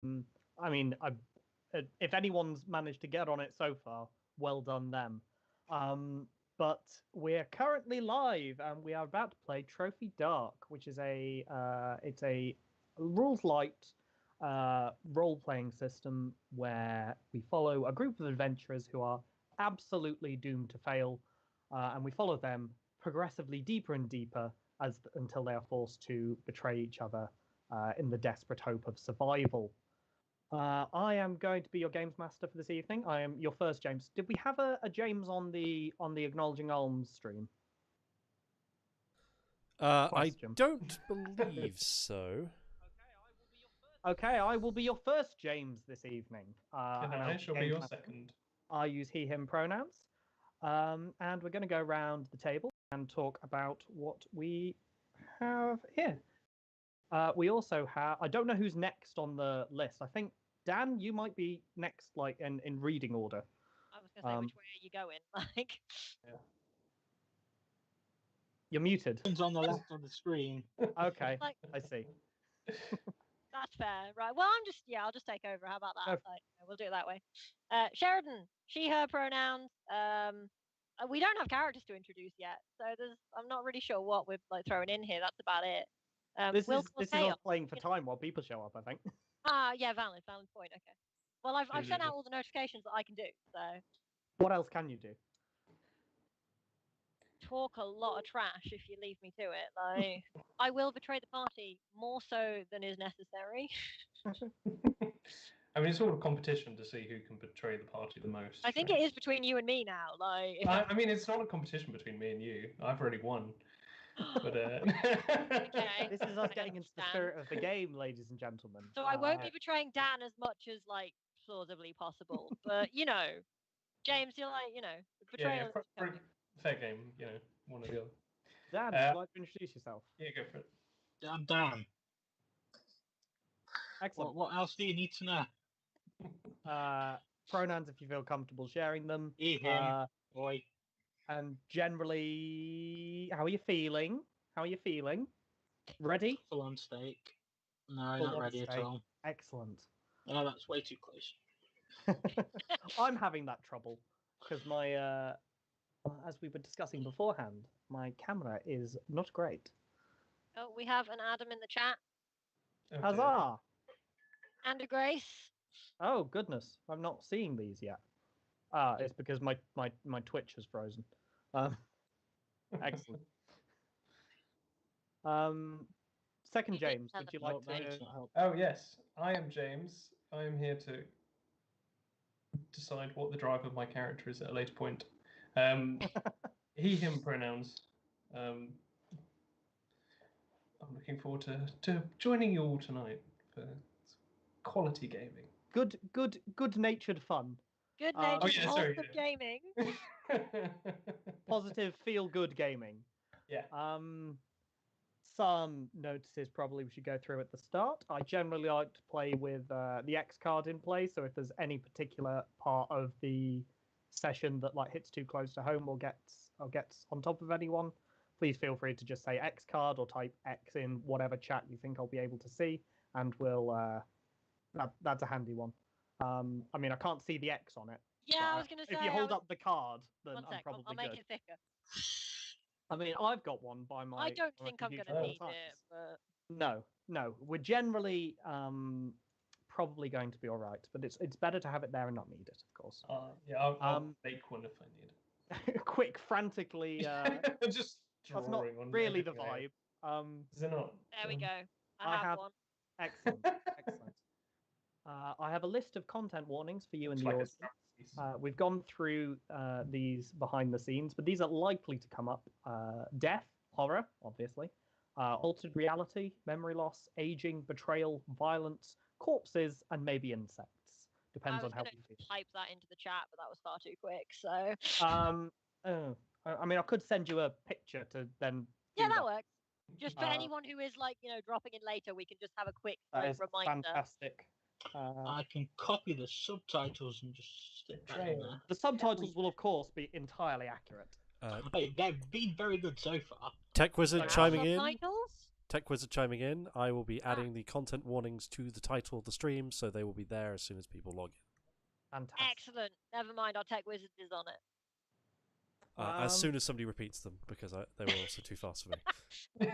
I mean, if anyone's managed to get on it so far, well done them. But we're currently live, and we are about to play Trophy Dark, which is it's a rules light role-playing system where we follow a group of adventurers who are absolutely doomed to fail, and we follow them progressively deeper and deeper until they are forced to betray each other in the desperate hope of survival. I am going to be your games master for this evening. I am your first James. Did we have a James on the Acknowledging Alms stream? I don't believe so. Okay, I will be your first James this evening. And I shall be your second. I use he/him pronouns. And we're going to go around the table and talk about what we have here. We also have, I don't know who's next on the list. I think, Dan, you might be next, like, in reading order. I was going to say, which way are you going? Like, yeah. You're muted. It's on the left on the screen. Okay, like, I see. That's fair, right? Well, I'll just take over. How about that? Like, we'll do it that way. Sheridan, she/her pronouns. We don't have characters to introduce yet, so I'm not really sure what we're like throwing in here. That's about it. This is us playing for time while people show up, I think. Yeah, valid point. Okay. Well, I've sent out all the notifications that I can do. So. What else can you do? Talk a lot of trash if you leave me to it. Like, I will betray the party more so than is necessary. I mean, it's all a competition to see who can betray the party the most. I think it is between you and me now. Like, I mean, it's not a competition between me and you. I've already won. But okay. This is us getting into the spirit of the game, ladies and gentlemen. So I won't be betraying Dan as much as like plausibly possible. But James, you're like, betrayal. Yeah, fair game, one or the other. Dan, would you like to introduce yourself? Yeah, go for it. I'm Dan. Excellent. What else do you need to know? Pronouns, if you feel comfortable sharing them. He, him, boy. And generally, how are you feeling? Ready? Full on steak. No, not ready at all. Excellent. Oh, that's way too close. I'm having that trouble because my, as we were discussing beforehand, my camera is not great. Oh, we have an Adam in the chat. Okay. Huzzah! And a Grace. Oh goodness, I'm not seeing these yet. It's because my Twitch has frozen. Excellent. Second James, would you like to help? Oh yes, I am James. I am here to decide what the drive of my character is at a later point. He/him pronouns. I'm looking forward to joining you all tonight for quality gaming. Good-natured fun. Good-natured, wholesome gaming. Positive, feel-good gaming. Yeah. Some notices probably we should go through at the start. I generally like to play with the X card in play, so if there's any particular part of the session that like hits too close to home or gets on top of anyone, please feel free to just say X card or type X in whatever chat you think I'll be able to see, and we'll that's a handy one. I mean, I can't see the X on it. Yeah, I was going to say. If you hold up the card, then I'm probably I'll make it thicker. I mean, I've got one by my. I don't think I'm going to need it, but. No. We're generally probably going to be all right, but it's better to have it there and not need it, of course. Yeah, I'll make one if I need it. Quick, frantically. Just drawing that's not on really the vibe. Is it not? There we go. I have one. Excellent. I have a list of content warnings for you in the audience. We've gone through these behind the scenes, but these are likely to come up. Death, horror, obviously. Altered reality, memory loss, aging, betrayal, violence, corpses, and maybe insects. Depends on how you feel. Type that into the chat, but that was far too quick. So. I mean, I could send you a picture to then. Yeah, that works. Just for anyone who is dropping in later, we can just have a quick reminder. Fantastic. I can copy the subtitles and just stick that in there. The subtitles will, of course, be entirely accurate. They've been very good so far. Tech Wizard chiming in. Subtitles? Tech Wizard chiming in. I will be adding the content warnings to the title of the stream, so they will be there as soon as people log in. Fantastic. Excellent. Never mind, our Tech Wizard is on it. As soon as somebody repeats them, because they were also too fast for me.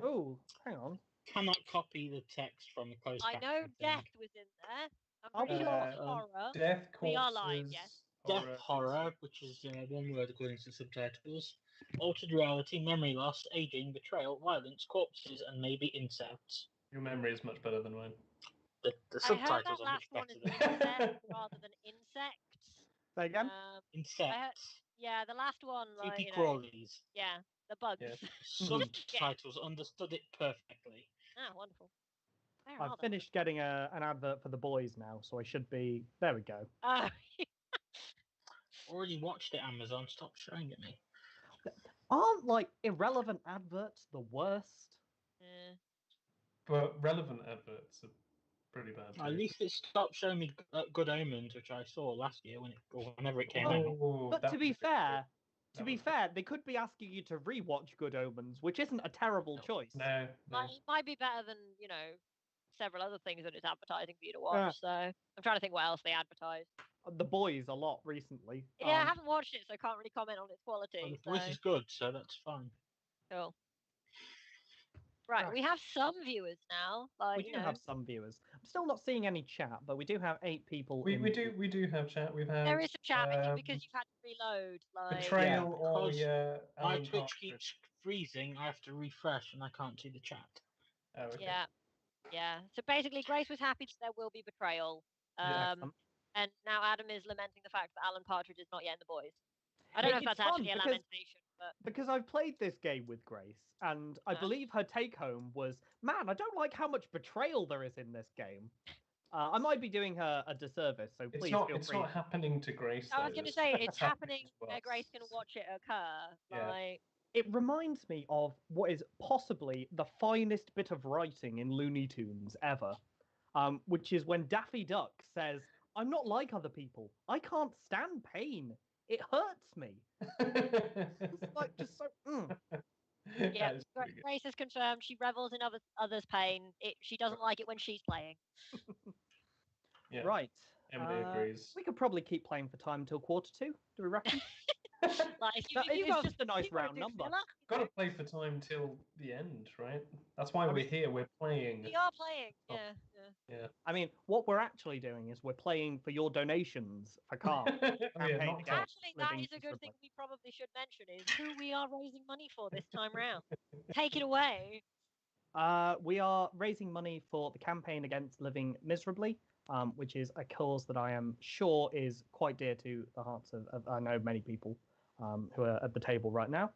Oh, hang on. Cannot copy the text from the closed I caption know thing. Death was in there. Are I'm pretty we sure live? it's horror. Death, corpses, We are live, yes. Death horror, which is one word according to the subtitles. Altered reality, memory loss, aging, betrayal, violence, corpses, and maybe insects. Your memory is much better than mine. The I heard that subtitles are last much one better is than insect rather than insects. Say again? insects. Yeah, the last one, like, Creepy you know, crawlies. yeah, the bugs. Yeah. Subtitles understood it perfectly. Ah, wonderful. Where I've are they? finished getting an advert for The Boys now, so I should be... There we go. Oh, Already watched it, Amazon. Stop showing it me. Aren't, like, irrelevant adverts the worst? yeah. But relevant adverts are pretty bad. At too. least it stopped showing me Good Omens, which I saw last year or whenever it came out. Oh, But that to was be good. fair, That was they could be asking you to rewatch Good Omens, which isn't a terrible choice. No, no. It might be better than, you know, several other things that it's advertising for you to watch. So I'm trying to think what else they advertise. The Boys a lot recently. Yeah, I haven't watched it, so I can't really comment on its quality. Well, the voice is good, so that's fine. Cool. Right, we have some viewers now. Like, We do have some viewers. I'm still not seeing any chat, but we do have 8 people. We do have chat. We've had there is some chat, but it's because you've had to reload. Like, betrayal or because my Alan Twitch Partridge. keeps freezing. I have to refresh, and I can't see the chat. Oh, okay. yeah. So basically, Grace was happy that there will be betrayal. And now Adam is lamenting the fact that Alan Partridge is not yet in The Boys. I don't know if that's actually a lamentation, but because I've played this game with Grace, and I believe her take-home was, "Man, I don't like how much betrayal there is in this game." I might be doing her a disservice, so please feel free. It's not happening to Grace. I was going to say it's happening to where us. Grace can watch it occur. Yeah. Like, It reminds me of what is possibly the finest bit of writing in Looney Tunes ever, which is when Daffy Duck says, "I'm not like other people. I can't stand pain. It hurts me." It's like just so. yeah, That is pretty good. Grace has confirmed she revels in others' pain. She doesn't like it when she's playing. Yeah. Right. Emily agrees. We could probably keep playing for time until 1:45. Do we reckon? Like, It's just a nice round number. Got to play for time till the end, right? That's why we're here. We're playing. We are playing. Oh. Yeah. I mean, what we're actually doing is we're playing for your donations for Calm. Actually, that is a good thing we probably should mention is who we are raising money for this time round. Take it away. We are raising money for the campaign against living miserably, which is a cause that I am sure is quite dear to the hearts of I know many people who are at the table right now.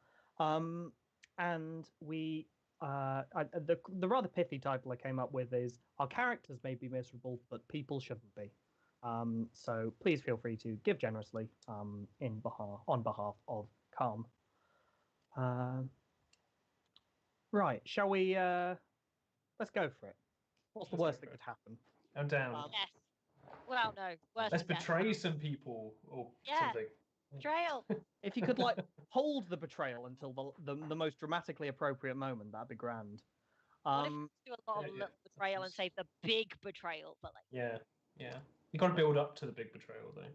And we, the rather pithy title I came up with is "Our characters may be miserable, but people shouldn't be." So please feel free to give generously on behalf of Calm. Right, shall we? Let's go for it. What's the worst that could happen? I'm down. Yes. Well, no. Worse Let's than betray death. some people or Yeah. something. Betrayal. If you could hold the betrayal until the most dramatically appropriate moment, that'd be grand. What if you do a lot of yeah, little betrayal and save the big betrayal, but like Yeah. You got to build up to the big betrayal, though.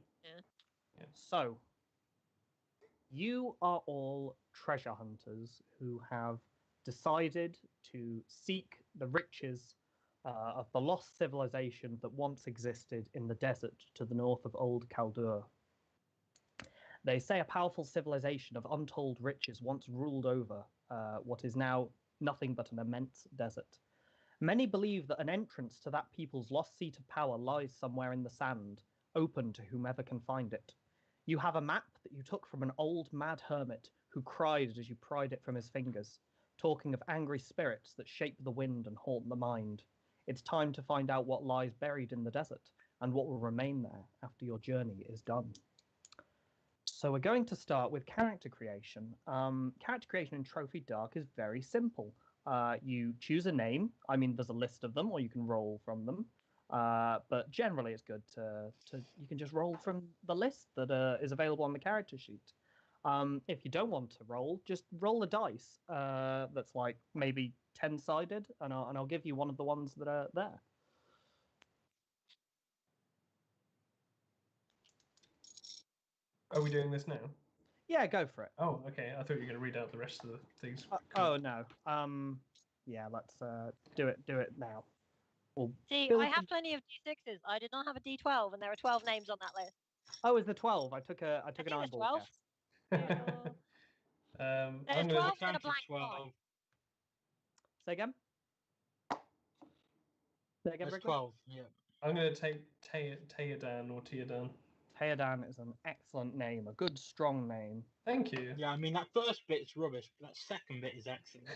So, you are all treasure hunters who have decided to seek the riches of the lost civilization that once existed in the desert to the north of Old Kaldur. They say a powerful civilization of untold riches once ruled over what is now nothing but an immense desert. Many believe that an entrance to that people's lost seat of power lies somewhere in the sand, open to whomever can find it. You have a map that you took from an old mad hermit who cried as you pried it from his fingers, talking of angry spirits that shape the wind and haunt the mind. It's time to find out what lies buried in the desert and what will remain there after your journey is done. So we're going to start with character creation. Character creation in Trophy Dark is very simple. You choose a name. I mean, there's a list of them, or you can roll from them. But generally, it's good to you can just roll from the list that is available on the character sheet. If you don't want to roll, just roll a dice that's like maybe 10-sided, and I'll give you one of the ones that are there. Are we doing this now? Yeah, go for it. Oh, okay. I thought you were going to read out the rest of the things. Oh no. Yeah, let's do it now. We'll See, build I have them- plenty of D6s. I did not have a D12, and there are 12 names on that list. Oh, is the 12? I took an think there's eyeball 12. guess. I'm There's gonna, 12 I and a counted blank 12. one. Say again. Say again, There's Wrigley? 12, yeah. I'm going to take Teodan or Teodan. Teodan is an excellent name, a good, strong name. Thank you. Yeah, I mean, that first bit's rubbish, but that second bit is excellent.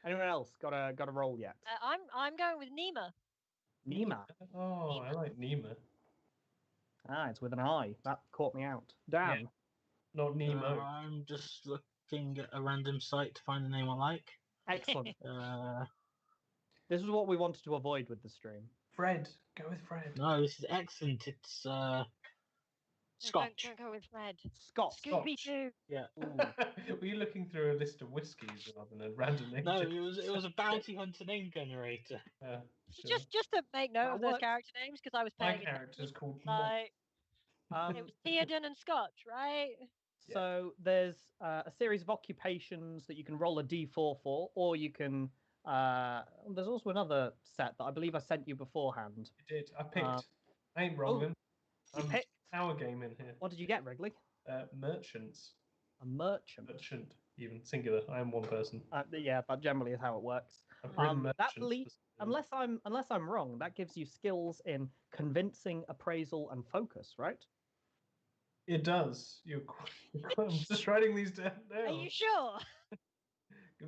Anyone else got a roll yet? I'm going with Nima. Nima. Oh, I like Nima. Ah, it's with an I. That caught me out. Dan. Yeah. Not Nemo. I'm just looking at a random site to find the name I like. Excellent. Uh, This is what we wanted to avoid with the stream. Fred. Go with Fred. no, this is excellent. It's Scotch. Don't go with Fred. Scott. Scooby Scotch. Doo. Yeah. Were you looking through a list of whiskies rather than a random name? No, it was a bounty hunter name generator. Sure. Just to make note That of those works. character names, because I was My paying character's called attention. Mott. Like, it was Theoden and Scotch, right? So there's a series of occupations that you can roll a d4 for, or you can. There's also another set that I believe I sent you beforehand. You did. I picked. I ain't rolling. You I'm picked. power game in here. What did you get, Wrigley? Merchants. A merchant. Merchant. Even singular. I am one person. Yeah, that generally is how it works. I've written That merchants believe- for Unless I'm wrong, that gives you skills in convincing, appraisal, and focus, right? It does. I'm just writing these down now. Are you sure?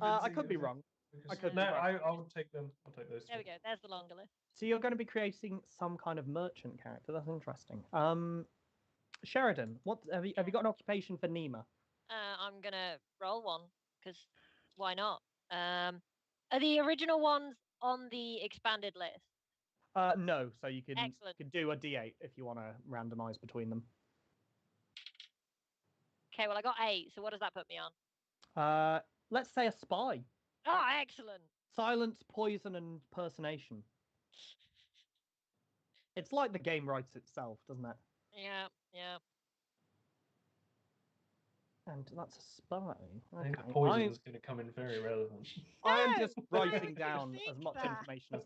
I could be wrong. I could be No, wrong. I'll take them. I'll take those. There we two. go. There's the longer list. So you're going to be creating some kind of merchant character. That's interesting. Sheridan, what have you got an occupation for Nima? I'm gonna roll one because why not? Are the original ones on the expanded list? No. So you can Excellent. do a D8 if you want to randomize between them. Okay, well I got 8. So what does that put me on? Let's say a spy. Oh, excellent. Silence, poison, and impersonation. It's like the game writes itself, doesn't it? Yeah, yeah. And that's a spy. I think Okay. the poison's going to come in very relevant. I'm No, just why writing would you down as think much that? information as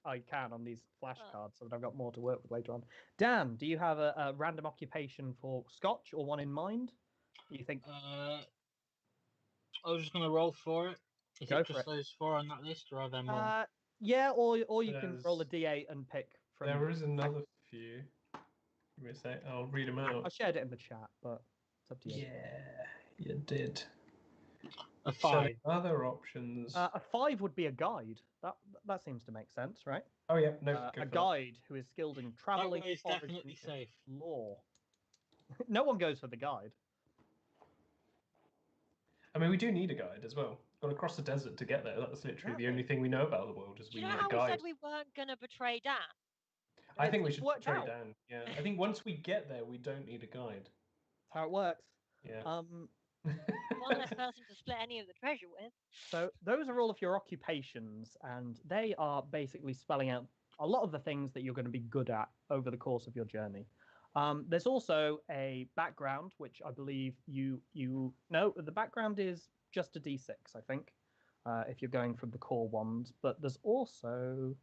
I can on these flashcards so that I've got more to work with later on. Dan, do you have a random occupation for Scotch or one in mind? Do you think? I was just going to roll for it. Is Go it for just it. those 4 and that list, or are there more? Yeah, or you can roll a There's- D8 and pick from. There is another few. Give me a sec. I'll read them I out. shared it in the chat, but it's up to you. Yeah, you did. A So 5. other options. A 5 would be a guide. That seems to make sense, right? Oh yeah, no. A go for that. guide who is skilled in That traveling, way is foraging, definitely safe. law. No one goes for the guide. I mean, we do need a guide as well. Got to cross the desert to get there. That's literally the only thing we know about the world is Do we you know need how a we guide. said we weren't gonna betray Dan? I think we It's should worked trade out. down. Yeah, I think once we get there, we don't need a guide. That's how it works. Yeah. One less person to split any of the treasure with. So those are all of your occupations, and they are basically spelling out a lot of the things that you're going to be good at over the course of your journey. There's also a background, which I believe you know. The background is just a D6, I think, if you're going from the core ones. But there's also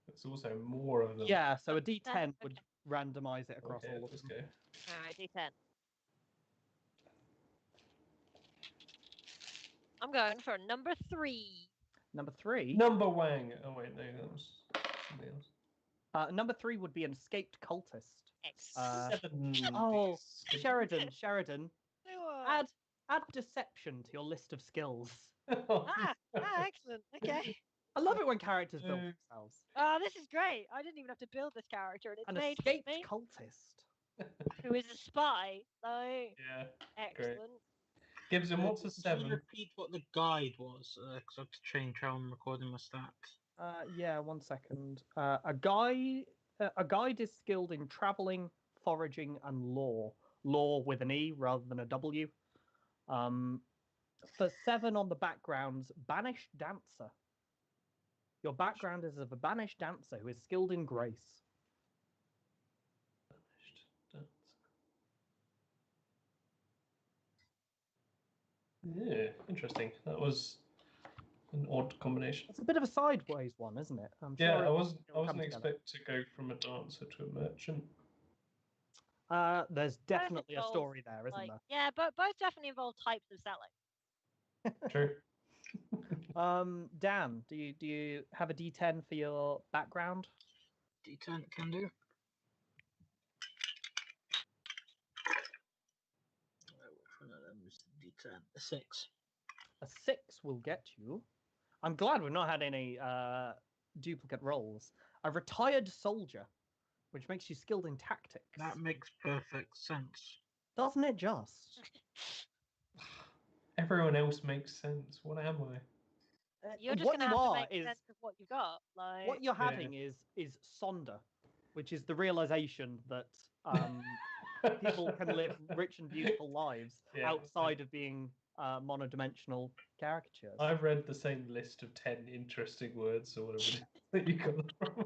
There's also more of them. yeah, so a That's D10 would randomize it across Okay, all of let's them. go. Alright, D10. I'm going for number 3. Number 3. Number Wang. Oh wait, no, that was something else. Number 3 would be an escaped cultist. Excellent. 7. Oh, Skip. Sheridan, add deception to your list of skills. Excellent. Okay. I love it when characters build Mm. themselves. Oh, this is great. I didn't even have to build this character, and it's An made escaped for me, cultist. who is a spy. So Yeah. excellent. Gibson, what's a Can you 7? repeat what the guide was? Because I have to change how I'm recording my stats. Yeah, 1 second. A guide is skilled in traveling, foraging, and lore. Lore with an E rather than a W. For 7 on the backgrounds, banished dancer. Your background is of a banished dancer who is skilled in grace. Yeah, interesting. That was an odd combination. It's a bit of a sideways one, isn't it? I'm Yeah, sure I wasn't it'll come together. expect to go from a dancer to a merchant. There's definitely a involve, story there, isn't there? Yeah, but both definitely involve types of selling. True. Dan, do you have a D10 for your background? D10 can do. Which one of them is D10? A 6. A 6 will get you. I'm glad we've not had any duplicate rolls. A retired soldier, which makes you skilled in tactics. That makes perfect sense. Doesn't it just? Everyone else makes sense. What am I? You're just what gonna you have to are make is sense of what you've got. Like what you're having is sonder, which is the realization that people can live rich and beautiful lives outside of being monodimensional caricatures. I've read the same list of 10 interesting words or whatever that you got from.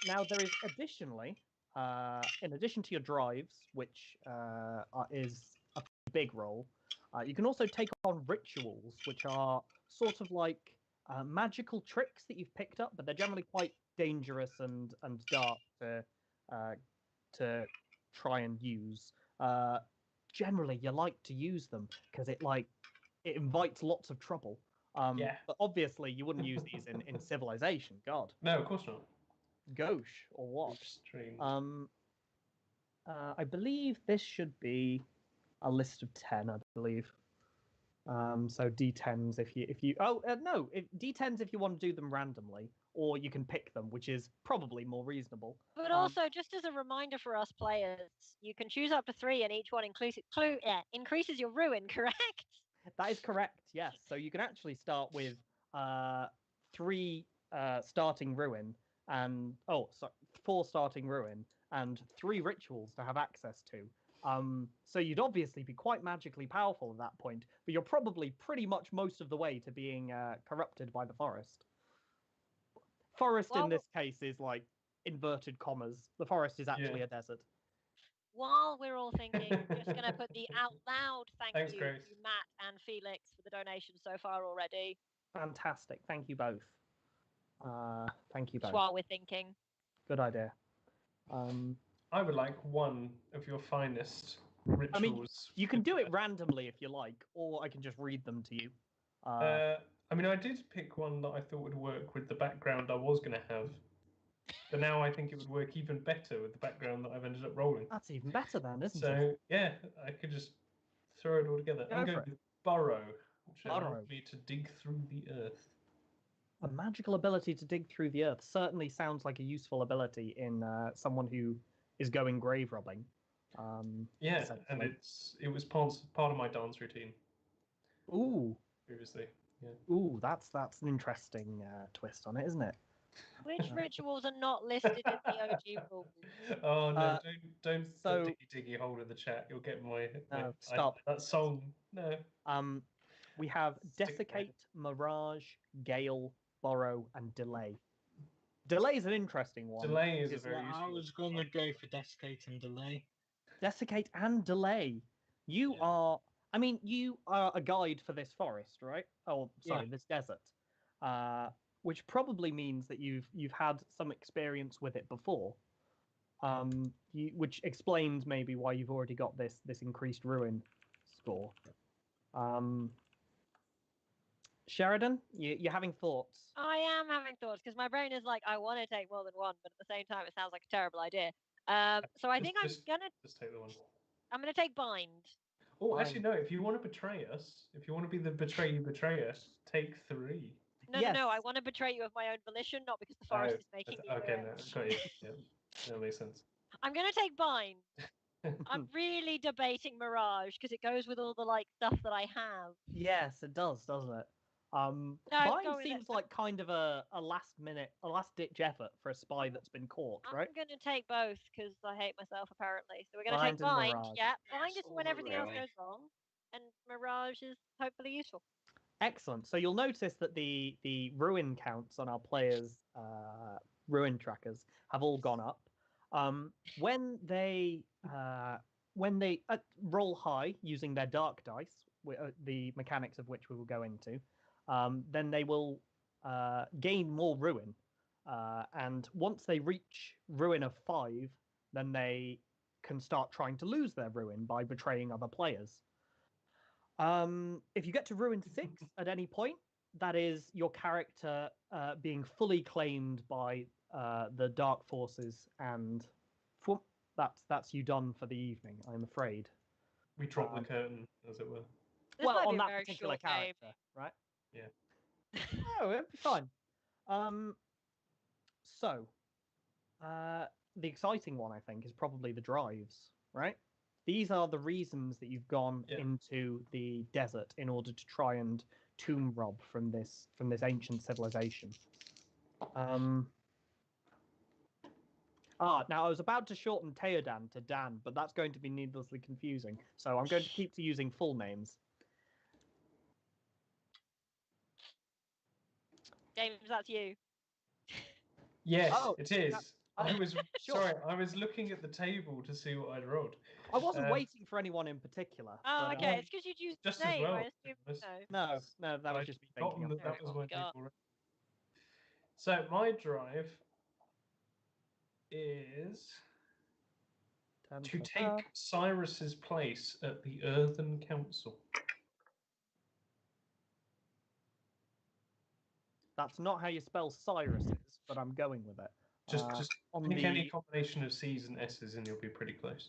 Now there is additionally, in addition to your drives, which is a big role, you can also take on rituals, which are sort of like magical tricks that you've picked up, but they're generally quite dangerous and dark to try and use. Generally, you like to use them because it invites lots of trouble. But obviously, you wouldn't use these in Civilization. God. No, of course not. Gauche or what? Extreme. I believe this should be a list of 10. I believe. So D10s if you D10s if you want to do them randomly, or you can pick them, which is probably more reasonable. But also, just as a reminder for us players, you can choose up to 3, and each one increases your ruin. Correct? That is correct. Yes. So you can actually start with 3 starting ruin and 4 starting ruin and 3 rituals to have access to. So you'd obviously be quite magically powerful at that point, but you're probably pretty much most of the way to being corrupted by the forest. Forest in this case is like inverted commas. The forest is actually a desert. While we're all thinking, just going to put the out loud thank you Grace. to Matt and Felix for the donation so far already. Fantastic. Thank you both. Thank you both. Just while we're thinking. Good idea. I would like one of your finest rituals. I mean, you can do it randomly if you like, or I can just read them to you. I mean, I did pick one that I thought would work with the background I was going to have. But now I think it would work even better with the background that I've ended up rolling. That's even better then, isn't it? So, yeah, I could just throw it all together. I'm going with burrow, which allows me to dig through the earth. A magical ability to dig through the earth certainly sounds like a useful ability in someone who is going grave robbing. Yeah, and it was part of my dance routine. Ooh. Previously, yeah. Ooh, that's an interesting twist on it, isn't it? Which rituals are not listed in the OG rules? Oh no! Don't diggy hole in the chat. You'll get stop that song. No. We have desiccate, mirage, gale, borrow, and delay. Delay is an interesting one. Delay is a very useful. I was going to go for desiccate and delay. Desiccate and delay. You are a guide for this forest, right? Oh, sorry, this desert. Which probably means that you've had some experience with it before. Which explains maybe why you've already got this increased ruin score. Sheridan, you're having thoughts. I am having thoughts because my brain is like, I want to take more than one, but at the same time, it sounds like a terrible idea. So I think I'm gonna just take the one. I'm gonna take bind. Oh, actually, no. If you want to betray us, if you want to be the betray us, take 3. No. I want to betray you of my own volition, not because the forest is making me. Okay, no, got you. Yeah, that makes sense. I'm gonna take bind. I'm really debating mirage because it goes with all the stuff that I have. Yes, it does, doesn't it? No, Mine go with it. seems like kind of a last ditch effort for a spy that's been caught, right? I'm going to take both because I hate myself apparently. So we're going to Bind take and Bind. Mirage. Yeah, Bind is Castle when everything else really. goes wrong, and Mirage is hopefully useful. Excellent. So you'll notice that the ruin counts on our players' ruin trackers have all gone up. When they roll high using their dark dice, the mechanics of which we will go into, then they will gain more ruin. And once they reach ruin of 5, then they can start trying to lose their ruin by betraying other players. If you get to ruin 6 at any point, that is your character being fully claimed by the dark forces, and that's you done for the evening, I'm afraid. We drop the curtain, as it were. This well, might on be a that very particular short game. character, right? Yeah. Oh, it'll be fine. So, the exciting one, I think, is probably the drives, right? These are the reasons that you've gone into the desert in order to try and tomb rob from this ancient civilization. Now I was about to shorten Theodan to Dan, but that's going to be needlessly confusing. So I'm going to keep to using full names. James, that's you. Yes, Oh, it is. I was sure. sorry. I was looking at the table to see what I'd rolled. I wasn't waiting for anyone in particular. Oh, but, okay. It's because you'd used just the as name. well. I assumed no. No, that was just me thinking. Forgotten that was my Alright, what we table. So my drive is to take Cyrus's place at the Earthen Council. That's not how you spell Cyrus's, but I'm going with it. Just on pick the any combination of C's and S's and you'll be pretty close.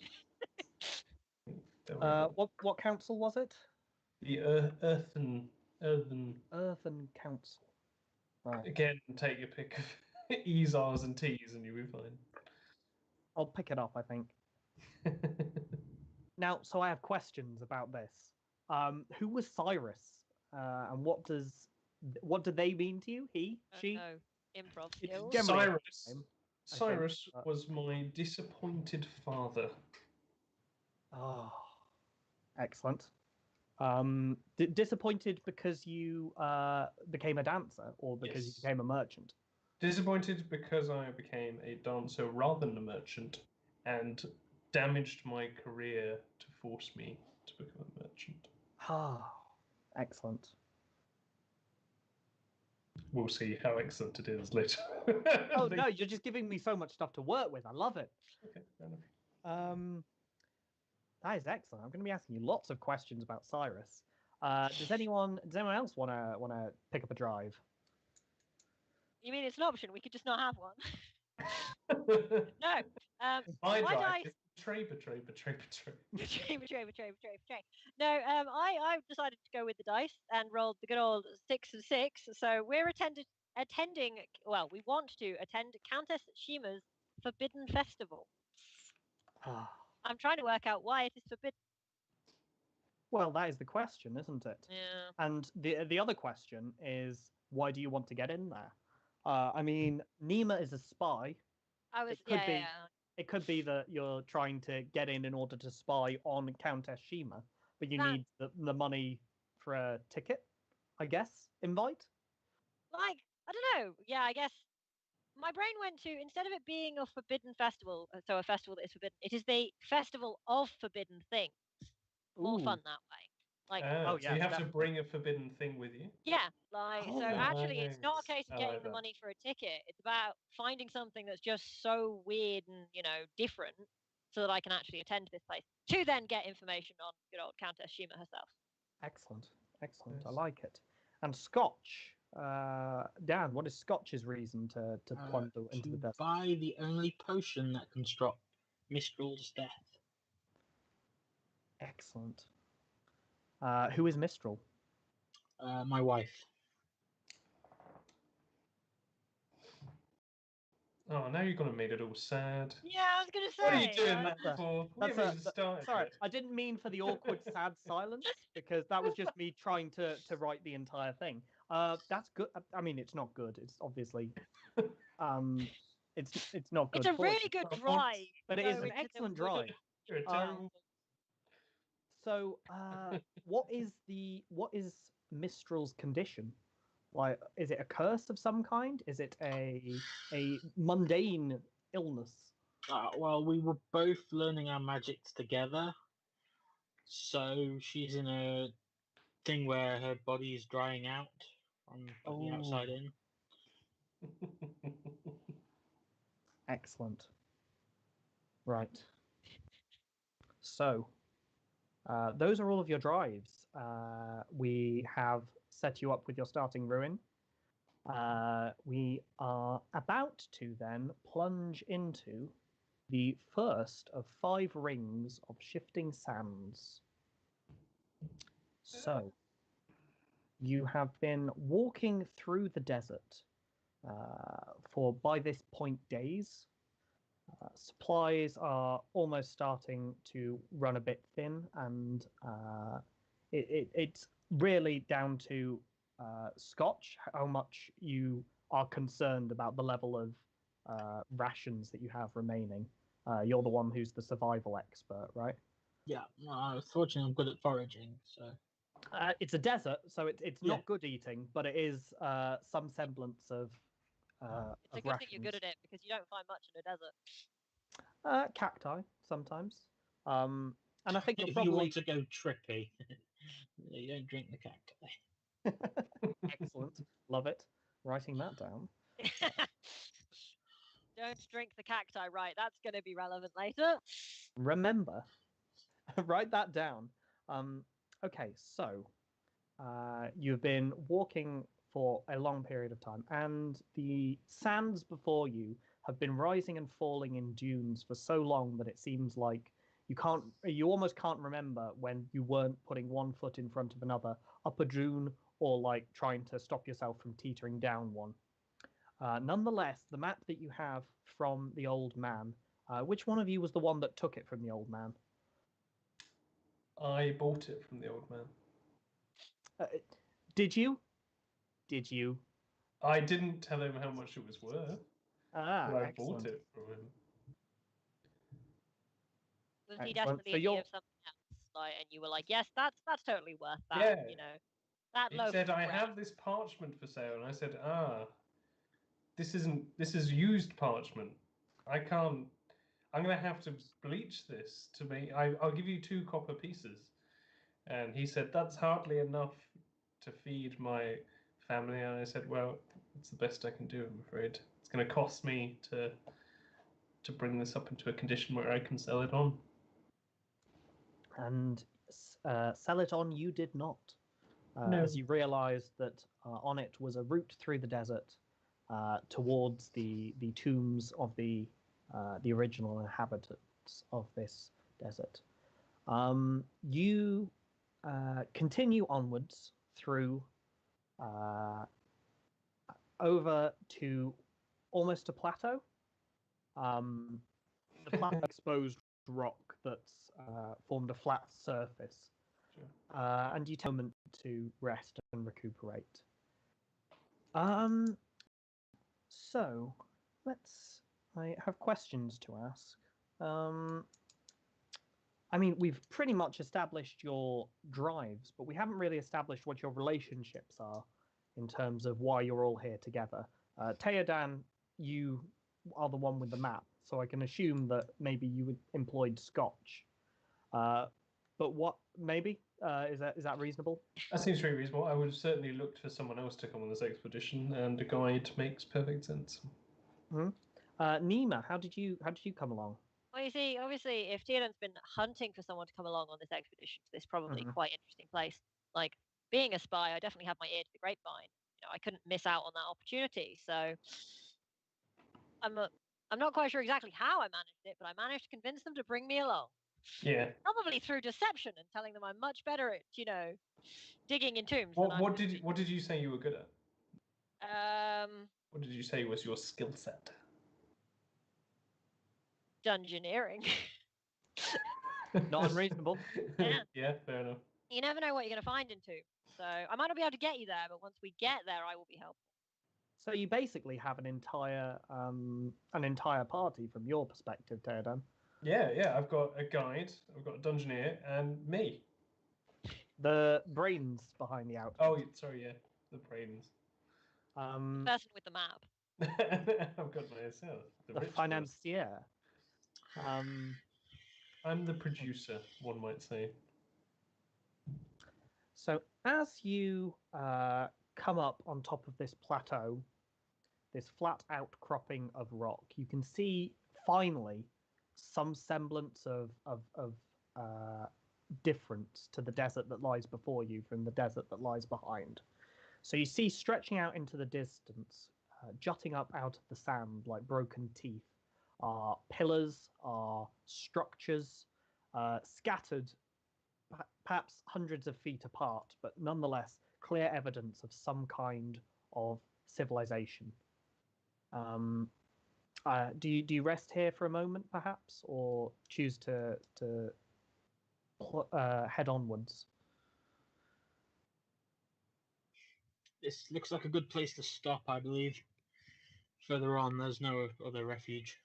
what council was it? The Earthen. Earthen Council. Right. Again, take your pick of E's, R's, and T's, and you'll be fine. I'll pick it up, I think. Now, so I have questions about this. Who was Cyrus, and what do they mean to you? He, she? No, improv It's skills. generally a Cyrus. name, Cyrus was my disappointed father. Oh, excellent. Disappointed because you became a dancer, or because you Yes. became a merchant? Disappointed because I became a dancer rather than a merchant, and damaged my career to force me to become a merchant. Ah, excellent. We'll see how excellent it is later. Oh no, you're just giving me so much stuff to work with. I love it. Okay, fair enough. That is excellent. I'm going to be asking you lots of questions about Cyrus. Does anyone else want to pick up a drive? You mean it's an option? We could just not have one. No. My my drive dice. is betray. Betray. No, I've decided to go with the dice and rolled the good old 6 and 6. So we're attending. Well, we want to attend Countess Shima's Forbidden Festival. I'm trying to work out why it is forbidden. Well, that is the question, isn't it? Yeah. And the other question is, why do you want to get in there? I mean, Nima is a spy. It could be that you're trying to get in order to spy on Countess Shima, but you need the money for a ticket, I guess. Invite? Like, I don't know. Yeah, I guess my brain went to, instead of it being a forbidden festival, so a festival that is forbidden, it is the festival of forbidden things. More fun that way. Like, so you have to bring a forbidden thing with you? Yeah, like, so actually it's not a case of getting the that. money for a ticket. It's about finding something that's just so weird and, different so that I can actually attend this place to then get information on good old Countess Shima herself. Excellent. Yes. I like it. And Scotch. Dan, what is Scotch's reason to plunder into the desert? Buy the only potion that can stop Mistral's death. Excellent. Who is Mistral? My wife. Oh, now you're going to make it all sad. Yeah, I was going to say. What are you doing that for? Sorry, I didn't mean for the awkward, sad silence, because that was just me trying to write the entire thing. That's good. I mean, it's not good. It's obviously, it's not good. It's a for really you, good But drive. but it is an going to excellent them. drive. You're a Um, terrible. So, what is Mistral's condition? Like, is it a curse of some kind? Is it a mundane illness? Well, we were both learning our magics together, so she's in a thing where her body is drying out from the outside Oh. in. Excellent. Right. So, those are all of your drives. We have set you up with your starting ruin. We are about to then plunge into the first of 5 rings of shifting sands. So, you have been walking through the desert for, by this point, days. Supplies are almost starting to run a bit thin, and it's really down to Scotch how much you are concerned about the level of rations that you have remaining. You're the one who's the survival expert, right? Yeah, fortunately, I'm good at foraging, so. It's a desert, so it's Yeah. not good eating, but it is some semblance of It's a good thing you're good at it because you don't find much in a desert. Cacti sometimes. And I think you're If probably you want to go trippy, you don't drink the cacti. excellent. Love it. Writing that down. Don't drink the cacti, right? That's going to be relevant later. Remember, write that down. Okay, so you've been walking for a long period of time, and the sands before you have been rising and falling in dunes for so long that it seems like you almost can't remember when you weren't putting one foot in front of another up a dune or like trying to stop yourself from teetering down one. Nonetheless, the map that you have from the old man, which one of you was the one that took it from the old man? I bought it from the old man. Did you? Did you? I didn't tell him how much it was worth. Ah, But I excellent. bought it from him. Was he Excellent. desperately So in need you're- of something else? Like, and you were like, yes, that's totally worth that. Yeah. You know, that He loaf said, of "I bread." have this parchment for sale," and I said, this is used parchment. I can't. I'm gonna have to bleach this to me. I'll give you 2 copper pieces." And he said, "That's hardly enough to feed my family." And I said, "Well, it's the best I can do, I'm afraid. It's going to cost me to bring this up into a condition where I can sell it on." And sell it on you did not. No. As you realized that on it was a route through the desert towards the tombs of the original inhabitants of this desert. You continue onwards through over to almost a plateau. The plateau exposed rock that's formed a flat surface. Sure. And you take a moment to rest and recuperate. So I have questions to ask. I mean, we've pretty much established your drives, but we haven't really established what your relationships are in terms of why you're all here together. Theodan, you are the one with the map, so I can assume that maybe you employed Scotch. But what, maybe? Is that reasonable? That seems very reasonable. I would have certainly looked for someone else to come on this expedition, and a guide makes perfect sense. Nima, how did you come along? Well, you see, obviously, if Theodan's been hunting for someone to come along on this expedition to this probably quite interesting place, like being a spy, I definitely have my ear to the grapevine. You know, I couldn't miss out on that opportunity. So I'm not quite sure exactly how I managed it, but I managed to convince them to bring me along. Yeah. Probably through deception and telling them I'm much better at, you know, digging in tombs. What did you say you were good at? Um, What did you say was your skill set? dungeoneering. Not unreasonable. Yeah. Yeah, fair enough. You never know what you're going to find in tombs. So I might not be able to get you there, but once we get there, I will be helpful. So you basically have an entire party from your perspective, Teodan. Yeah. I've got a guide, I've got a dungeoneer, and me. The brains behind the outfit. Oh, sorry, yeah, the brains. The person with the map. I've got myself. The financier. I'm the producer, one might say. So as you come up on top of this plateau, this flat outcropping of rock, you can see finally some semblance of difference to the desert that lies before you from the desert that lies behind. So you see stretching out into the distance, jutting up out of the sand like broken teeth, are pillars, are structures, scattered perhaps hundreds of feet apart, but nonetheless clear evidence of some kind of civilization. Do you rest here for a moment, perhaps, or choose to head onwards? This looks like a good place to stop, I believe. Further on, there's no other refuge.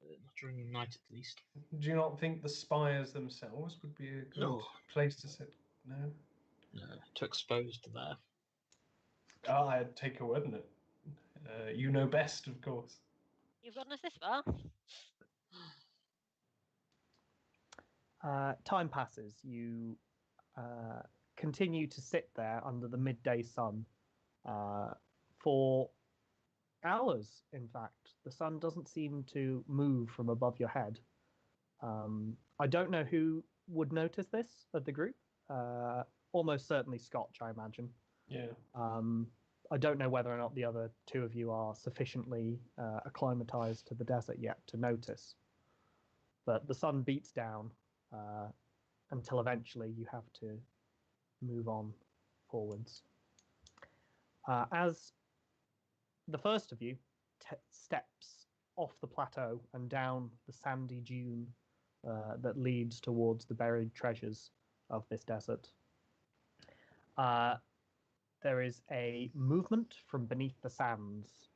Not during the night, at least. Do you not think the spires themselves would be a good place to sit? No? No, too exposed there. Oh, I'd take a word on it. You know best, of course. You've gotten us this far. Time passes. You continue to sit there under the midday sun for hours, in fact. The sun doesn't seem to move from above your head. I don't know who would notice this of the group. Almost certainly Scotch, I imagine. Yeah. I don't know whether or not the other two of you are sufficiently acclimatized to the desert yet to notice. But the sun beats down until eventually you have to move on forwards. As the first of you steps off the plateau and down the sandy dune that leads towards the buried treasures of this desert, there is a movement from beneath the sands.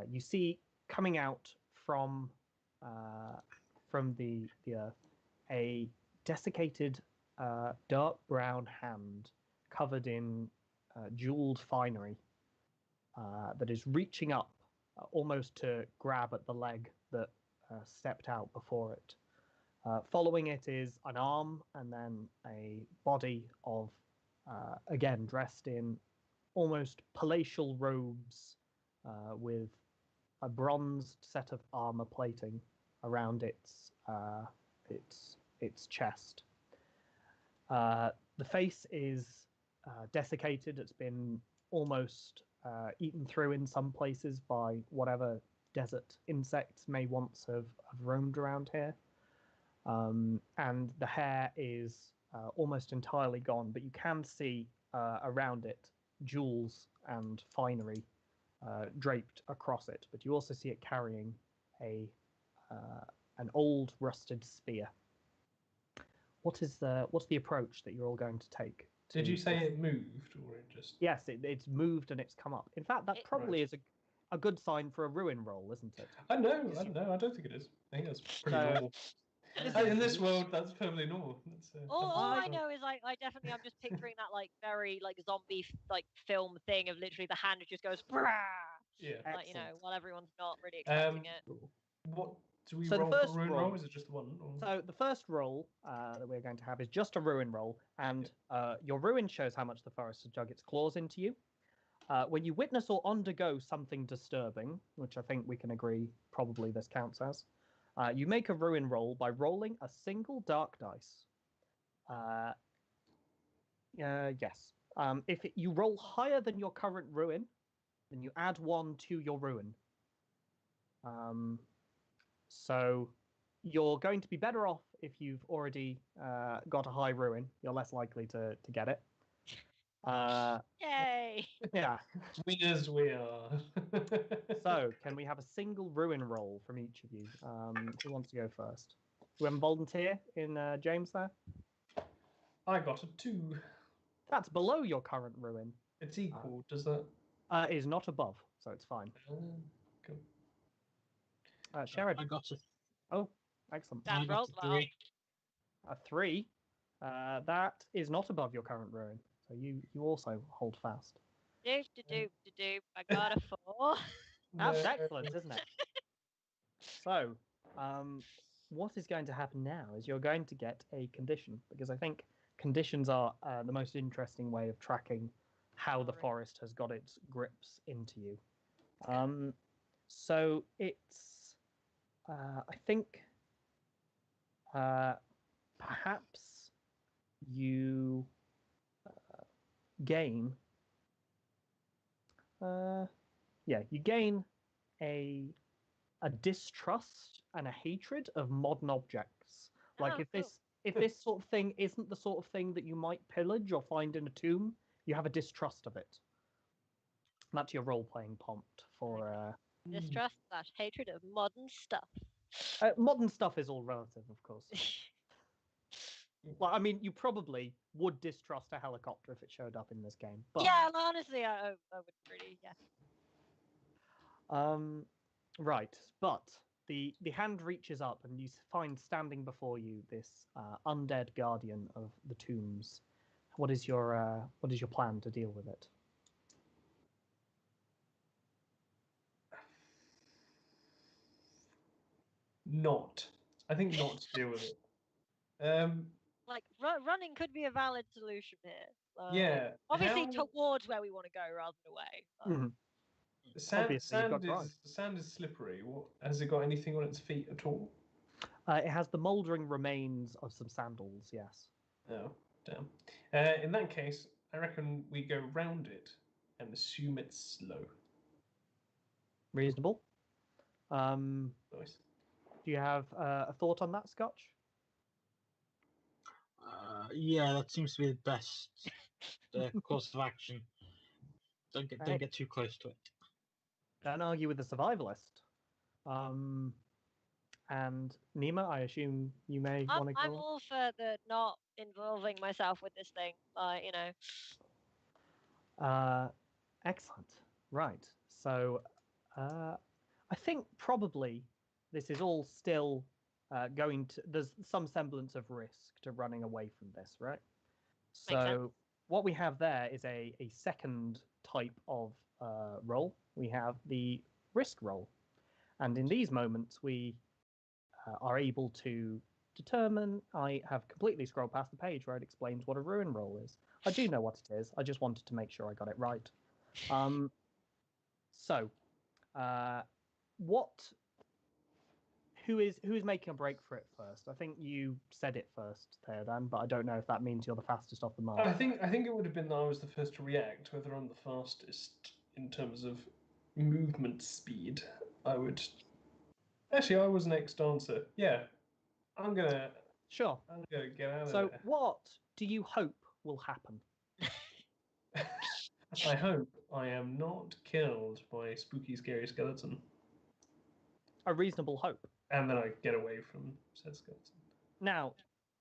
You see coming out from the earth a desiccated dark brown hand covered in jeweled finery that is reaching up almost to grab at the leg that stepped out before it. Following it is an arm and then a body of again dressed in almost palatial robes with a bronzed set of armor plating around its chest. The face is desiccated. It's been almost eaten through in some places by whatever desert insects may once have roamed around here. And the hair is almost entirely gone, but you can see around it jewels and finery draped across it. But you also see it carrying an old rusted spear. What's the approach that you're all going to take? Did you say it moved, or it just? Yes, it's moved and it's come up. In fact, that probably is a good sign for a ruin roll, isn't it? I know. I don't think it is. I think that's pretty normal. In this world, that's perfectly normal. All I know is I definitely I'm just picturing that like very like zombie like film thing of literally the hand just goes brah. Yeah. Like, while everyone's not really expecting it. What do we So roll the first for ruin roll, roll? Is it just the one? Or? So the first roll that we're going to have is just a ruin roll, and your ruin shows how much the forest has dug its claws into you. When you witness or undergo something disturbing, which I think we can agree probably this counts as, you make a ruin roll by rolling a single dark dice. Yes. If you roll higher than your current ruin, then you add 1 to your ruin. So you're going to be better off if you've already got a high ruin. You're less likely to get it. Yay! Yeah. Winners we are. So, can we have a single ruin roll from each of you? Who wants to go first? Do we have a volunteer in James there? I got a 2. That's below your current ruin. It's equal. Does that? It is not above, so it's fine. Cool. Sheridan. I got a, Oh, excellent. That I got rolls a well. 3. A 3. That is not above your current ruin, so you also hold fast. Do. I got a 4. That's No. excellent, isn't it? So, what is going to happen now is you're going to get a condition, because I think conditions are the most interesting way of tracking how the forest has got its grips into you. So it's, I think, perhaps you gain, you gain a distrust and a hatred of modern objects. Like Oh, if this sort of thing isn't the sort of thing that you might pillage or find in a tomb, you have a distrust of it. That's your role-playing prompt for Distrust / hatred of modern stuff. modern stuff is all relative, of course. Well, I mean, you probably would distrust a helicopter if it showed up in this game. But, Yeah, honestly, I would really, yeah. Right, but the hand reaches up and you find standing before you this undead guardian of the tombs. What is your plan to deal with it? Not. I think not to deal with it. Like running could be a valid solution here. Yeah. Obviously how- towards where we want to go rather than away. Mhm. Sand, Obviously, you've got sand is slippery. What, has it got anything on its feet at all? It has the mouldering remains of some sandals, yes. Oh, damn. In that case, I reckon we go round it and assume it's slow. Reasonable. Nice. Do you have a thought on that, Scotch? Yeah, that seems to be the best course of action. Don't get too close to it. Don't argue with the survivalist. And Nima, I assume you may want to go. I'm all for the not involving myself with this thing. You know. Excellent. Right. So, I think probably this is all still going to. There's some semblance of risk to running away from this, right? Makes sense. So, what we have there is a second type of roll. We have the risk roll, and in these moments we are able to determine. I have completely scrolled past the page where it explains what a ruin roll is. I do know what it is. I just wanted to make sure I got it right. So, who is making a break for it first? I think you said it first, Theodan, but I don't know if that means you're the fastest off the mark. I think it would have been that I was the first to react. Whether I'm the fastest in terms of movement speed, I would. Actually, I was next answer. Yeah, I'm gonna Sure. get out of So, there. what do you hope will happen? I hope I am not killed by a spooky, scary skeleton, A reasonable hope. and then I get away from said skeleton. Now,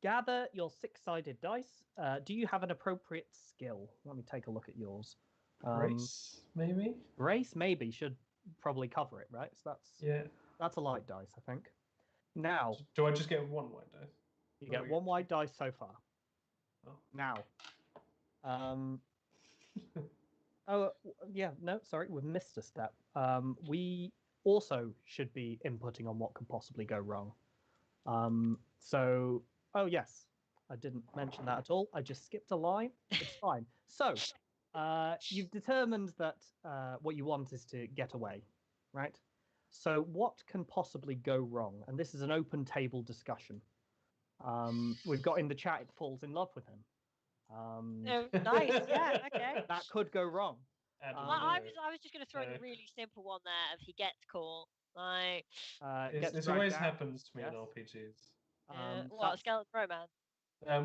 gather your six-sided dice. Do you have an appropriate skill? Let me take a look at yours. Race, maybe. Race maybe should probably cover it, right? So Yeah. that's a light dice, I think. Now, Do I just get one white dice? you get one white dice so far. Oh. Now, oh yeah, no, sorry, we've missed a step. We also should be inputting on what could possibly go wrong. So, oh yes, I didn't mention that at all. I just skipped a line. It's fine. So, you've determined that what you want is to get away, right? So, what can possibly go wrong? And this is an open table discussion. We've got in the chat, it falls in love with him. Oh, nice. Yeah. Okay. That could go wrong. Well, I was just going to throw in a really simple one there. If he gets caught, like Gets This always dragged out. happens to me Yes. in RPGs. what That's- skeleton romance?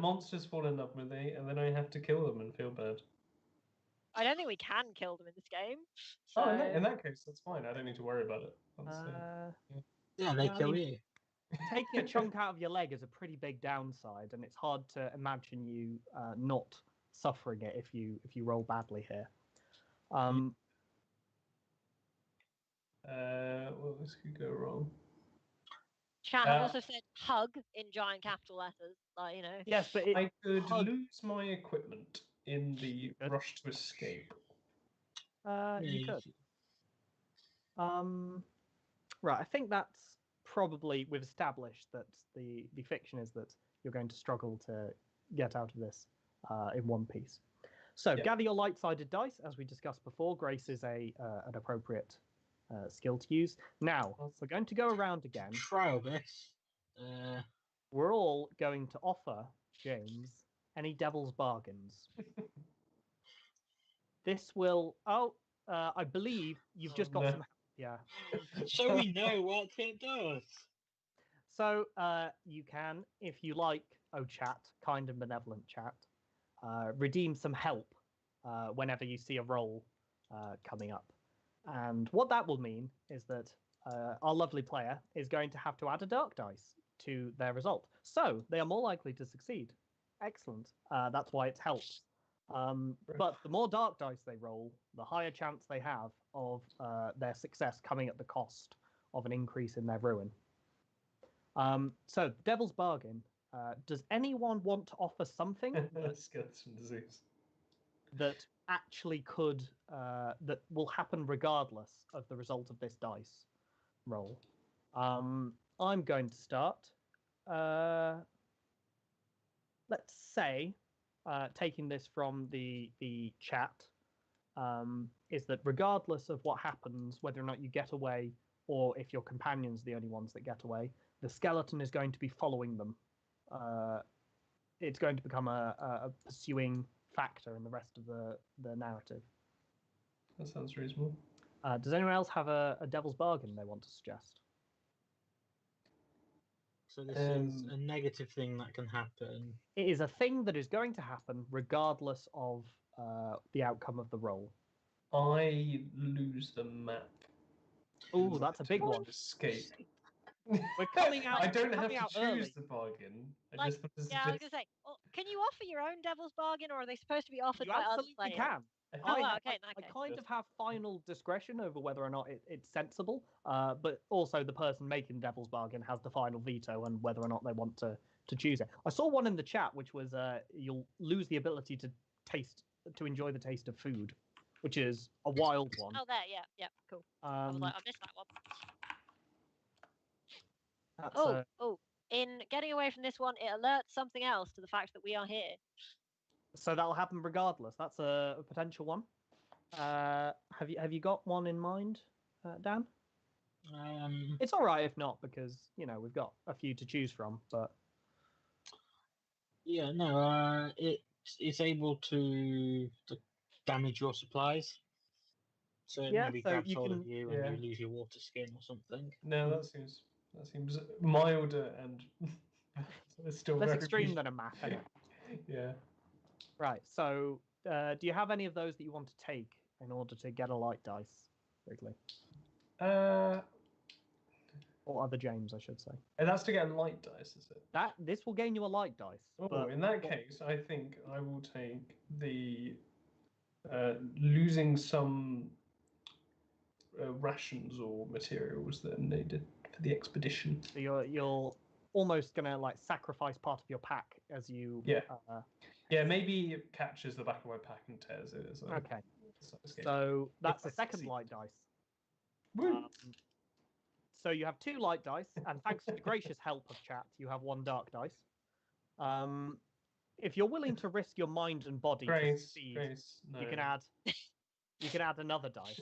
Monsters fall in love with me, and then I have to kill them and feel bad. I don't think we can kill them in this game. So Oh, in that case, that's fine. I don't need to worry about it. Yeah, they Yeah, I kill mean- you. taking a chunk out of your leg is a pretty big downside, and it's hard to imagine you not suffering it if you roll badly here. What else could go wrong? Chat have also said hug in giant capital letters. Like, you know. Yes, but I could lose my equipment in the rush to escape. You could. Right, I think that's probably, we've established that the fiction is that you're going to struggle to get out of this in one piece. So gather your light-sided dice, as we discussed before. Grace is an appropriate skill to use. Now, we're going to go around again. Trial this. We're all going to offer James any devil's bargains. This will... I believe you've just got some... Yeah. So we know what it does. So you can, if you like, chat, kind and benevolent chat, redeem some help whenever you see a roll coming up. And what that will mean is that our lovely player is going to have to add a dark dice to their result. So they are more likely to succeed. Excellent. That's why it's helped. But the more dark dice they roll, the higher chance they have of their success coming at the cost of an increase in their ruin. So, Devil's Bargain. Does anyone want to offer something Skeleton disease that actually could, that will happen regardless of the result of this dice roll? I'm going to start. Let's say, taking this from the chat, is that regardless of what happens, whether or not you get away or if your companions are the only ones that get away, the skeleton is going to be following them. It's going to become a pursuing factor in the rest of the narrative. That sounds reasonable. Does anyone else have a devil's bargain they want to suggest? So this is a negative thing that can happen. It is a thing that is going to happen regardless of the outcome of the roll. I lose the map. Oh, that's a big one. Escape. We're coming out. I don't have coming to out choose early. the bargain. I Like, just have to yeah, I was suggest... gonna say, can you offer your own devil's bargain, or are they supposed to be offered You by other absolutely players? can. Oh, I okay, in that I case. kind of have final discretion over whether or not it's sensible, but also the person making devil's bargain has the final veto on whether or not they want to choose it. I saw one in the chat which was you'll lose the ability to enjoy the taste of food, which is a wild one. Oh, there, yeah, cool. I was like, I missed that one. In getting away from this one, it alerts something else to the fact that we are here. So that'll happen regardless. That's a potential one. Have you got one in mind, Dan? It's all right if not, because we've got a few to choose from. But yeah, no, it's able to damage your supplies. So it maybe grabs hold of you and you lose your water skin or something. No, that seems milder and it's still less very extreme than a map. Anyway. Yeah. Right. So, do you have any of those that you want to take in order to get a light dice, Wrigley? Or other James, I should say. And that's to get a light dice, is it? This will gain you a light dice. Oh, in that case, I think I will take the losing some rations or materials that are needed for the expedition. So you're almost gonna sacrifice part of your pack as you. Yeah. Yeah, maybe it captures the back of my pack and tears it. Okay. So that's the second light dice. So you have 2 light dice, and thanks to the gracious help of chat, you have 1 dark dice. If you're willing to risk your mind and body to succeed, no. you can add another dice.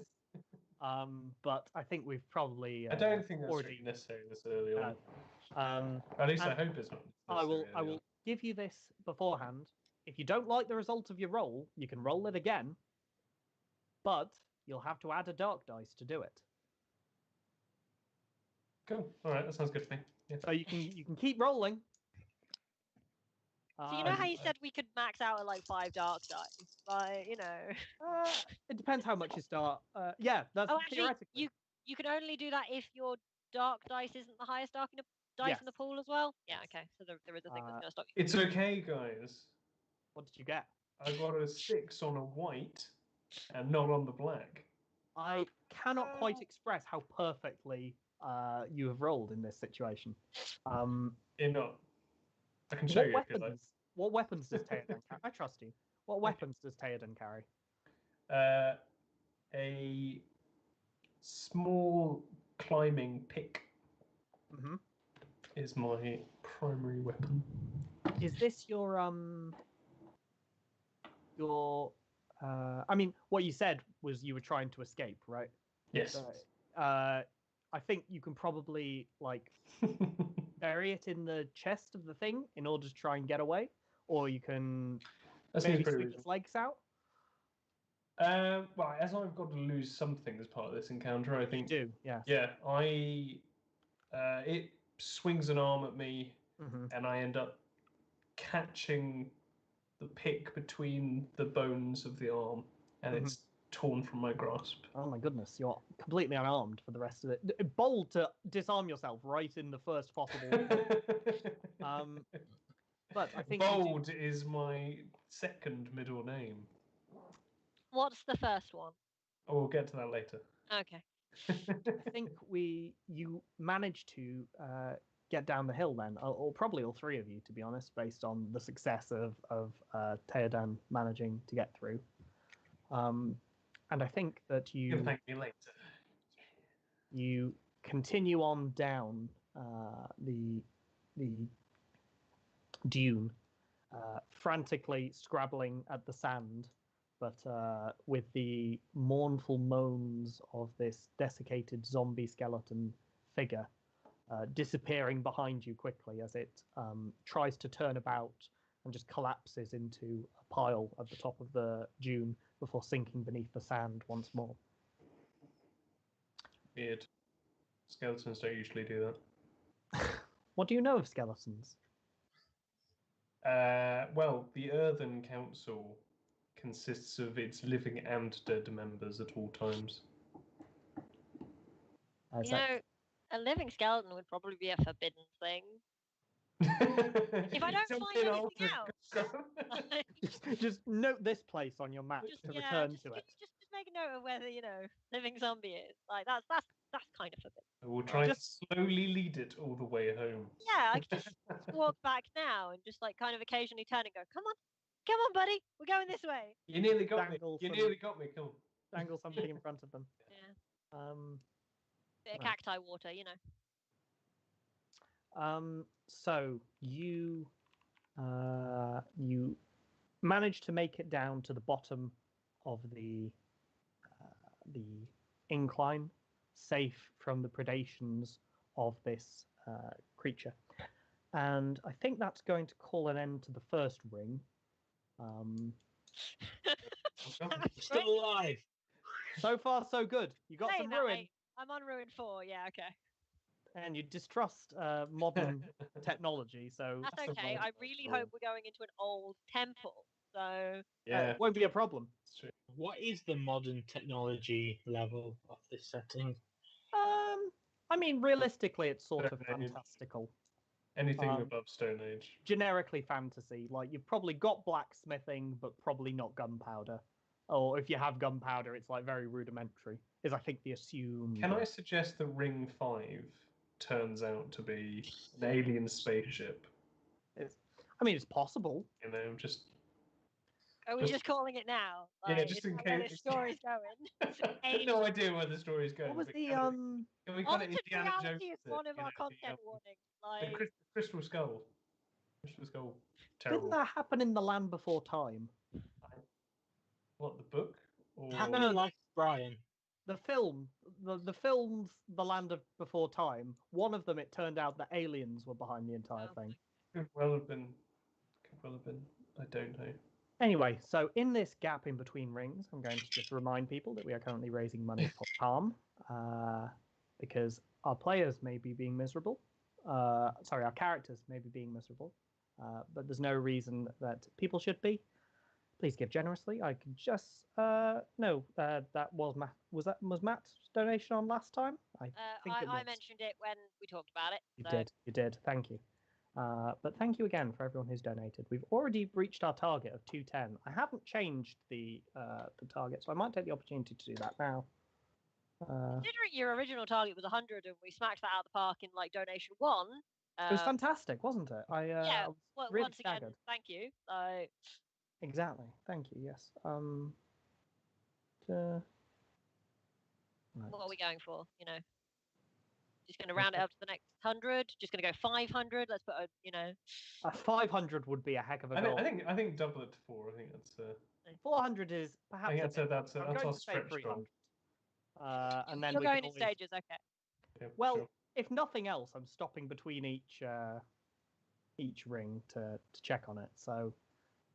But I think we've probably. I don't think that's already necessary this early on. At least I hope it's not. I will give you this beforehand. If you don't like the result of your roll, you can roll it again, but you'll have to add a dark dice to do it. Cool. All right, that sounds good to me. Yeah. So you can keep rolling. So you know how you said we could max out at 5 dark dice, it depends how much you start. Yeah, that's theoretically. You can only do that if your dark dice isn't the highest dice in the pool as well. Yeah, okay. So there is a thing that's going to stop you. It's okay, guys. What did you get? I got a 6 on a white and not on the black. I cannot quite express how perfectly you have rolled in this situation. You're not. I can show you if you like. What weapons does Theoden carry? I trust you. What weapons does Theoden carry? A small climbing pick is my primary weapon. Is this your I mean, what you said was you were trying to escape, right? Yes. I think you can probably like bury it in the chest of the thing in order to try and get away, or you can maybe sweep its legs out. Well, as I've got to lose something as part of this encounter, I think. You do, yes. Yeah, it swings an arm at me, and I end up catching the pick between the bones of the arm, and it's torn from my grasp. Oh my goodness, you're completely unarmed for the rest of it. Bold to disarm yourself right in the first possible. But I think Bold is my second middle name. What's the first one? Oh, we'll get to that later. Okay. I think you managed to get down the hill then, or probably all three of you, to be honest, based on the success of Theoden managing to get through. And I think that You'll thank me later. You continue on down the dune, frantically scrabbling at the sand, but with the mournful moans of this desiccated zombie skeleton figure disappearing behind you quickly as it tries to turn about and just collapses into a pile at the top of the dune before sinking beneath the sand once more. Weird. Skeletons don't usually do that. What do you know of skeletons? Well, the Earthen Council consists of its living and dead members at all times. You know, a living skeleton would probably be a forbidden thing. If I don't find anything else, just note this place on your map to return to it. Just make a note of where the living zombie is. Like that's kind of forbidden. We'll try to slowly lead it all the way home. Yeah, I could just walk back now and just like kind of occasionally turn and go, come on, buddy, we're going this way. You nearly got me. You nearly got me. Come on. Dangle something in front of them. Yeah. Bit of cacti water, you know. So you manage to make it down to the bottom of the incline, safe from the predations of this creature, and I think that's going to call an end to the first ring. Still alive. So far, so good. You got some ruin. I'm on ruin 4. Yeah, okay. And you distrust modern technology, so that's okay. I really hope we're going into an old temple, so it won't be a problem. What is the modern technology level of this setting? I mean, realistically, it's sort of fantastical. Anything above Stone Age. Generically fantasy. Like, you've probably got blacksmithing, but probably not gunpowder. Or if you have gunpowder, it's like very rudimentary, is I think the assumed. Can I suggest that Ring 5 turns out to be an alien spaceship? It's possible. You know, just... Are we just calling it now? Like, yeah, just in case. Where the story's going. I have no idea where the story's going. What was the Can we call it Indiana Jones? Is one of our content warnings. Like... The Crystal Skull. Crystal Skull. Terrible. Didn't that happen in The Land Before Time? What, the book? Or... I'm gonna like Brian. The film, the films, The Land Before Time. One of them, it turned out that aliens were behind the entire thing. Could well have been. I don't know. Anyway, so in this gap in between rings, I'm going to just remind people that we are currently raising money for Palm, because our players may be being miserable. Sorry, our characters may be being miserable, but there's no reason that people should be. Please give generously. I can just no. That was Matt. Was Matt's donation on last time? I think I mentioned it when we talked about it. You did. Thank you. But thank you again for everyone who's donated. We've already reached our target of 210. I haven't changed the target, so I might take the opportunity to do that now. Considering your original target was 100 and we smacked that out of the park in like donation 1. It was fantastic, wasn't it? Yeah. I was Well, really once again, staggered. thank you. Exactly. Thank you. Yes. Right. What are we going for? You know, just going to round it up to the next 100. Just going to go 500. Let's put a 500 would be a heck of a goal. I think double it to 4. I think that's 400 is perhaps. I think that's I'm our going to say stretch 300. goal. And then You're we going can in always... stages, okay? Yeah, Well, sure. if nothing else, I'm stopping between each ring to check on it. So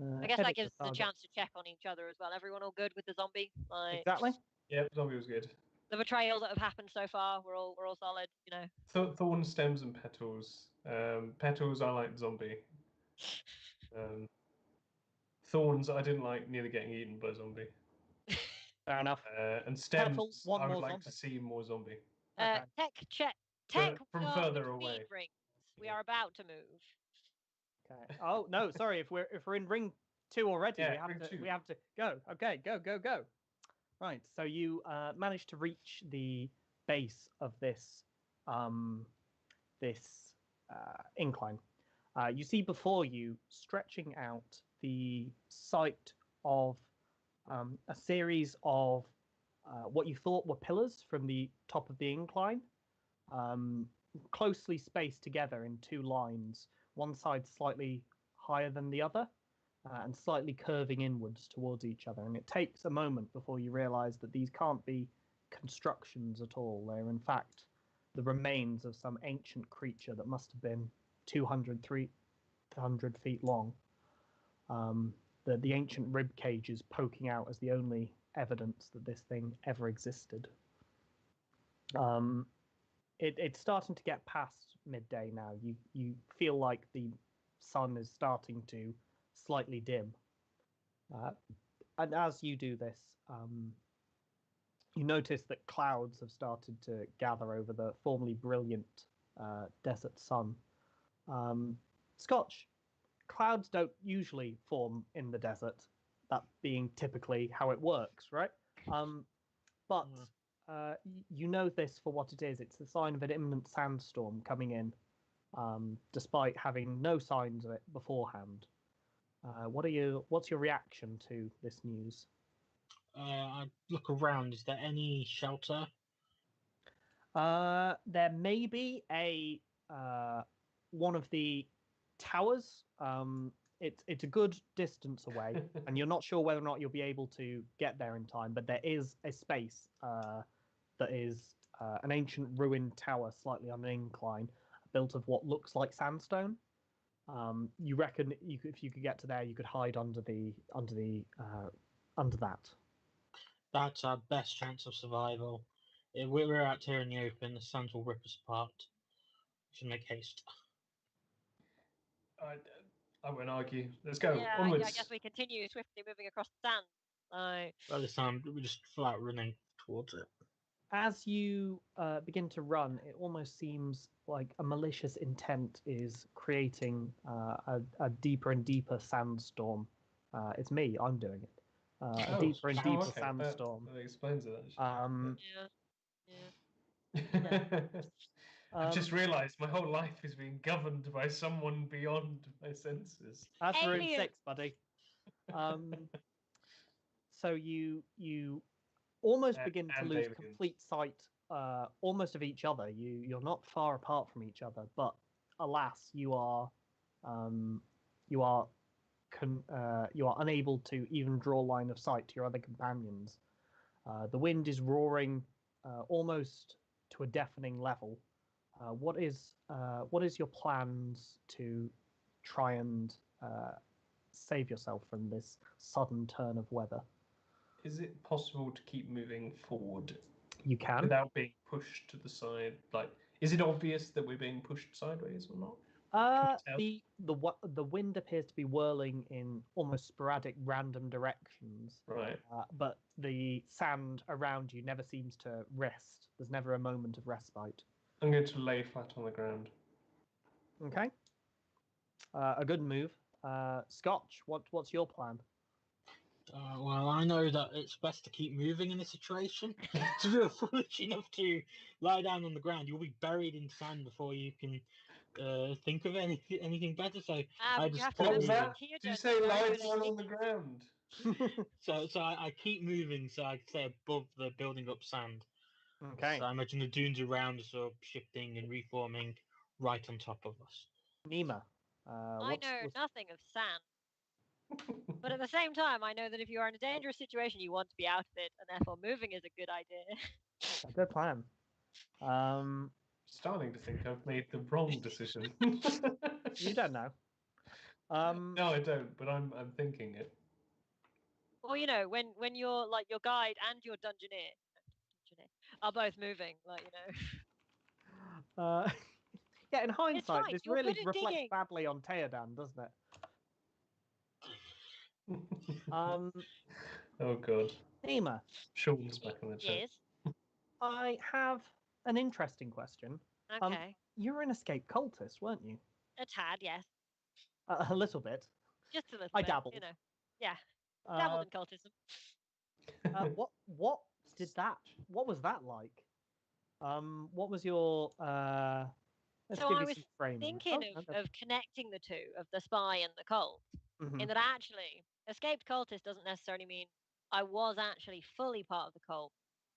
I guess edit that gives us a target. chance to check on each other as well. Everyone all good with the zombie? Like, Exactly. Yeah, zombie was good. the betrayals that have happened so far, we're all solid, you know. Thorn, stems, and petals. Petals, I like zombie. Thorns, I didn't like nearly getting eaten by a zombie. Fair enough. And stems, Petals, one I would more like zombie. to see more zombie. Okay. Tech check. Tech from we are further between away. Rings. We Yeah. are about to move. Okay. Oh no, sorry. If we're in ring 2 already, Yeah, we ring two. have to go. Okay, go. Right. So you managed to reach the base of this incline. You see before you, stretching out, the sight of a series of what you thought were pillars from the top of the incline, closely spaced together in 2 lines, one side slightly higher than the other, and slightly curving inwards towards each other. And it takes a moment before you realize that these can't be constructions at all. They're in fact the remains of some ancient creature that must have been 200, 300 feet long. The ancient rib cage is poking out as the only evidence that this thing ever existed. It's starting to get past midday now. You feel like the sun is starting to slightly dim. And as you do this, you notice that clouds have started to gather over the formerly brilliant desert sun. Scotch, clouds don't usually form in the desert, that being typically how it works, right? But you know this for what it is. It's the sign of an imminent sandstorm coming in, despite having no signs of it beforehand. What's your reaction to this news? I look around. Is there any shelter? There may be a one of the towers. It's a good distance away, and you're not sure whether or not you'll be able to get there in time. But there is a space that is an ancient ruined tower, slightly on an incline, built of what looks like sandstone. You reckon if you could get to there, you could hide under that. That's our best chance of survival. If we're out here in the open, the suns will rip us apart. We should make haste. I won't argue. Let's go. Yeah, Onwards. I guess we continue swiftly moving across the sand. By this time, we just flat running towards it. As you begin to run, it almost seems like a malicious intent is creating a deeper and deeper sandstorm. It's me. I'm doing it. A deeper and deeper sandstorm. That explains it, actually. Yeah. I've just realised my whole life is being governed by someone beyond my senses. That's room Alien. 6, buddy. So you almost begin to lose aliens. complete sight, almost of each other. You're not far apart from each other, but alas, you are unable to even draw line of sight to your other companions. The wind is roaring almost to a deafening level. What is your plans to try and save yourself from this sudden turn of weather? Is it possible to keep moving forward? You can. Without being pushed to the side? Like, is it obvious that we're being pushed sideways or not? The wind appears to be whirling in almost sporadic, random directions. Right. But the sand around you never seems to rest. There's never a moment of respite. I'm going to lay flat on the ground. Okay. A good move. Scotch, what's your plan? Well, I know that it's best to keep moving in this situation. So if you're foolish enough to lie down on the ground, you'll be buried in sand before you can think of anything better. So I But you just have to keep What was remember moving. that? Theoden Did you is say very lie good at down on sneaking. the ground? So I keep moving, so I stay above the building up sand. Okay, So I imagine the dunes around us are shifting and reforming right on top of us. Nima. I know nothing of sand, but at the same time, I know that if you are in a dangerous situation, you want to be out of it, and therefore moving is a good idea. A good plan. Starting to think I've made the wrong decision. You don't know. No, I don't, but I'm thinking it. Well, you know, when you're like your guide and your dungeoneer are both moving, like Yeah, in hindsight, fine, this you're really good at reflects digging. badly on Theodan, doesn't it? Oh god. Nima, Sean's back in the chat. Yes. I have an interesting question. Okay. You were an escaped cultist, weren't you? A tad, yes. A little bit. Just a little I bit. dabbled. You know. Yeah. Dabbled in cultism. What did that? What was that like? What was your? Let's So give I you was some framing. thinking of connecting the two, of the spy and the cult, Mhm. in that actually, escaped cultist doesn't necessarily mean I was actually fully part of the cult.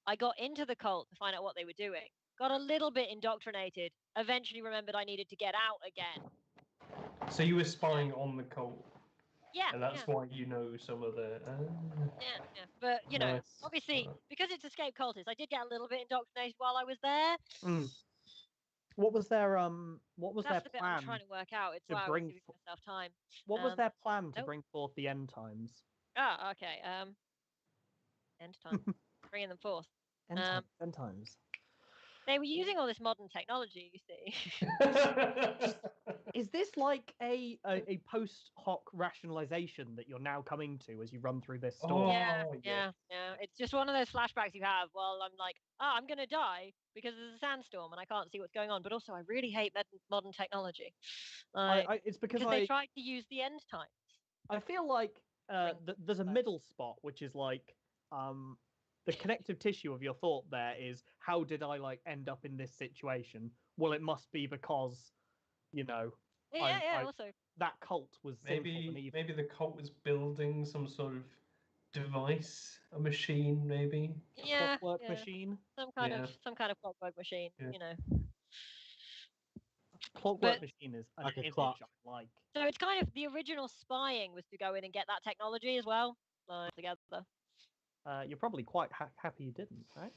I got into the cult to find out what they were doing, got a little bit indoctrinated, eventually remembered I needed to get out again. So you were spying on the cult, Yeah, and that's why you know some of the. yeah. But, you know, Nice. obviously, because it's escaped cultist, I did get a little bit indoctrinated while I was there. What was their That's the bit I'm plan trying to work out. It's to why I was bring giving myself time. What was their plan to nope. bring forth the end times? Oh, okay. End time. Bringing them forth. End times. They were using all this modern technology, you see. Is this like a post hoc rationalization that you're now coming to as you run through this story? Yeah. It's just one of those flashbacks you have while I'm like, I'm going to die because there's a sandstorm and I can't see what's going on. But also, I really hate modern technology. It's because they tried to use the end times. I feel like there's a middle spot, which is like the connective tissue of your thought there is, how did I like end up in this situation? Well, it must be because, you know, also that cult was sinful and evil. Maybe the cult was building some sort of device, a machine, maybe. A clockwork machine. Some kind of clockwork machine, you know. Clockwork machine is an like a image clock. I like. So it's kind of the original spying was to go in and get that technology as well, together. You're probably quite happy you didn't, right?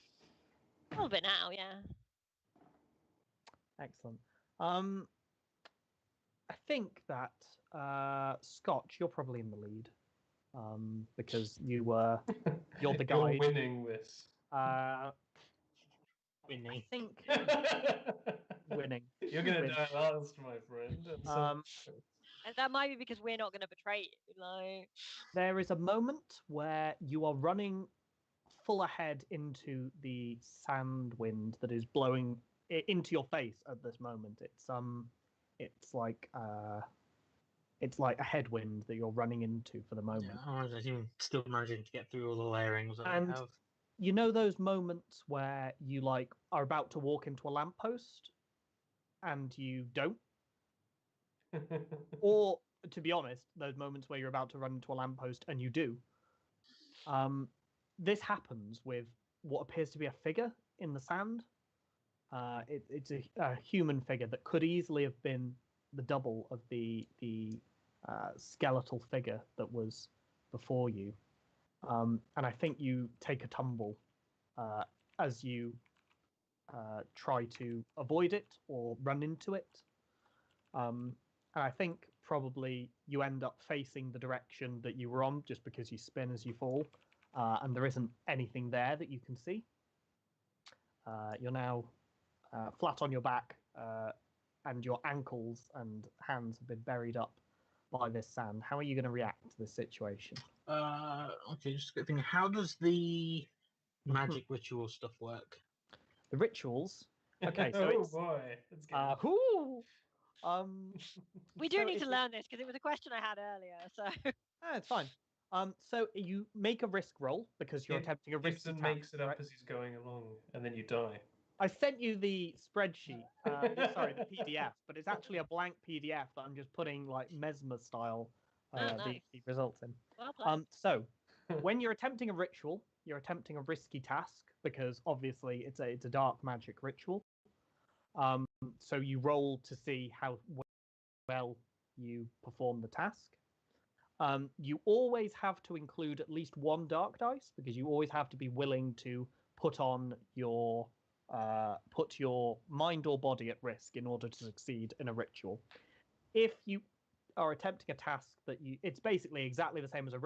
A little bit now, yeah. Excellent. I think that Scotch, you're probably in the lead, because you're the guide. You're winning this. Winning. I think winning. You're gonna die last, my friend. And that might be because we're not going to betray you. Like, there is a moment where you are running full ahead into the sand wind that is blowing into your face at this moment. It's like a headwind that you're running into for the moment. Yeah, I'm still managing to get through all the layerings that I have. You know those moments where you like are about to walk into a lamppost and you don't? Or, to be honest, those moments where you're about to run into a lamppost and you do. This happens with what appears to be a figure in the sand. It's a human figure that could easily have been the double of the skeletal figure that was before you. And I think you take a tumble as you try to avoid it or run into it. And I think probably you end up facing the direction that you were on just because you spin as you fall, and there isn't anything there that you can see. You're now flat on your back, and your ankles and hands have been buried up by this sand. How are you going to react to this situation? Okay, just a quick thing. How does the magic ritual stuff work? The rituals. Okay, so oh boy, let's get We do so need if to you- learn this because it was a question I had earlier. So It's fine. So you make a risk roll because you're attempting a risky Gibson task, makes it up right? as he's going along, and then you die. I sent you the spreadsheet, sorry, the PDF, but it's actually a blank PDF that I'm just putting like Mesmer style nice. the results in. well played. So when you're attempting a ritual, you're attempting a risky task because obviously it's a dark magic ritual. So you roll to see how well you perform the task. You always have to include at least one dark dice because you always have to be willing to put your mind or body at risk in order to succeed in a ritual. If you are attempting a task it's basically exactly the same as a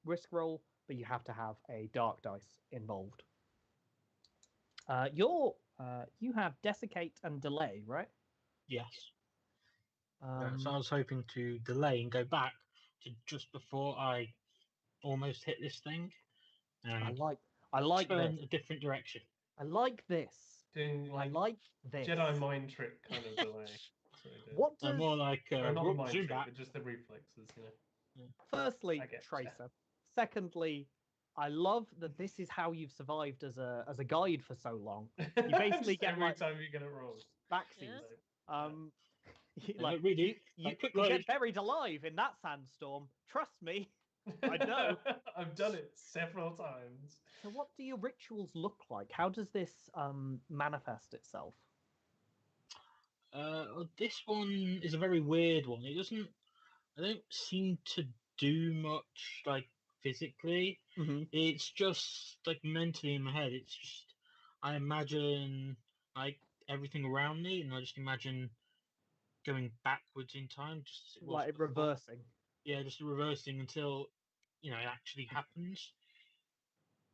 risk roll, but you have to have a dark dice involved. You have desiccate and delay, right? Yes. Um, So I was hoping to delay and go back to just before I almost hit this thing I and like turn this. a different direction. I like this. Doing I like like this. Jedi mind trick kind of delay. That's what he did. What So does more like Or not the mind zoom trick, back. but just the reflexes, you know. Firstly, I get ya. Tracer. Secondly, I love that this is how you've survived as a guide for so long. You basically Just get every like time you get it wrong. backsies. Yeah. No, really, you quick you load. get buried alive in that sandstorm. Trust me. I know. I've done it several times. So, what do your rituals look like? How does this manifest itself? Well, this one is a very weird one. It doesn't. I don't seem to do much like physically. Mm-hmm. It's just like mentally in my head. It's just I imagine like everything around me, and I just imagine going backwards in time, just as it was Like before. reversing. Yeah, just reversing until it actually happens.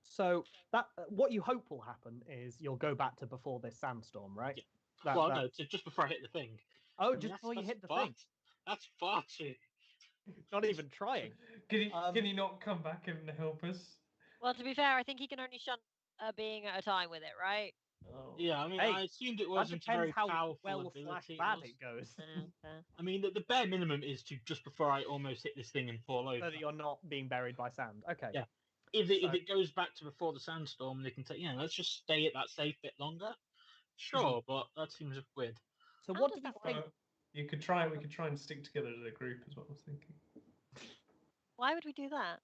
So that what you hope will happen is you'll go back to before this sandstorm, right? Yeah. That- Well, that- no, just before I hit the thing. Oh, I mean, just before you hit the far, thing. That's far too. Not even trying. Can you not come back and help us? Well, to be fair, I think he can only shunt a being at a time with it, right? Oh. Yeah, I mean, Hey, I assumed it That wasn't a depends very how powerful well ability. / bad was. it goes. I mean, the bare minimum is to just before I almost hit this thing and fall over. So that you're not being buried by sand. Okay. Yeah. If So- it goes back to before the sandstorm, they can take. Let's just stay at that safe bit longer. Sure, but that seems weird. So How what does do we that think? work? We could try and stick together as a group, is what I was thinking. Why would we do that?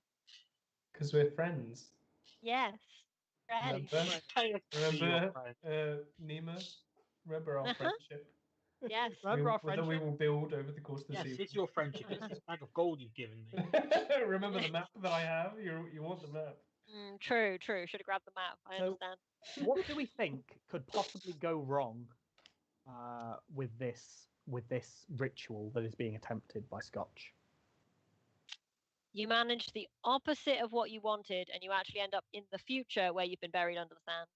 Because we're friends. Yes. Ready. Remember? Remember, Nima? Remember our friendship? Yes. Remember our That we friendship? will build over the course of the Yes, season. it's your friendship. It's this bag of gold you've given me. Remember the map that I have? You want the map? True. Should have grabbed the map. I So- understand. What do we think could possibly go wrong with this ritual that is being attempted by Scotch? You managed the opposite of what you wanted, and you actually end up in the future where you've been buried under the sand.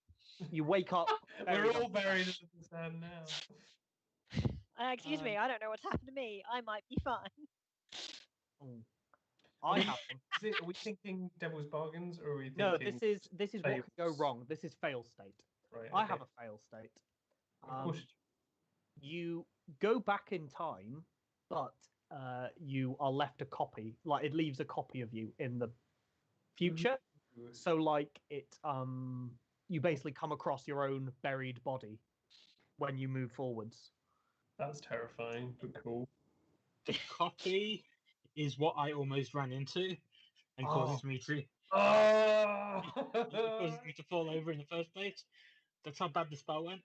You wake up. We're all under the buried sand. in the sand now. Excuse me, I don't know what's happened to me. I might be fine. I have been. Are we thinking devil's bargains, or are we thinking? No, this is what could go fails? wrong. This is fail state. Right, I okay. have a fail state. Of course. You go back in time, but you are left a copy. Like it leaves a copy of you in the future. So like you basically come across your own buried body when you move forwards. That's terrifying, but cool. The copy is what I almost ran into, and causes me to Oh! causes me to fall over in the first place. That's how bad the spell went.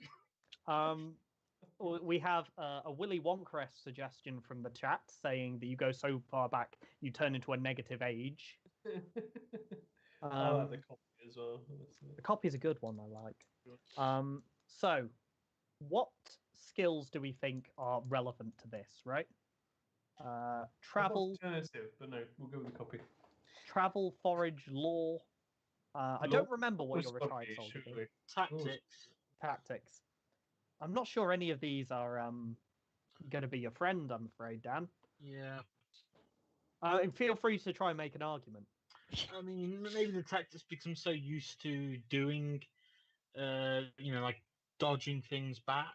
We have a Willy Wonka suggestion from the chat saying that you go so far back you turn into a negative age. I like the copy as well. The copy is a good one, I like. So, what skills do we think are relevant to this, right? Travel, Alternative, but no, we'll go with the copy. travel, forage, law. I don't remember what your retired Copy, soldier should did. we? Tactics. Tactics. I'm not sure any of these are going to be your friend, I'm afraid, Dan. Yeah. And feel free to try and make an argument. I mean, maybe the tactics become so used to doing, like dodging things back,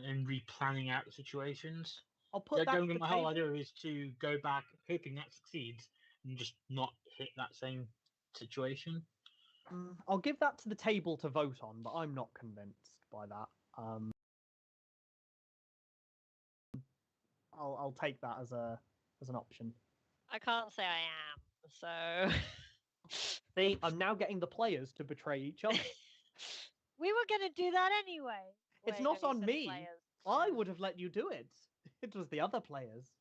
and replanning out the situations. I'll put that. Going to in the my whole table. idea is to go back, hoping that succeeds, and just not hit that same situation. I'll give that to the table to vote on, but I'm not convinced by that. I'll take that as an option. I can't say I am. So See, I'm now getting the players to betray each other. we were gonna do that anyway. It's Wait, not no, you on said me. players. I Yeah. would have let you do it. It was the other players.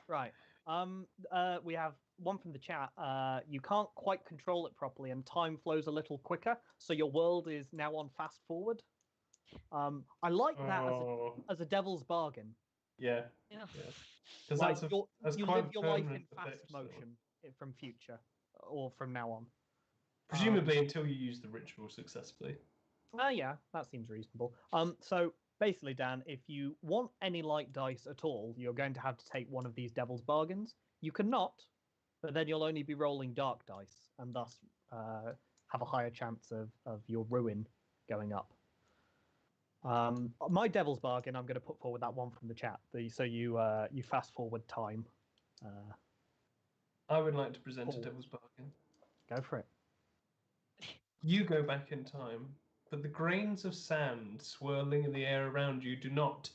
Right. We have one from the chat. You can't quite control it properly, and time flows a little quicker, so your world is now on fast forward. I like that as a devil's bargain. Yeah. Yeah. Because Like, that's you quite live a your life in permanent fast effect, so- motion from future or from now on. Presumably until you use the ritual successfully. Yeah, that seems reasonable. So basically, Dan, if you want any light dice at all, you're going to have to take one of these devil's bargains. You cannot, but then you'll only be rolling dark dice, and thus have a higher chance of your ruin going up. My devil's bargain, I'm going to put forward that one from the chat. So you fast forward time. I would like to present a Cool. devil's bargain. Go for it. You go back in time, but the grains of sand swirling in the air around you do not,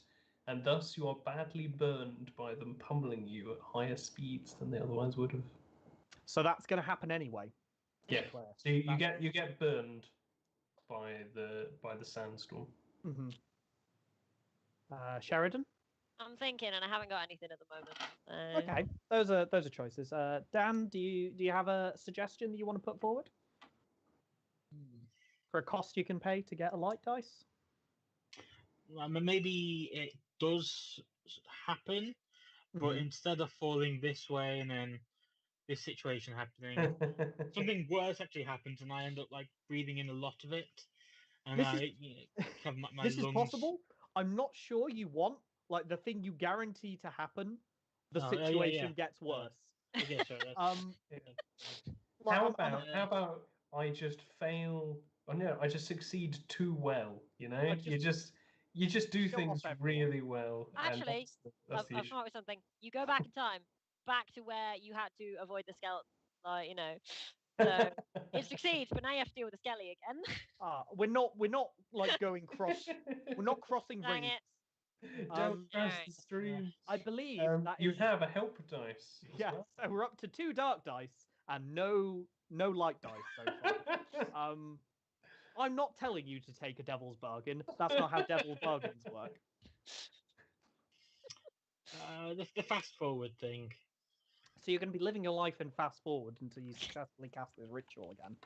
and thus you are badly burned by them pummeling you at higher speeds than they otherwise would have. So that's going to happen anyway. Yeah. Claire. So you get burned by the sandstorm. Mm-hmm. Sheridan. I'm thinking, and I haven't got anything at the moment. Okay, those are choices. Dan, do you have a suggestion that you want to put forward for a cost you can pay to get a light dice? I mean, maybe it does happen, but instead of falling this way and then this situation happening, something worse actually happens, and I end up like breathing in a lot of it, and have my this lungs. is possible. I'm not sure you want like the thing you guarantee to happen. The situation gets worse. Yeah, sure, How about I just fail? Oh no, I just succeed too well. You know, you just do things really well. Actually, that's the I've issue. come up with something. You go back in time, back to where you had to avoid the skeleton. Like, you know, so it succeeds, but now you have to deal with the skelly again. We're not like going cross. We're not crossing Dang rings. it. Don't cross alright. the stream. I believe that you is... have a help dice. Yes, Well. so we're up to 2 dark dice and no light dice so far. I'm not telling you to take a devil's bargain. That's not how devil bargains work. The fast forward thing. So you're going to be living your life in fast forward until you successfully cast this ritual again.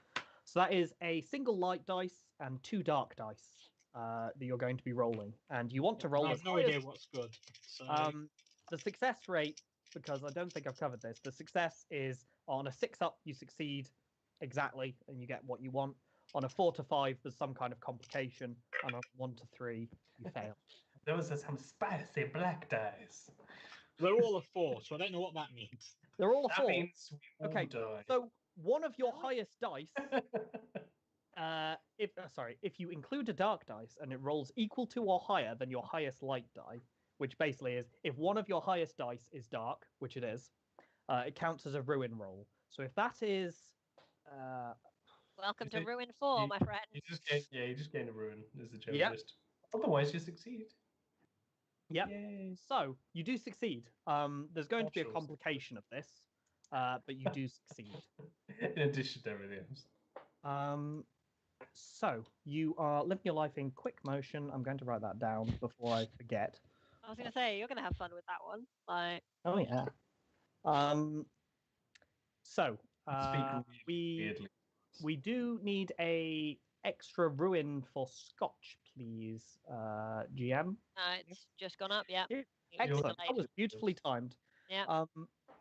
So that is a single light dice and 2 dark dice that you're going to be rolling, and you want to roll. I have no idea what's good. So... the success rate, because I don't think I've covered this, the success is on a 6 up, you succeed exactly, and you get what you want. On a 4 to 5, there's some kind of complication, and on 1 to 3, you fail. Those are some spicy black dice. They're all a 4, so I don't know what that means. They're all a 4. That means we all Okay, die. so one of your highest dice, if you include a dark dice and it rolls equal to or higher than your highest light die, which basically is if one of your highest dice is dark, which it is, it counts as a ruin roll. So if that is... Welcome to Ruin 4, my friend. You just gain a ruin as the Yep. generalist. Otherwise, you succeed. Yep. Yay. So you do succeed. There's going to be a complication of this, but you do succeed. In addition to everything else. So you are living your life in quick motion. I'm going to write that down before I forget. I was going to say, you're going to have fun with that one. Like... Oh yeah. So weirdly. we do need a extra ruin for Scotch, please, GM. It's just gone up, yeah. Excellent. That was beautifully timed. Yeah.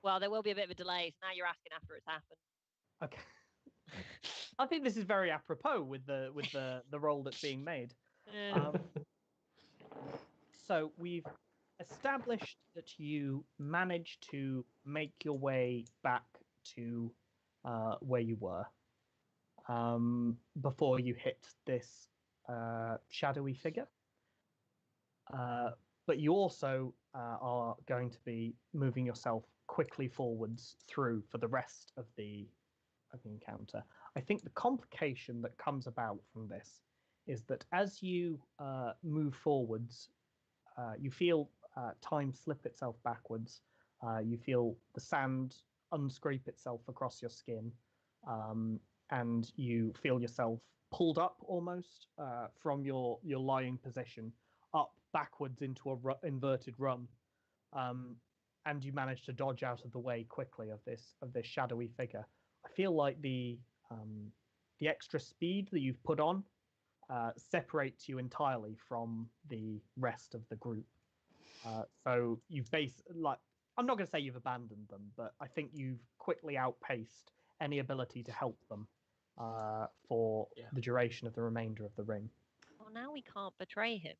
Well, there will be a bit of a delay, so now you're asking after it's happened. Okay. I think this is very apropos with the role that's being made. So we've established that you managed to make your way back to where you were before you hit this shadowy figure. But you also are going to be moving yourself quickly forwards through for the rest of the encounter. I think the complication that comes about from this is that as you move forwards, you feel time slip itself backwards. You feel the sand unscrape itself across your skin, and you feel yourself pulled up almost from your lying position up backwards into a inverted run, and you manage to dodge out of the way quickly of this shadowy figure. I feel like the extra speed that you've put on separates you entirely from the rest of the group. So you've I'm not going to say you've abandoned them, but I think you've quickly outpaced any ability to help them for the duration of the remainder of the ring. Well, now we can't betray him.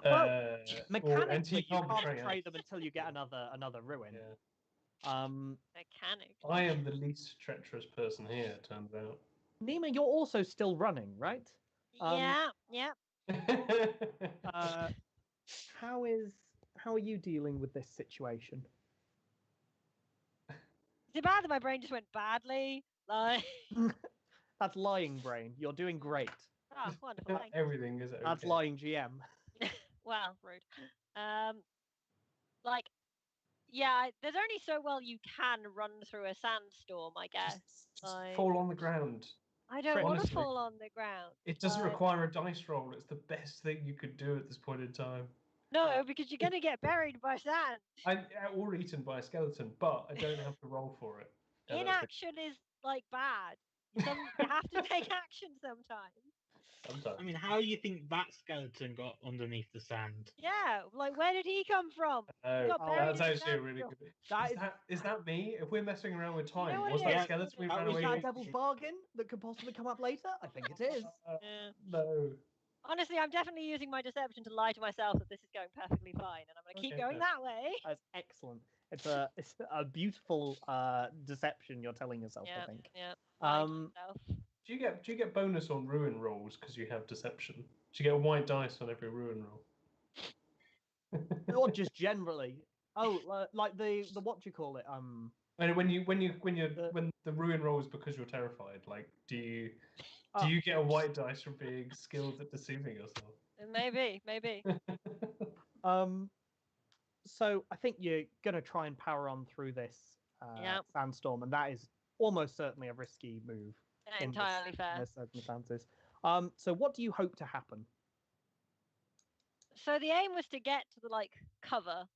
Well, mechanically, you can't betray betray them until you get another ruin. Yeah. Mechanic. I am the least treacherous person here, it turns out. Nima, you're also still running, right? Yeah. How are you dealing with this situation? Is it bad that my brain just went badly? Like, That's lying brain. You're doing great. oh, wonderful. Thank you. Everything is okay. That's lying GM. Well, rude. Like, yeah, there's only so well you can run through a sandstorm, I guess. Just Like, fall on the ground. I don't want to Honestly. fall on the ground. It doesn't require a dice roll. It's the best thing you could do at this point in time. No, because you're gonna get buried by sand. Or eaten by a skeleton, but I don't have to roll for it. Inaction is like bad. You have to take action sometimes. I mean, how do you think that skeleton got underneath the sand? Yeah, like where did he come from? That's actually a really sandstorm. good. Is that me? If we're messing around with time, what was it that is? skeleton we That ran was away Is that a with? devil's bargain that could possibly come up later? I think it is. Yeah. No. Honestly, I'm definitely using my deception to lie to myself that this is going perfectly fine, and I'm going to keep going that way. That's excellent. It's a beautiful deception you're telling yourself. Yeah, I think. yeah. Lying to myself. Do you get bonus on ruin rolls because you have deception? Do you get a white dice on every ruin roll? Or just generally. Oh, like the what do you call it? And when the ruin roll is because you're terrified, like do you get a white dice for being skilled at deceiving yourself? Maybe. So I think you're gonna try and power on through this sandstorm, and that is almost certainly a risky move. Entirely fair. In this circumstances. So what do you hope to happen? So the aim was to get to the cover,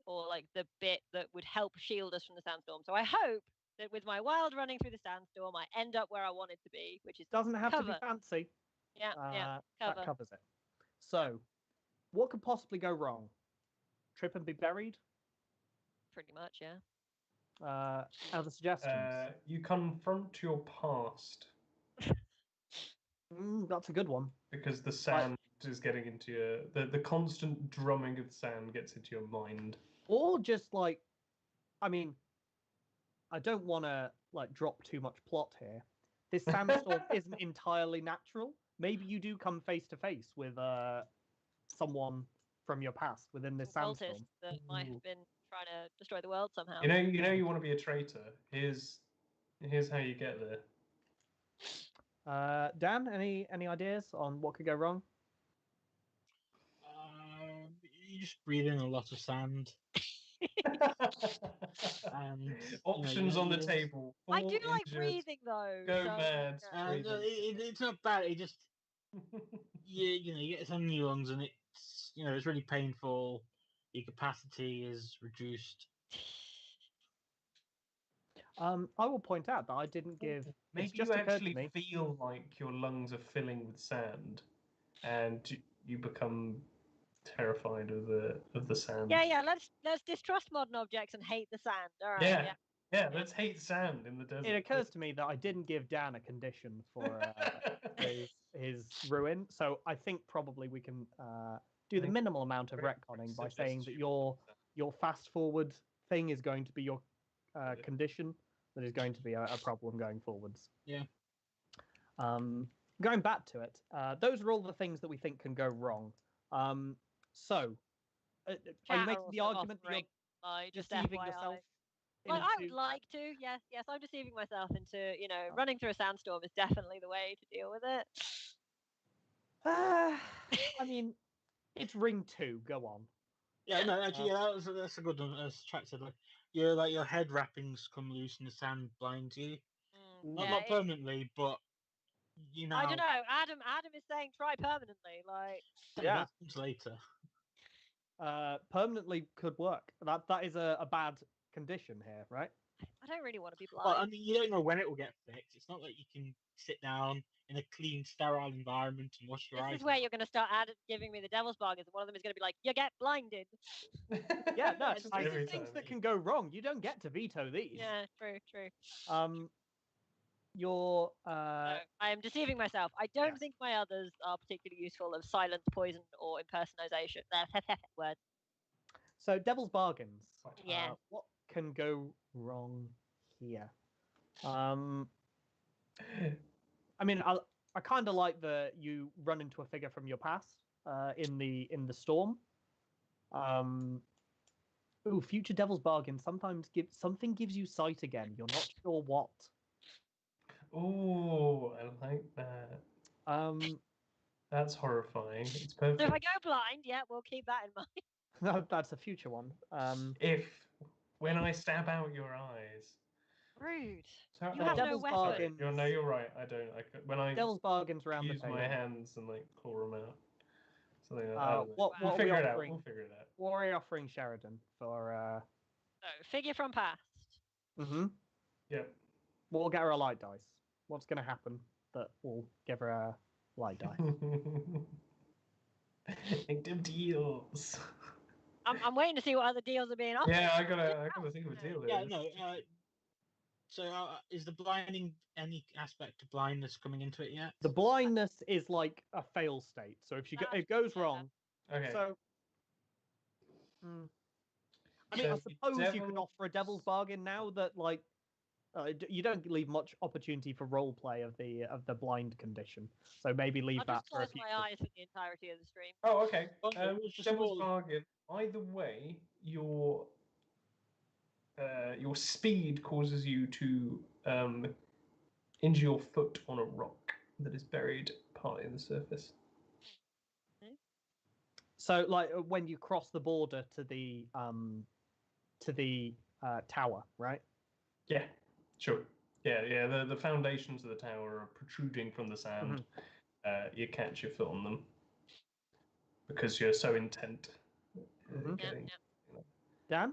or the bit that would help shield us from the sandstorm. So I hope that with my wild running through the sandstorm, I end up where I wanted to be, which is doesn't have cover. to be fancy. Yeah, That covers it. So, what could possibly go wrong? Trip and be buried? Pretty much, yeah. Other suggestions? You confront your past. That's a good one. Because the sand is getting into your... The constant drumming of sand gets into your mind. Or just I mean, I don't want to drop too much plot here. This sandstorm isn't entirely natural. Maybe you do come face to face with someone from your past within this sandstorm. Cultist that might have been trying to destroy the world somehow. You know you want to be a traitor. Here's how you get there. Dan, any ideas on what could go wrong? You just breathe in a lot of sand. And options on the table. I do like breathing though. Go mad. It's not bad. It just you get some in your lungs, and it's really painful. Your capacity is reduced. I will point out that I didn't give. Maybe just you actually me. feel like your lungs are filling with sand, and you become terrified of the sand. Yeah. Let's distrust modern objects and hate the sand. All right. Yeah. Let's hate sand in the desert. It occurs to me that I didn't give Dan a condition for his ruin, so I think probably we can do the minimal amount of retconning by saying that your fast forward thing is going to be your condition that is going to be a problem going forwards. Yeah. Going back to it, those are all the things that we think can go wrong. So, are you Chat making are the also argument that offering, you're like, just deceiving FYI. yourself Like, I would into? like to, yes, I'm deceiving myself into, running through a sandstorm is definitely the way to deal with it. I mean, it's ring 2. Go on. Yeah, no, actually, that's a good one. As Track said, like your head wrappings come loose and the sand blinds you. Not permanently, but I don't know. Adam is saying try permanently. Like, Yeah. that comes later. Permanently could work. That is a bad condition here, right? I don't really want to be blind. Well, I mean, you don't know when it will get fixed. It's not like you can sit down in a clean, sterile environment and wash your eyes. This is where you're going to start giving me the devil's bargains, and one of them is going to be like, "You get blinded." Yeah, no, Just these every are things time. that can go wrong. You don't get to veto these. Yeah, true. You're No, I am deceiving myself. I don't think my others are particularly useful of silence, poison, or impersonation. Words. So devil's bargains. Yeah. What can go wrong here? I mean, I kind of like that you run into a figure from your past in the storm. Future devil's bargain sometimes gives you sight again. You're not sure what. Oh, I like that. That's horrifying. It's perfect. So if I go blind, we'll keep that in mind. No, that's a future one. When I stab out your eyes. Rude. So, You have no devil's weapon. bargain. You're right. I don't. When I Devil's bargains around the use table. my hands and like claw them out. Something like What we'll are figure we it out. offering? We'll figure it out. What are we offering Sheridan for? So figure from past. Yep. We'll get her a light dice. What's going to happen that will give her a light dice? Make them deals. I'm waiting to see what other deals are being offered. Yeah, I gotta think of a deal. Yeah, no. So is the blinding any aspect of blindness coming into it yet? The blindness is like a fail state. So if it goes wrong, Okay. so I mean, I suppose you could offer a devil's bargain now that like you don't leave much opportunity for role play of the blind condition. So maybe leave I'll that just for a close future. my eyes for the entirety of the stream. Oh, okay. Just Devil's more- bargain. Either way, your speed causes you to injure your foot on a rock that is buried partly in the surface. So like when you cross the border to the tower, right? Yeah, sure. Yeah. The foundations of the tower are protruding from the sand. You catch your foot on them because you're so intent. Getting. Dan?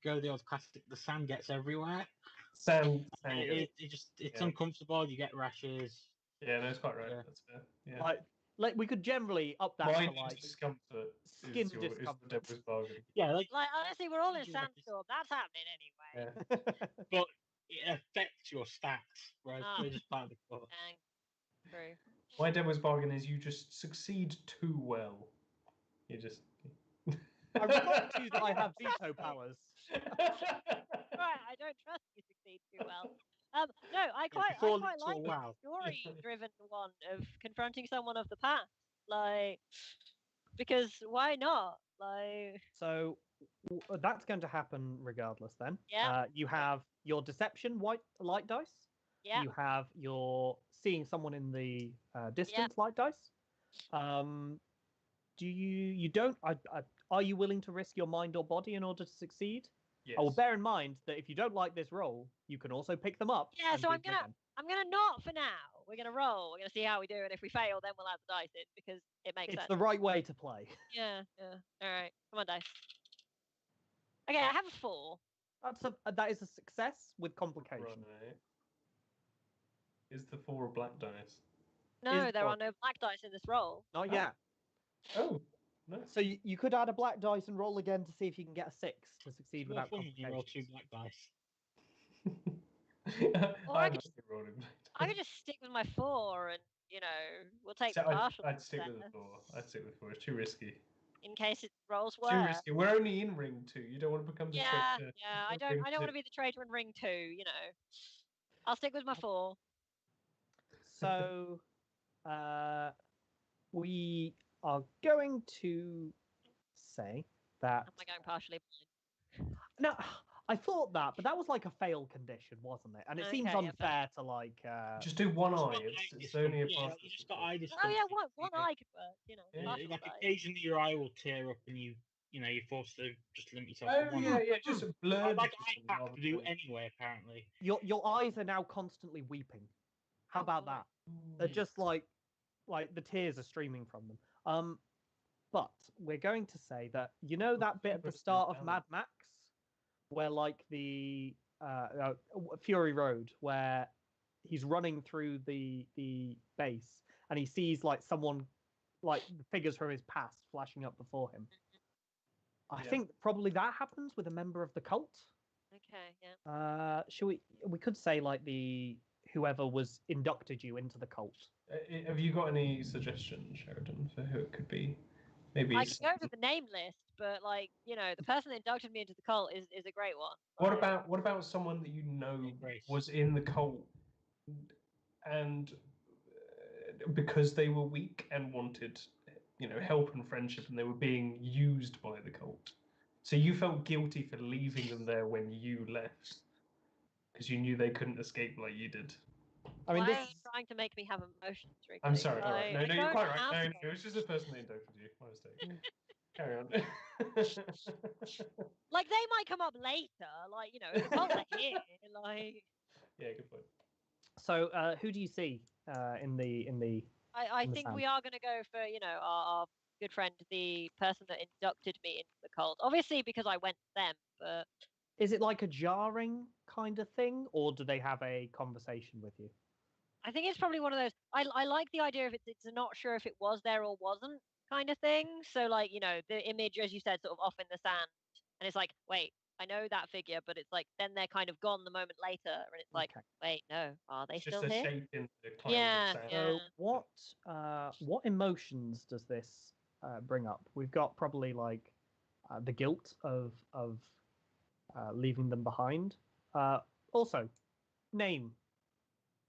Go the old classic. The sand gets everywhere. Sand it's uncomfortable. You get rashes. Yeah, no, it's quite right. Yeah. That's fair. Yeah. Like we could generally up that Minor to like discomfort. skin Is the discomfort. devil's bargain. Yeah, like honestly, we're all in a sandstorm. That's happening anyway. Yeah. but it affects your stats, whereas they're just part of the course. True. My devil's bargain is you just succeed too well. You just. I remind you that I have veto powers. Right, I don't trust you succeed too well. No, I quite like the story-driven one of confronting someone of the past, like, because why not? Like, so that's going to happen regardless. Then, Yeah. You have your deception light dice. yeah, You have your seeing someone in the distance light dice. Do you don't? Are you willing to risk your mind or body in order to succeed? Yes. I will bear in mind that if you don't like this roll, you can also pick them up. Yeah, and so do I'm them gonna again. I'm gonna not for now. We're gonna roll. We're gonna see how we do, and if we fail, then we'll add the dice in because it makes It's sense. the right way to play. Yeah. All right, come on, dice. Okay, I have a 4. That is a success with complication. Right. Is the 4 a black dice? No, Is there are God. no black dice in this roll. Not Oh. yet. Oh. No. So you could add a black dice and roll again to see if you can get a 6 to succeed It's more without fun when you roll 2 complications. black dice. Or I I'm could actually rolling black I could dice. just stick with my 4, and we'll take So the partial I'd stick with the success 4. I'd stick with 4. It's too risky. in case it rolls Too worse. risky. We're only in ring 2. You don't want to become the Yeah, traitor. I don't want to be the traitor in ring 2. I'll stick with my 4. So we are going to say that. Am I going partially blind? No, I thought that, but that was like a fail condition, wasn't it? And it seems Okay, yeah, unfair to like. Just do one Just eye. got It's, eye it's only a discomfort. partial. You just got eye Oh discomfort. yeah, one eye could work. You know, Yeah, partial Like sight. occasionally your eye will tear up and you're forced to just limit yourself Oh to one yeah, eye. yeah, just a blurred. Like eye vision have rather to do than- anyway, apparently. Your eyes are now constantly weeping. How Oh, about boy. that? They're just like the tears are streaming from them. But we're going to say that that bit at the start of Mad Max, where like the Fury Road, where he's running through the base and he sees like someone, like the figures from his past flashing up before him. I Yeah. think probably that happens with a member of the cult. Okay, yeah. Should we could say like the whoever was inducted you into the cult. Have you got any suggestions, Sheridan, for who it could be? Maybe. I can go to the name list, but like the person that inducted me into the cult is a great one. What Like, about someone that you know Grace. was in the cult, and because they were weak and wanted, help and friendship, and they were being used by the cult, so you felt guilty for leaving them there when you left, because you knew they couldn't escape like you did. I mean, why this are you trying to make me have emotions, Wrigley? I'm sorry. All right. Like, No, I you're don't quite right. have No, it was just the person that inducted you. My mistake. Carry on. Like they might come up later. Like if the cult are here. Like Yeah, good point. So, who do you see in the I think Understand. we are going to go for our good friend, the person that inducted me into the cult. Obviously because I went to them, but Is it like a jarring kind of thing, or do they have a conversation with you? I think it's probably one of those. I like the idea of it's not sure if it was there or wasn't kind of thing. So like the image, as you said, sort of off in the sand, and it's like, wait, I know that figure, but it's like then they're kind of gone the moment later, and it's like, Okay. wait, no, are they It's still just a here? shape in the cloud Yeah, of sand. yeah. So, what emotions does this bring up? We've got probably like the guilt of leaving them behind. Also, name,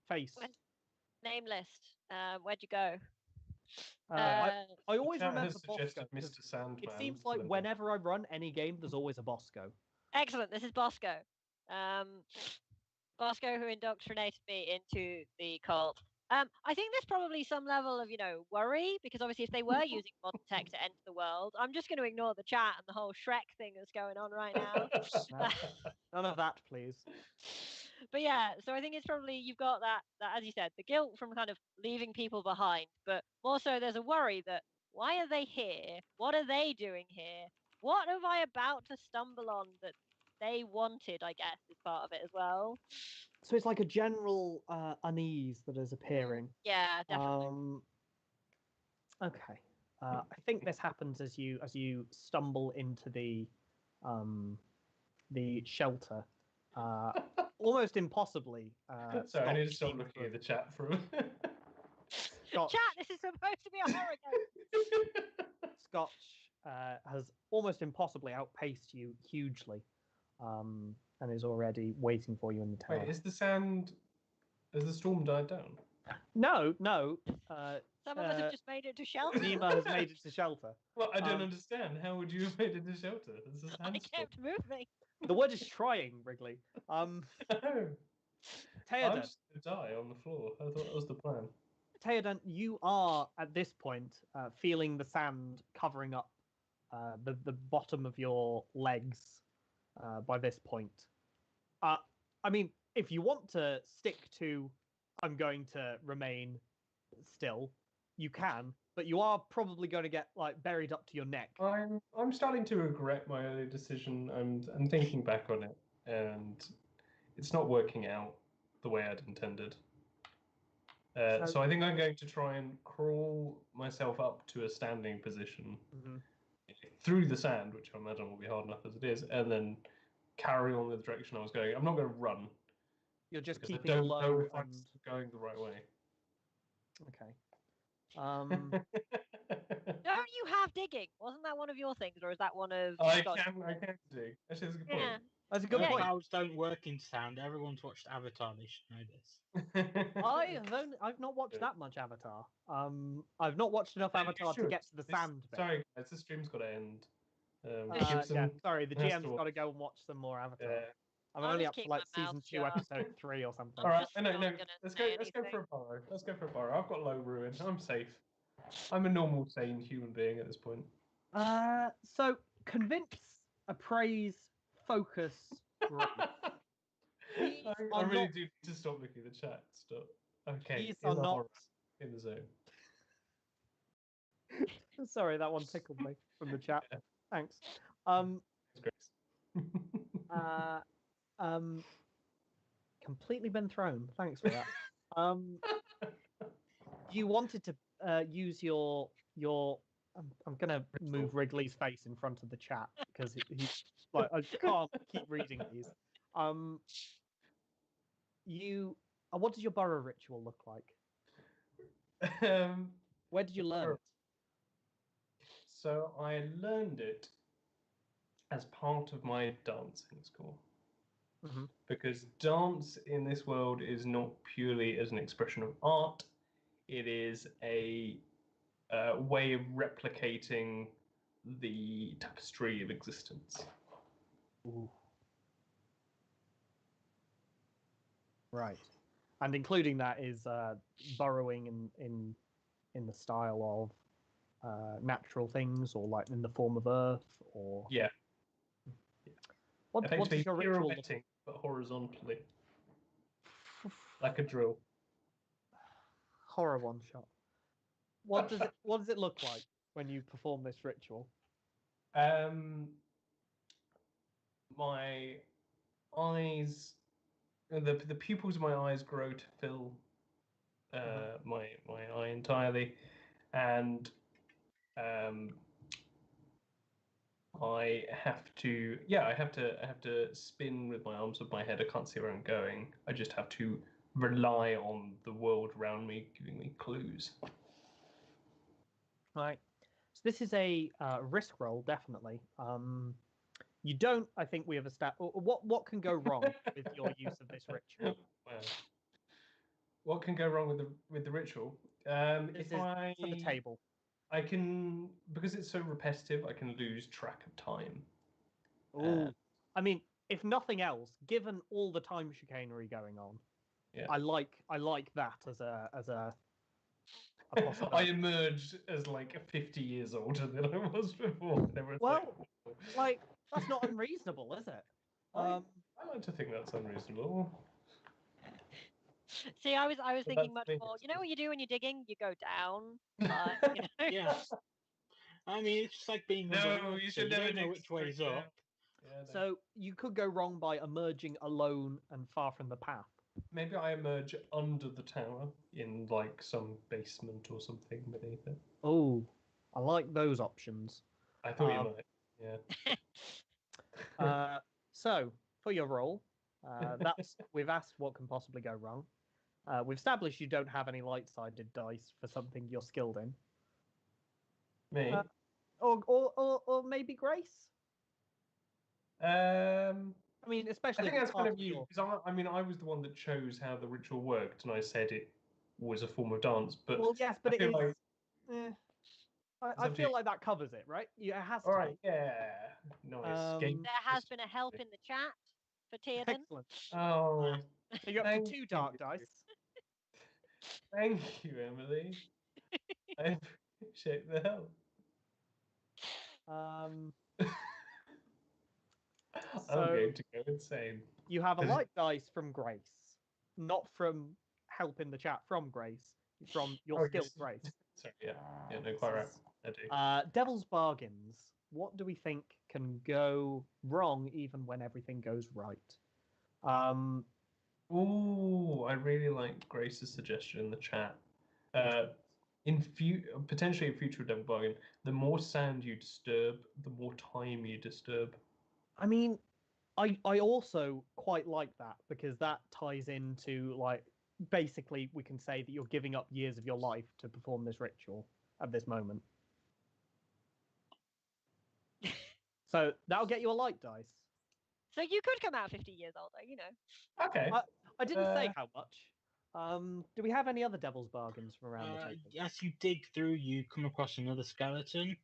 face. Well, Name list. Where'd you go? I always Chat remember has suggested Bosco. 'Cause Mr. Sandman. It seems like whenever I run any game, there's always a Bosco. Excellent. This is Bosco. Bosco, who indoctrinated me into the cult. I think there's probably some level of, worry, because obviously if they were using modern tech to enter the world, I'm just going to ignore the chat and the whole Shrek thing that's going on right now. None of that, please. But yeah, so I think it's probably you've got that, as you said, the guilt from kind of leaving people behind, but also there's a worry that why are they here? What are they doing here? What am I about to stumble on that they wanted, I guess, is part of it as well. So it's like a general unease that is appearing. Yeah, definitely. Okay. I think this happens as you stumble into the shelter. Almost impossibly. Sorry, I need to Scotch stop looking at the chat for a Scotch, Chat, this is supposed to be a horror game. Scotch has almost impossibly outpaced you hugely, and is already waiting for you in the tower. Wait, has the storm died down? No. Some of us have just made it to shelter. Nima has made it to shelter. Well, I don't Um, understand. How would you have made it to shelter? There's a I sandstorm. kept moving. The word is trying, Wrigley. No, I'm Theoden, just gonna die on the floor. I thought that was the plan. Theoden, you are at this point feeling the sand covering up the bottom of your legs by this point. I mean, if you want to stick to, I'm going to remain still, you can, but you are probably going to get like buried up to your neck. I'm starting to regret my earlier decision. I'm thinking back on it, and it's not working out the way I'd intended. So I think I'm going to try and crawl myself up to a standing position through the sand, which I imagine will be hard enough as it is, and then carry on the direction I was going. I'm not going to run. You're just because keeping I don't low know if I'm and going the right way. okay. Don't you have digging? Wasn't that one of your things, or is that one of? I Scott's? can dig. Actually, that's a good Yeah. point. That's a good Those point. clouds don't work in sound. Everyone's watched Avatar. They should know this. I've not watched that much Avatar. I've not watched enough You Avatar to should. get to the This- sand bit. Sorry, guys, the stream's got to end. Yeah, Gibson, Yeah, sorry, the has to GM's watch. got to go and watch some more Avatar. Yeah. I'm I'll only just up to keep like my mouth season 2, shut. episode 3 or something. All right, just no. not gonna Let's say go for anything. a burrow. Let's go for a burrow. I've got low ruin. I'm safe. I'm a normal, sane human being at this point. So convince, appraise, focus, grace. These I are really not- do need to stop looking at the chat. Stop. Okay. These in are the not. horror, in the zone. Sorry, that one tickled me from the chat. Yeah. Thanks. It's great. Completely been thrown. Thanks for that. You wanted to use your. I'm gonna move Wrigley's face in front of the chat because he's like I can't keep reading these. What does your burrow ritual look like? Where did you learn it? So I learned it as part of my dancing school. Mhm. Because dance in this world is not purely as an expression of art, it is a way of replicating the tapestry of existence. Ooh. Right, and including that is burrowing in the style of natural things, or like in the form of earth, or Yeah. What Effectively does your ritual look pirouetting, but horizontally, like a drill. Horror one shot. What does it look like when you perform this ritual? My eyes, the pupils of my eyes grow to fill my eye entirely, and I have to spin with my arms above my head. I can't see where I'm going. I just have to rely on the world around me giving me clues. Right. So this is a risk roll, definitely. You don't. I think we have established. What can go wrong with your use of this ritual? Well, what can go wrong with the ritual? This If is I for the table. I can, because it's so repetitive, I can lose track of time. Ooh. I mean, if nothing else, given all the time chicanery going on, Yeah. I like that as a I possibility. emerged as like 50 years older than I was before. And everyone's Well, like, like that's not unreasonable, is it? I like to think that's unreasonable. See, I was But thinking that's much me. more. You know what you do when you're digging? You go down. You know? Yeah. I mean, it's just like being No, underwater. you should never don't know dig which way's straight down. up. Yeah, no. So you could go wrong by emerging alone and far from the path. Maybe I emerge under the tower in like some basement or something beneath it. Oh, I like those options. I thought you Um, might. Yeah. So for your roll, we've asked what can possibly go wrong. We've established you don't have any light-sided dice for something you're skilled in, Me. or maybe Grace. I mean, I especially think if that's it's kind of after you your- because I was the one that chose how the ritual worked, and I said it was a form of dance. But Well, yes, but I it feel is. like- I up to feel you. like that covers it, right? Yeah, it has to. all right, yeah, nice. Game. There has been a help in the chat for Tierden. Excellent. Oh, So you're up to Thank 2 dark you. dice. thank you, Emily. I appreciate the help. Um, I'm So- going to go insane. you have a Does it- light dice from Grace, not from help in the chat from Grace, from your Oh, skilled yes. Grace. Sorry, yeah, no, quite right. I do. Devil's bargains. What do we think can go wrong even when everything goes right? Ooh, I really like Grace's suggestion in the chat. Potentially a future Devil Bargain, the more sound you disturb, the more time you disturb. I mean, I also quite like that because that ties into like basically we can say that you're giving up years of your life to perform this ritual at this moment. So that'll get you a light dice. So you could come out 50 years older, you know. Okay. I didn't say how much. Do we have any other devil's bargains from around the table? As you dig through, you come across another skeleton.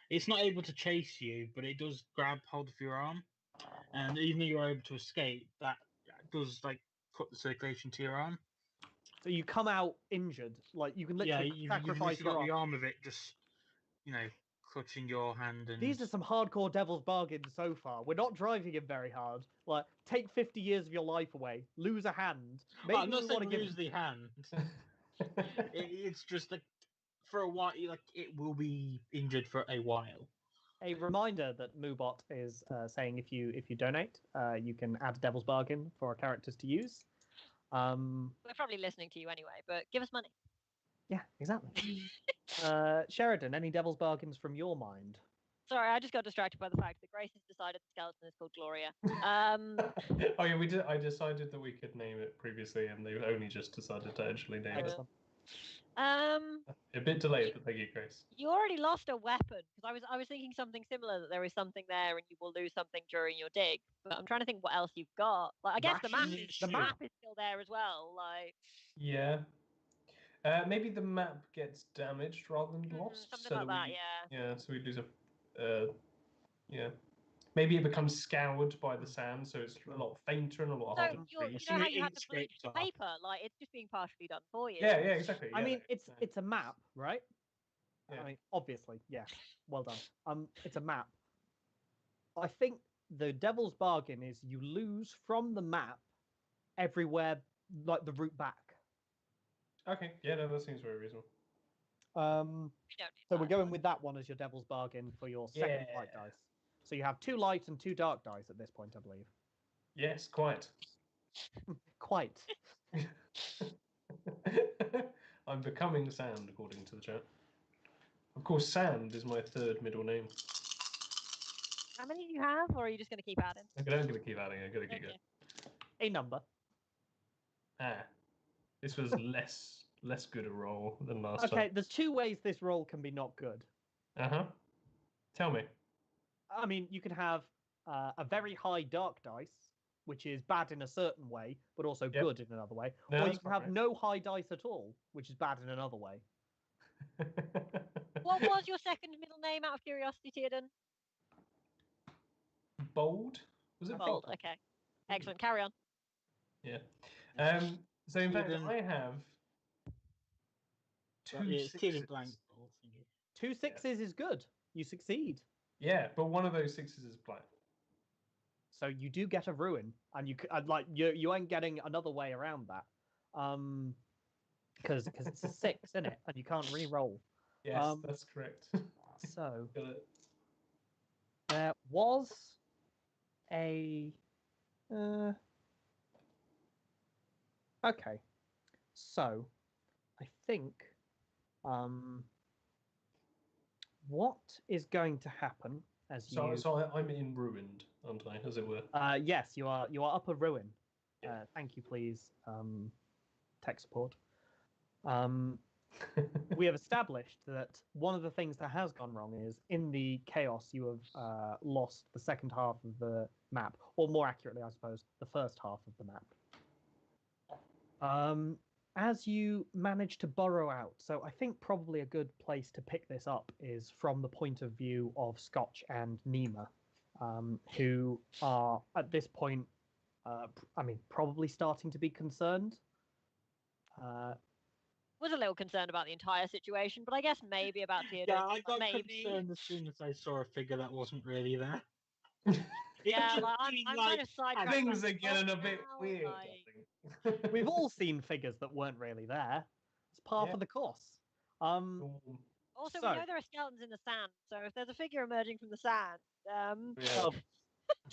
It's not able to chase you, but it does grab hold of your arm. And even though you're able to escape, that does like cut the circulation to your arm. So you come out injured, like you can literally You've sacrifice got your the arm. arm of it just, clutching your hand. And These are some hardcore devil's bargains so far. We're not driving him very hard. Like, take 50 years of your life away, lose a hand. Maybe I'm not we saying want to give lose the hand. It's just like for a while, like it will be injured for a while. a reminder that Moobot is saying if you donate, you can add a devil's bargain for our characters to use. We're probably listening to you anyway, but give us money. Yeah, exactly. Sheridan, any devil's bargains from your mind? Sorry, I just got distracted by the fact that Grace has decided the skeleton is called Gloria. Oh yeah, we did. I decided that we could name it previously, and they've only just decided to actually name it. Excellent. A bit delayed, but thank you, Grace. You already lost a weapon because I was thinking something similar, that there is something there and you will lose something during your dig. But I'm trying to think what else you've got. Like I guess the map is still there as well. Like Yeah. Maybe the map gets damaged rather than lost. Something like that, yeah. Yeah, so we lose a. Yeah. Maybe it becomes scoured by the sand, so it's a lot fainter and a lot harder. So you know how you had to bleach the paper? Like it's just being partially done for you. Yeah, exactly. I mean, it's a map, right? Yeah. I mean, obviously, yes. Well done. It's a map. I think the devil's bargain is you lose from the map everywhere, like the route back. Okay. Yeah, no, that seems very reasonable. So we're going with that one as your devil's bargain for your second light dice. So you have 2 light and 2 dark dice at this point, I believe. Yes, quite. Quite. I'm becoming Sand, according to the chat. Of course, Sand is my third middle name. How many do you have, or are you just going to keep adding? I'm going to keep adding. I'm going to keep going. A number. This was less good a roll than last time. Okay, there's 2 ways this roll can be not good. Tell me. I mean, you can have a very high dark dice, which is bad in a certain way, but also good in another way. No, or you can have no high dice at all, which is bad in another way. What was your second middle name, out of curiosity, Tierden? Bold? Was it Bold? Okay. Excellent. Carry on. Yeah. So in fact, I have 2 sixes. Blank. 2 sixes is good. You succeed. Yeah, but one of those 6s is blank. So you do get a ruin, and you ain't getting another way around that, because it's a 6, isn't it? And you can't re-roll. Yes, that's correct. So there was a. Okay, so I think what is going to happen as you? So I'm in ruined, aren't I, as it were? Yes, you are. You are up a ruin. Thank you, please, tech support. We have established that one of the things that has gone wrong is in the chaos you have lost the second half of the map, or more accurately, I suppose, the first half of the map. As you manage to burrow out, so I think probably a good place to pick this up is from the point of view of Scotch and Nima, who are at this point, probably starting to be concerned. Was a little concerned about the entire situation, but I guess maybe about Tierden. Yeah, I got concerned as soon as I saw a figure that wasn't really there. Yeah, I'm kind of sidetracked. Things are getting a bit weird. We've all seen figures that weren't really there. It's part of the course. Also, we know there are skeletons in the sand, so if there's a figure emerging from the sand,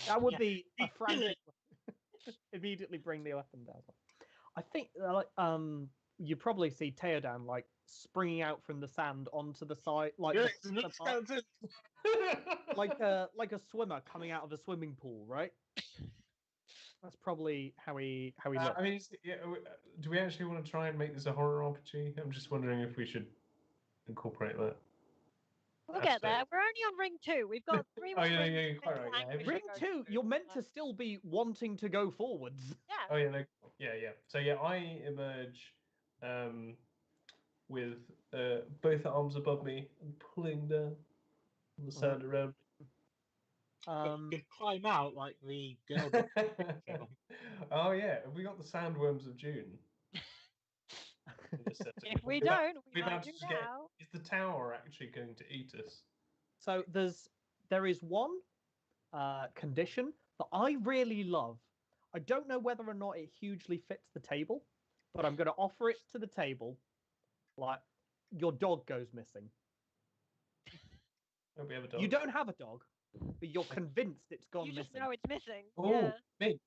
that would be a frantic. Immediately bring the weapon down. I think you probably see Theodan springing out from the sand onto the side, like a swimmer coming out of a swimming pool, right? That's probably how he looks. I mean, do we actually want to try and make this a horror RPG? I'm just wondering if we should incorporate that. We'll That's get there. We're only on ring 2. We've got 3 Oh, more yeah, rings. yeah, of you're quite right, mental yeah. anguish to Ring go 2, through. you're meant to still be wanting to go forwards. Yeah. Oh yeah, no, yeah. So yeah, I emerge with both arms above me and pulling down the sand around You could climb out like the girl. did me. in the film. Oh yeah, have we got the sandworms of June? If we We're about- don't, we we're might about do to get- now. Is the tower actually going to eat us? So there is one condition that I really love. I don't know whether or not it hugely fits the table, but I'm going to offer it to the table. Like, your dog goes missing. Don't we have a dog? You don't have a dog, but you're convinced it's gone You just missing. know it's missing. Oh, Yeah. me.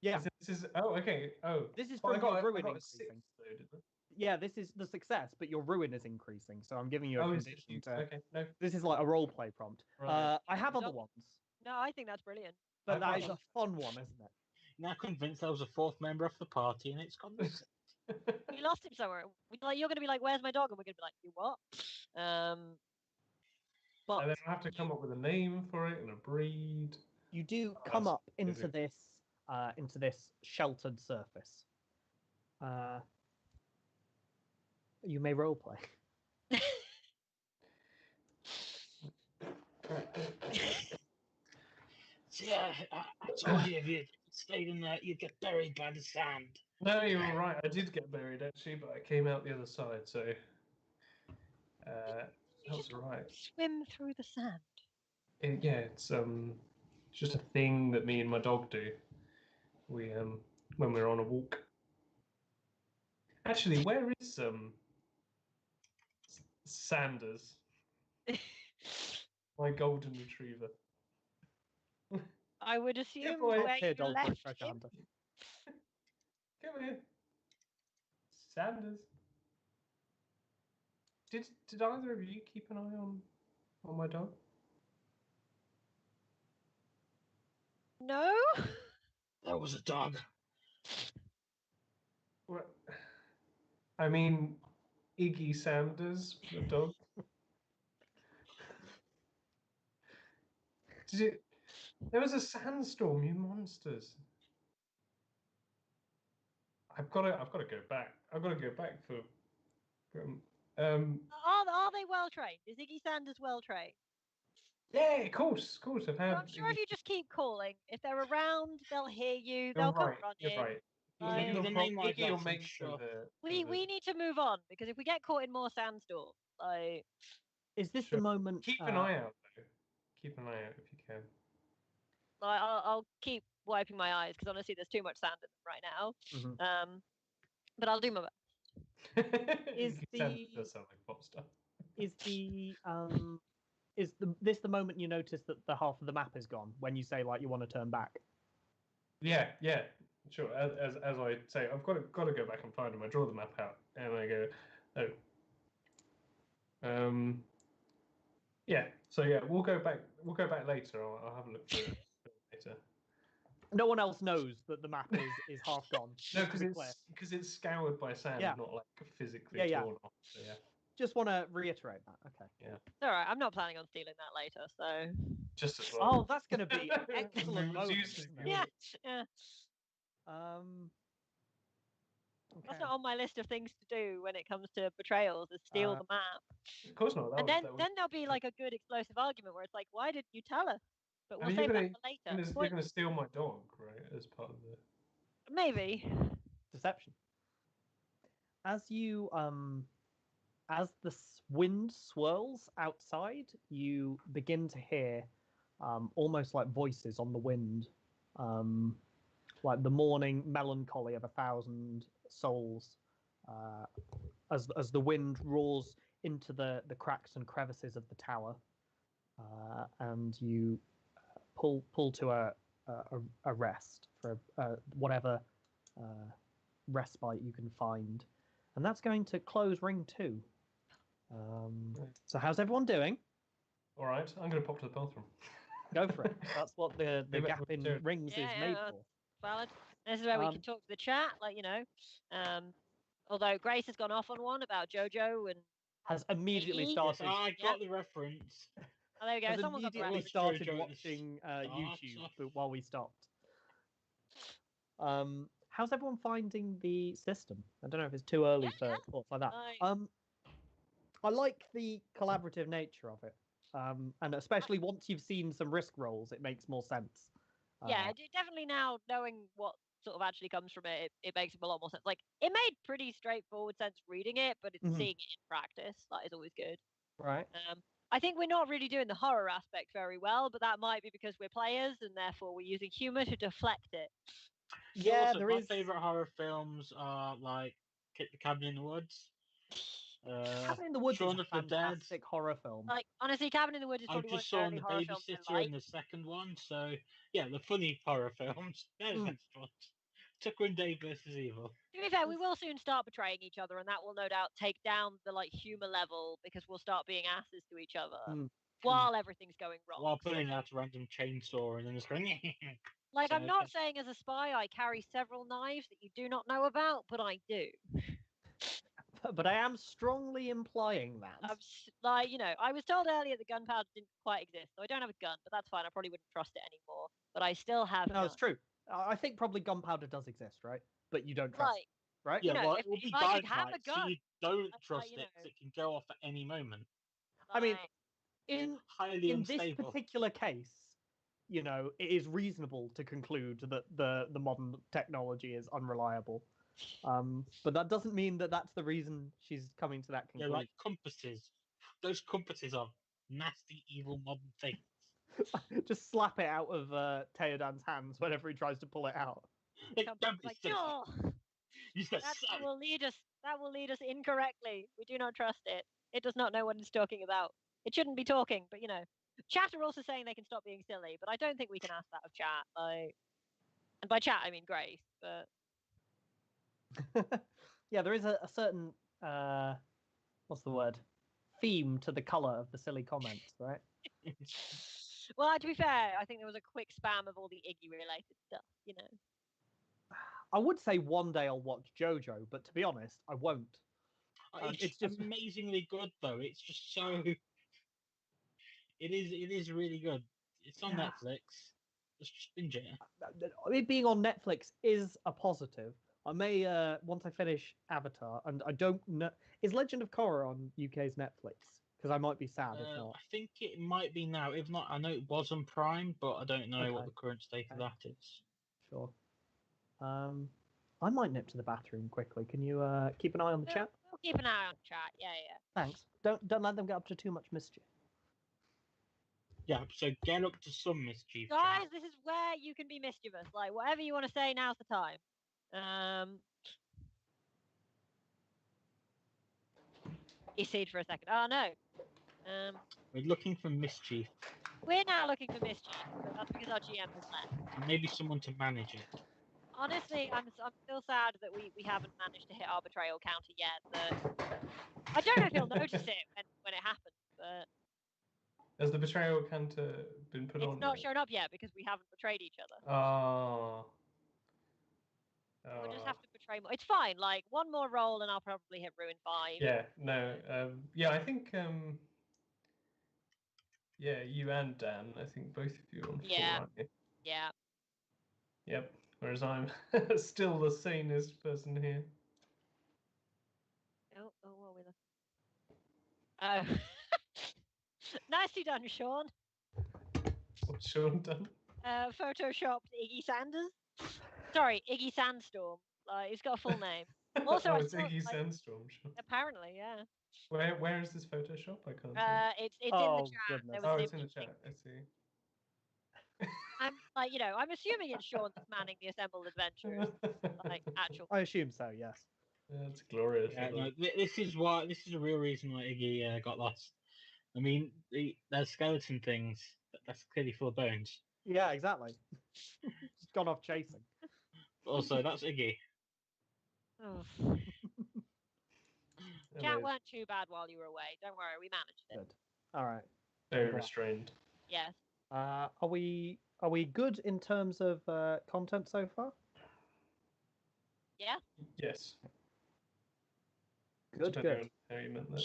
Yeah, This is. Oh, okay. Oh, this is well, from your ruin I got a increasing. 6 though, didn't I? Yeah, this is the success, but your ruin is increasing. So I'm giving you a Oh, is condition it? to. Okay, no. This is like a role play prompt. Right. I have other Dog- ones, No, I think that's brilliant. but I've that got is one. a fun one, isn't it? Now convinced there was a 4th member of the party, and it's gone missing. We lost him somewhere. You're going to be like, "Where's my dog?" And we're going to be like, "You what?" But And then I have to come up with a name for it and a breed. You do Oh, come that's up into busy. this sheltered surface. You may role play. So, yeah, I told you if you stayed in there, you'd get buried by the sand. No, you were right. I did get buried actually, but I came out the other side, so that was right. swim through the sand. Yeah, it's just a thing that me and my dog do. We when we're on a walk. Actually, where is Sanders, my golden retriever? I would assume boy. where Here, you dog for a left treasure him. hunter. Come here, Sanders. Did either of you keep an eye on my dog? No. There was a dog. Well, I mean, Iggy Sanders, the dog. Did it? There was a sandstorm, you monsters. I've got to go back. I've got to go back for. Are they well trained? Is Iggy Sanders well trained? Yeah, of course. I've had. I'm sure if you just keep calling, if they're around, they'll hear you. You're They'll come right. run You're in. right. Like, Iggy will With a prob- name like Iggy will that, I'm make sure. we need to move on because if we get caught in more sandstorms, like Is this Sure. the moment? Keep an eye out though. Keep an eye out if you can. I'll keep wiping my eyes because honestly, there's too much sand in them right now. Mhm. But I'll do my best. Is Iggy Sanders the- does sound like pop star. Is this the moment you notice that the half of the map is gone when you say like you want to turn back? Yeah, sure. As I say, I've got to go back and find them. I draw the map out and I go, oh. Yeah. So yeah, we'll go back later. I'll have a look through it later. No one else knows that the map is half gone. No, just to be clear. because it's scoured by sand, Yeah. not like physically Yeah. torn off. So, yeah. Just want to reiterate that. Okay. It's all right. I'm not planning on stealing that later. So Just as well. Oh, that's going to be an excellent It's moment. useless, isn't it? yeah. Okay. That's not on my list of things to do when it comes to betrayals. Is steal the map. Of course not. And then there'll be like a good explosive argument where it's like, why didn't you tell us? But we'll save that for later. You're going to steal my dog, right? As part of the. Maybe. Deception. As you as the wind swirls outside, you begin to hear almost like voices on the wind, like the morning melancholy of 1,000 souls, as the wind roars into the cracks and crevices of the tower, and you pull to a rest for whatever respite you can find, and that's going to close ring 2. So how's everyone doing? All right, I'm going to pop to the bathroom. Go for it. That's what the Maybe gap in Jared. rings is made for. Valid. This is where we Um, can talk to the chat, like, you know. Although Grace has gone off on one about JoJo and has immediately Iggy? started. I got the reference. Oh, there we go. Has Someone got the immediately reference. started Jojo at the watching start. YouTube while we stopped. How's everyone finding the system? I don't know if it's too early for thoughts like that. Nice. I like the collaborative nature of it, and especially once you've seen some risk rolls, it makes more sense. Yeah, definitely now knowing what sort of actually comes from it, it makes a lot more sense. Like, it made pretty straightforward sense reading it, but it's Mhm. seeing it in practice. That is always good. Right. I think we're not really doing the horror aspect very well, but that might be because we're players and therefore we're using humor to deflect it. Yeah, Also, there my is. favorite horror films are like The Cabin in the Woods. Cabin in the Woods is Shaun a of the Dead. fantastic horror film. Like, honestly, Cabin in the Woods is I probably one of just the saw only The horror films I Babysitter like. in the second one, so yeah, the funny horror films. They're the Mm. best ones. Tucker and Dave versus Evil. To be fair, we will soon start betraying each other, and that will no doubt take down the like humor level because we'll start being asses to each other Mm. while everything's going wrong. While pulling out a random chainsaw and then just going. Like, So, I'm not okay. saying as a spy I carry several knives that you do not know about, but I do. But I am strongly implying that. Like, you know, I was told earlier that gunpowder didn't quite exist, so I don't have a gun, but that's fine. I probably wouldn't trust it anymore. But I still have No, it's guns. true. I think probably gunpowder does exist, right? But you don't trust Like, it, right? you Yeah, know, well, if- it will if be I could have a dynamite, so gun, you don't like, trust you it 'cause know. it can go off at any moment. I mean, like, in Highly in this unstable. particular case, you know, it is reasonable to conclude that the modern technology is unreliable. But that doesn't mean that that's the reason she's coming to that Yeah, conclusion. like compasses. Those compasses are nasty, evil modern things. Just slap it out of Teodan's hands whenever he tries to pull it out. Don't be like, silly. no, You said that silly. will lead us. That will lead us incorrectly. We do not trust it. It does not know what it's talking about. It shouldn't be talking, but you know, chat are also saying they can stop being silly, but I don't think we can ask that of chat. Like, and by chat I mean Grace, but Yeah, there is a certain what's the word? Theme to the color of the silly comments, right? well, to be fair, I think there was a quick spam of all the Iggy related stuff. You know, I would say one day I'll watch JoJo, but to be honest, I won't. It's, it's just amazingly good though. It's just so. It is really good. It's on Yeah. Netflix. Just binge it. it being on Netflix is a positive. I may once I finish Avatar, and I don't know, is Legend of Korra on UK's Netflix? Because I might be sad if not. I think it might be now. If not, I know it was on Prime, but I don't know what Okay. the current state of Okay. that is. Sure. I might nip to the bathroom quickly. Can you keep an eye on the chat? we'll keep an eye on chat. Yeah, yeah. Thanks. Don't let them get up to too much mischief. Yeah, so get up to some mischief. Guys, this is where you can be mischievous. Like, whatever you want to say, now's the time. You see for a second. Oh no. We're looking for mischief. We're now looking for mischief, but that's because our GM has left. And maybe someone to manage it. Honestly, I'm still sad that we haven't managed to hit our betrayal counter yet. But I don't know if he'll notice it when it happens, but Has the betrayal counter been put on? it's not yet? shown up yet because we haven't betrayed each other. Oh. We'll just have to betray more. It's fine. Like, one more roll and I'll probably hit Ruin 5. Yeah, no. Yeah, I think. Yeah, you and Dan. I think both of you are on 4, Yeah. aren't you? Yeah. Yep. Whereas I'm still the sanest person here. Oh, what are we looking? Oh. Nicely done, Sean. What's Sean done? Photoshopped Iggy Sanders. Sorry, Iggy Sandstorm. He's got a full name. Also, oh, I it's saw, Iggy like, Sandstorm. Sean. Apparently, yeah. Where is this Photoshop? I can't see. It's in Oh, the chat. goodness. There was Oh, an it's in the image chat. link. I see. I'm I'm assuming it's Sean that's manning the assembled adventures. Like, actual. I assume so. Yes. That's glorious. Yeah, no, this is a real reason why Iggy got lost. I mean, there's skeleton things. That's clearly full of bones. Yeah, exactly. Just gone off chasing. Also, that's Iggy. Oh. And Chat they're weren't too bad while you were away. Don't worry, we managed it. Good. All right. very Right. restrained. Yes. Are we good in terms of content so far? Yeah. Yes. Good. Depending Good. on how you meant that.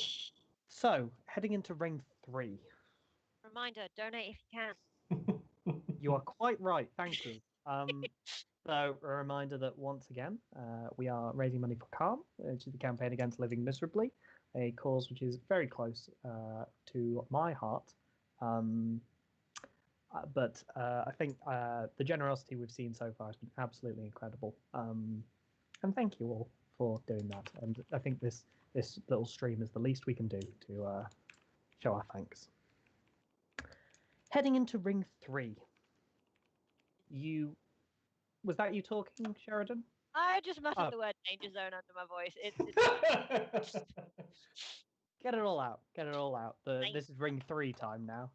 So, heading into ring 3. Reminder: donate if you can. You are quite right. Thank you. So, a reminder that once again, we are raising money for Calm, which is the campaign against living miserably, a cause which is very close to my heart. But I think the generosity we've seen so far has been absolutely incredible. And thank you all for doing that. And I think this little stream is the least we can do to show our thanks. Heading into ring 3. Was that you talking, Sheridan? I just muttered the word danger zone under my voice. Get it all out. Get it all out. This is ring 3 time now.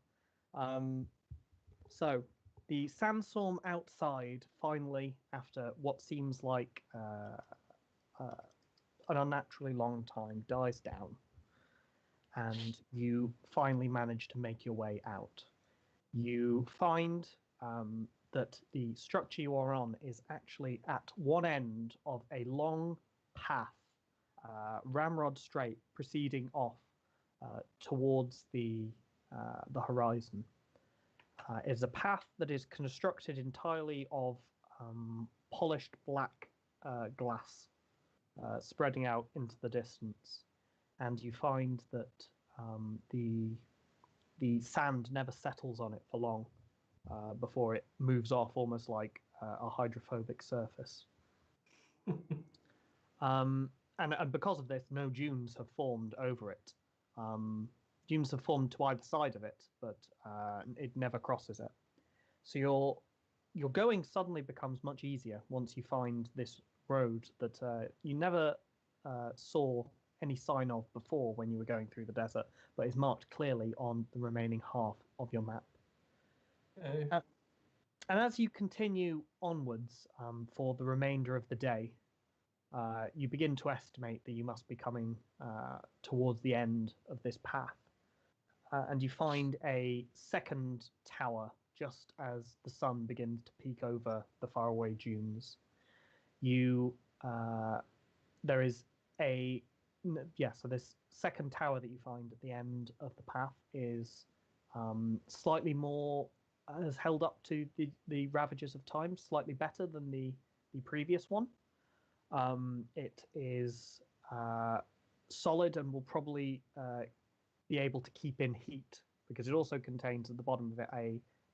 So, the sandstorm outside finally, after what seems like an unnaturally long time, dies down. And you finally manage to make your way out. You find that the structure you are on is actually at one end of a long path, ramrod straight, proceeding off towards the horizon. It is a path that is constructed entirely of polished black glass, spreading out into the distance, and you find that the sand never settles on it for long before it moves off, almost like a hydrophobic surface. And because of this, no dunes have formed over it. Dunes have formed to either side of it, but it never crosses it. So your going suddenly becomes much easier once you find this road that you never saw any sign of before when you were going through the desert, but is marked clearly on the remaining half of your map. And as you continue onwards for the remainder of the day, you begin to estimate that you must be coming towards the end of this path. And you find a second tower just as the sun begins to peek over the faraway dunes. There is so this second tower that you find at the end of the path is slightly more, has held up to the ravages of time, slightly better than the previous one. It is solid and will probably be able to keep in heat, because it also contains at the bottom of it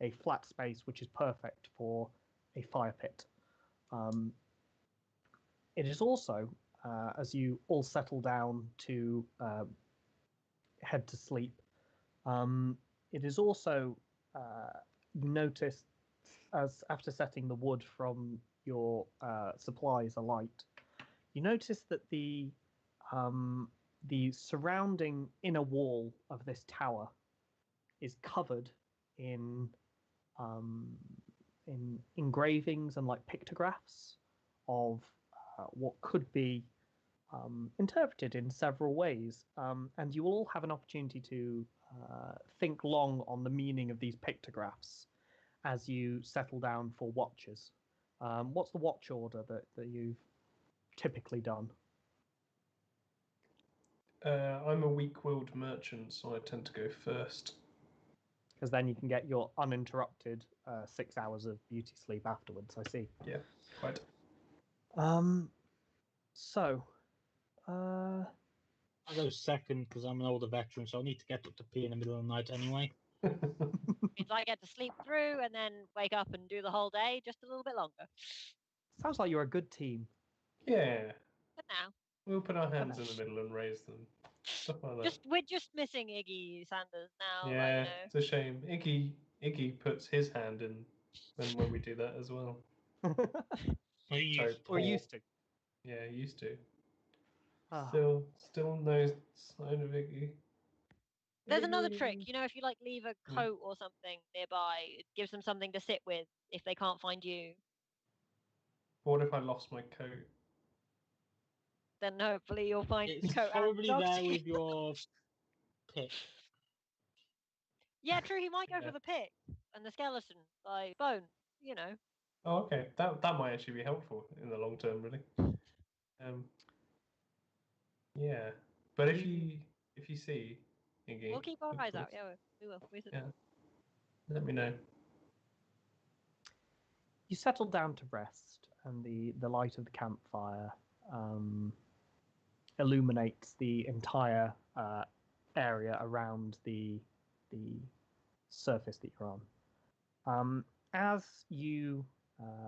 a flat space which is perfect for a fire pit. It is also, as you all settle down to head to sleep, it is also, you notice, as after setting the wood from your supplies alight, you notice that the surrounding inner wall of this tower is covered in engravings and like pictographs of what could be interpreted in several ways, and you will all have an opportunity to think long on the meaning of these pictographs as you settle down for watches. What's the watch order that you've typically done? I'm a weak-willed merchant, so I tend to go first. Because then you can get your uninterrupted 6 hours of beauty sleep afterwards, I see. Yeah, quite. So, I'll go second because I'm an older veteran, so I'll need to get up to pee in the middle of the night anyway. Means I get to sleep through and then wake up and do the whole day just a little bit longer. sounds like you're a good team. Yeah. But now, We'll put our hands in the middle and raise them. Stuff like that. we're just missing Iggy Sanders now. Yeah, like, it's a shame. Iggy puts his hand in when we do that as well. Or used to. Yeah, used to. Ah. Still no sign of Iggy. There's another trick, if you like leave a coat or something nearby, it gives them something to sit with if they can't find you. What if I lost my coat? Then hopefully you'll find It's the coat. probably there with your pick. Yeah, true. He might go Yeah. for the pick and the skeleton, like bone. Oh, okay. That might actually be helpful in the long term, really. Yeah, but if you see, Iggy. We'll keep our of eyes out. course. Yeah, we will. We will. Yeah. Let me know. You settle down to rest, and the light of the campfire illuminates the entire area around the surface that you're on. As you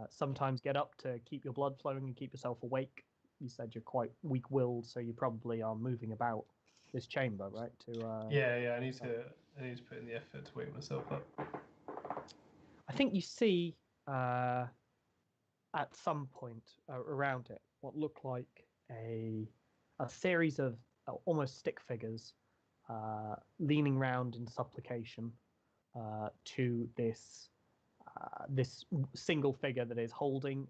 sometimes get up to keep your blood flowing and keep yourself awake, you said you're quite weak-willed, so you probably are moving about this chamber, right? Yeah. I need to put in the effort to wake myself up. I think you see at some point around it what look like a series of almost stick figures leaning round in supplication to this single figure that is holding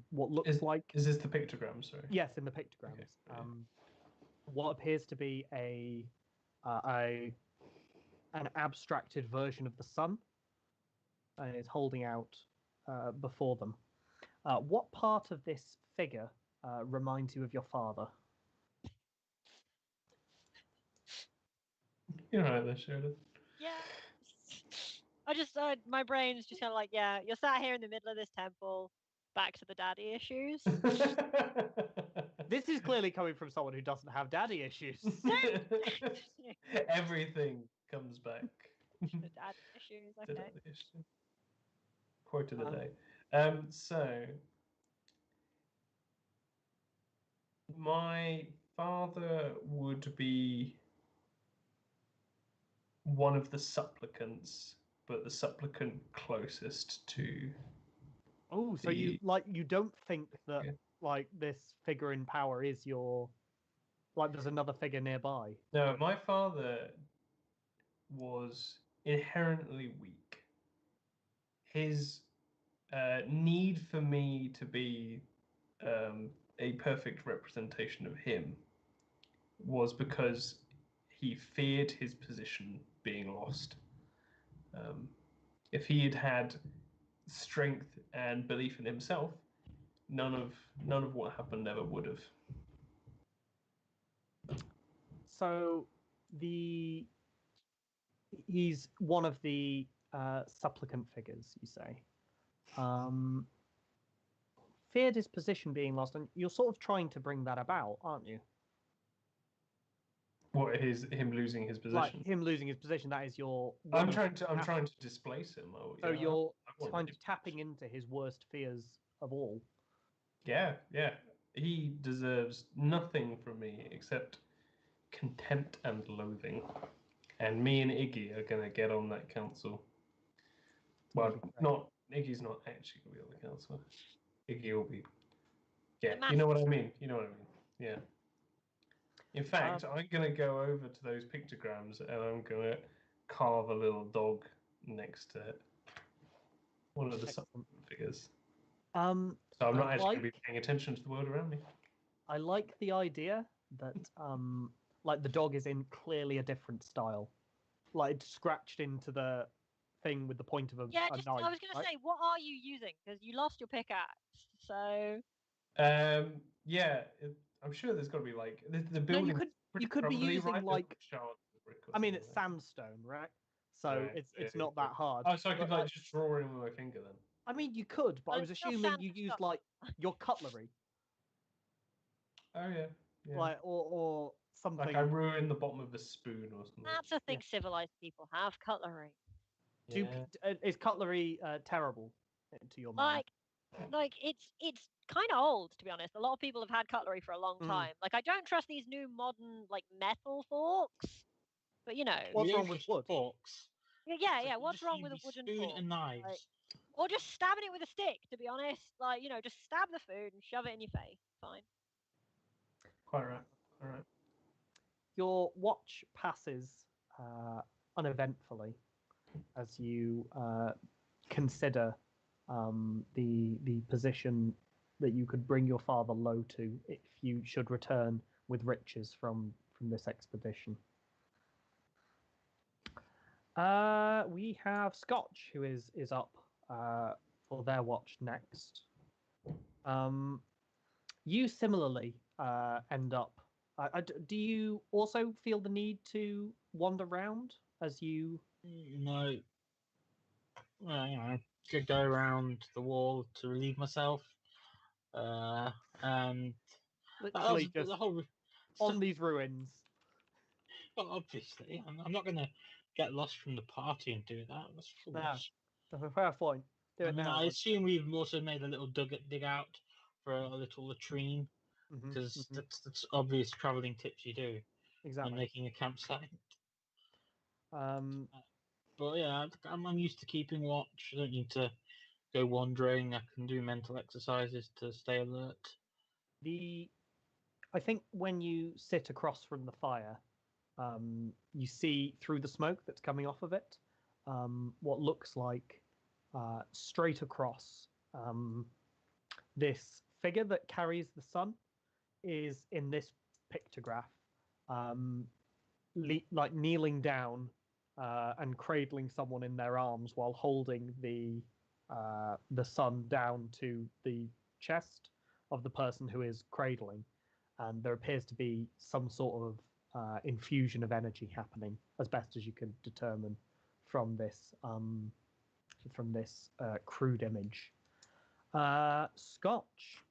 what looks like. Is this the pictogram? Sorry. Yes, in the pictograms. Okay, What appears to be an abstracted version of the sun, and is holding out before them. What part of this figure reminds you of your father? You're right there, Sheridan. Yeah. My brain's just kind of like, yeah, you're sat here in the middle of this temple, back to the daddy issues. This is clearly coming from someone who doesn't have daddy issues. Everything comes back. The daddy issues, The okay. daddy issue. Quote of the day. So, my father would be one of the supplicants, but the supplicant closest to. Oh, so you don't think that like this figure in power is your, like there's another figure nearby? No, my father was inherently weak. His need for me to be a perfect representation of him was because he feared his position being lost. If he had had strength and belief in himself, none of what happened ever would have. So he's one of the supplicant figures, you say. Feared his position being lost, and you're sort of trying to bring that about, aren't you? What him losing his position? Like him losing his position, that is your. I'm trying to displace him. So you're I kind of tapping into his worst fears of all. Yeah. He deserves nothing from me except contempt and loathing. And me and Iggy are gonna get on that council. Well, Iggy's not actually gonna be on the council. Iggy will be. Yeah, you know what I mean. Yeah. In fact, I'm gonna go over to those pictograms and I'm gonna carve a little dog next to it. One of the supplement figures. So I'm not actually gonna be paying attention to the world around me. I like the idea that like the dog is in clearly a different style. Like it's scratched into the thing with the point of a knife. I was gonna say, what are you using? Because you lost your pickaxe, so. Yeah, I'm sure there's got to be like the building. No, you could be using right? like. I mean, it's like sandstone, right? So right, it's not that hard. Oh, so I could like just draw in with my finger then. I mean, you could, but I was assuming you used like your cutlery. Oh yeah. Like or something. Like I ruined the bottom of a spoon or something. That's a thing civilized people have, cutlery. Is cutlery terrible to your mind? Like it's kind of old, to be honest. A lot of people have had cutlery for a long time. Like I don't trust these new modern like metal forks. But what's wrong with wood forks? Yeah. What's wrong with a wooden fork? And knives. Like, or just stabbing it with a stick. To be honest, like just stab the food and shove it in your face. Fine. Quite right. All right. Your watch passes uneventfully as you consider the position that you could bring your father low to if you should return with riches from this expedition. We have Scotch, who is up for their watch next. You similarly end up Do you also feel the need to wander around as you? No, could go around the wall to relieve myself. And Literally just the whole. on these ruins. Well, obviously, I'm not going to get lost from the party and do that. That's foolish. That's a fair point. Do it now. I assume we've also made a little dig out for a little latrine, because that's obvious traveling tips you do exactly when making a campsite. Um, But yeah, I'm used to keeping watch. I don't need to go wandering. I can do mental exercises to stay alert. I think when you sit across from the fire, you see through the smoke that's coming off of it, what looks like straight across this figure that carries the sun is in this pictograph, like kneeling down and cradling someone in their arms while holding the sun down to the chest of the person who is cradling, and there appears to be some sort of infusion of energy happening, as best as you can determine from this crude image. Scotch,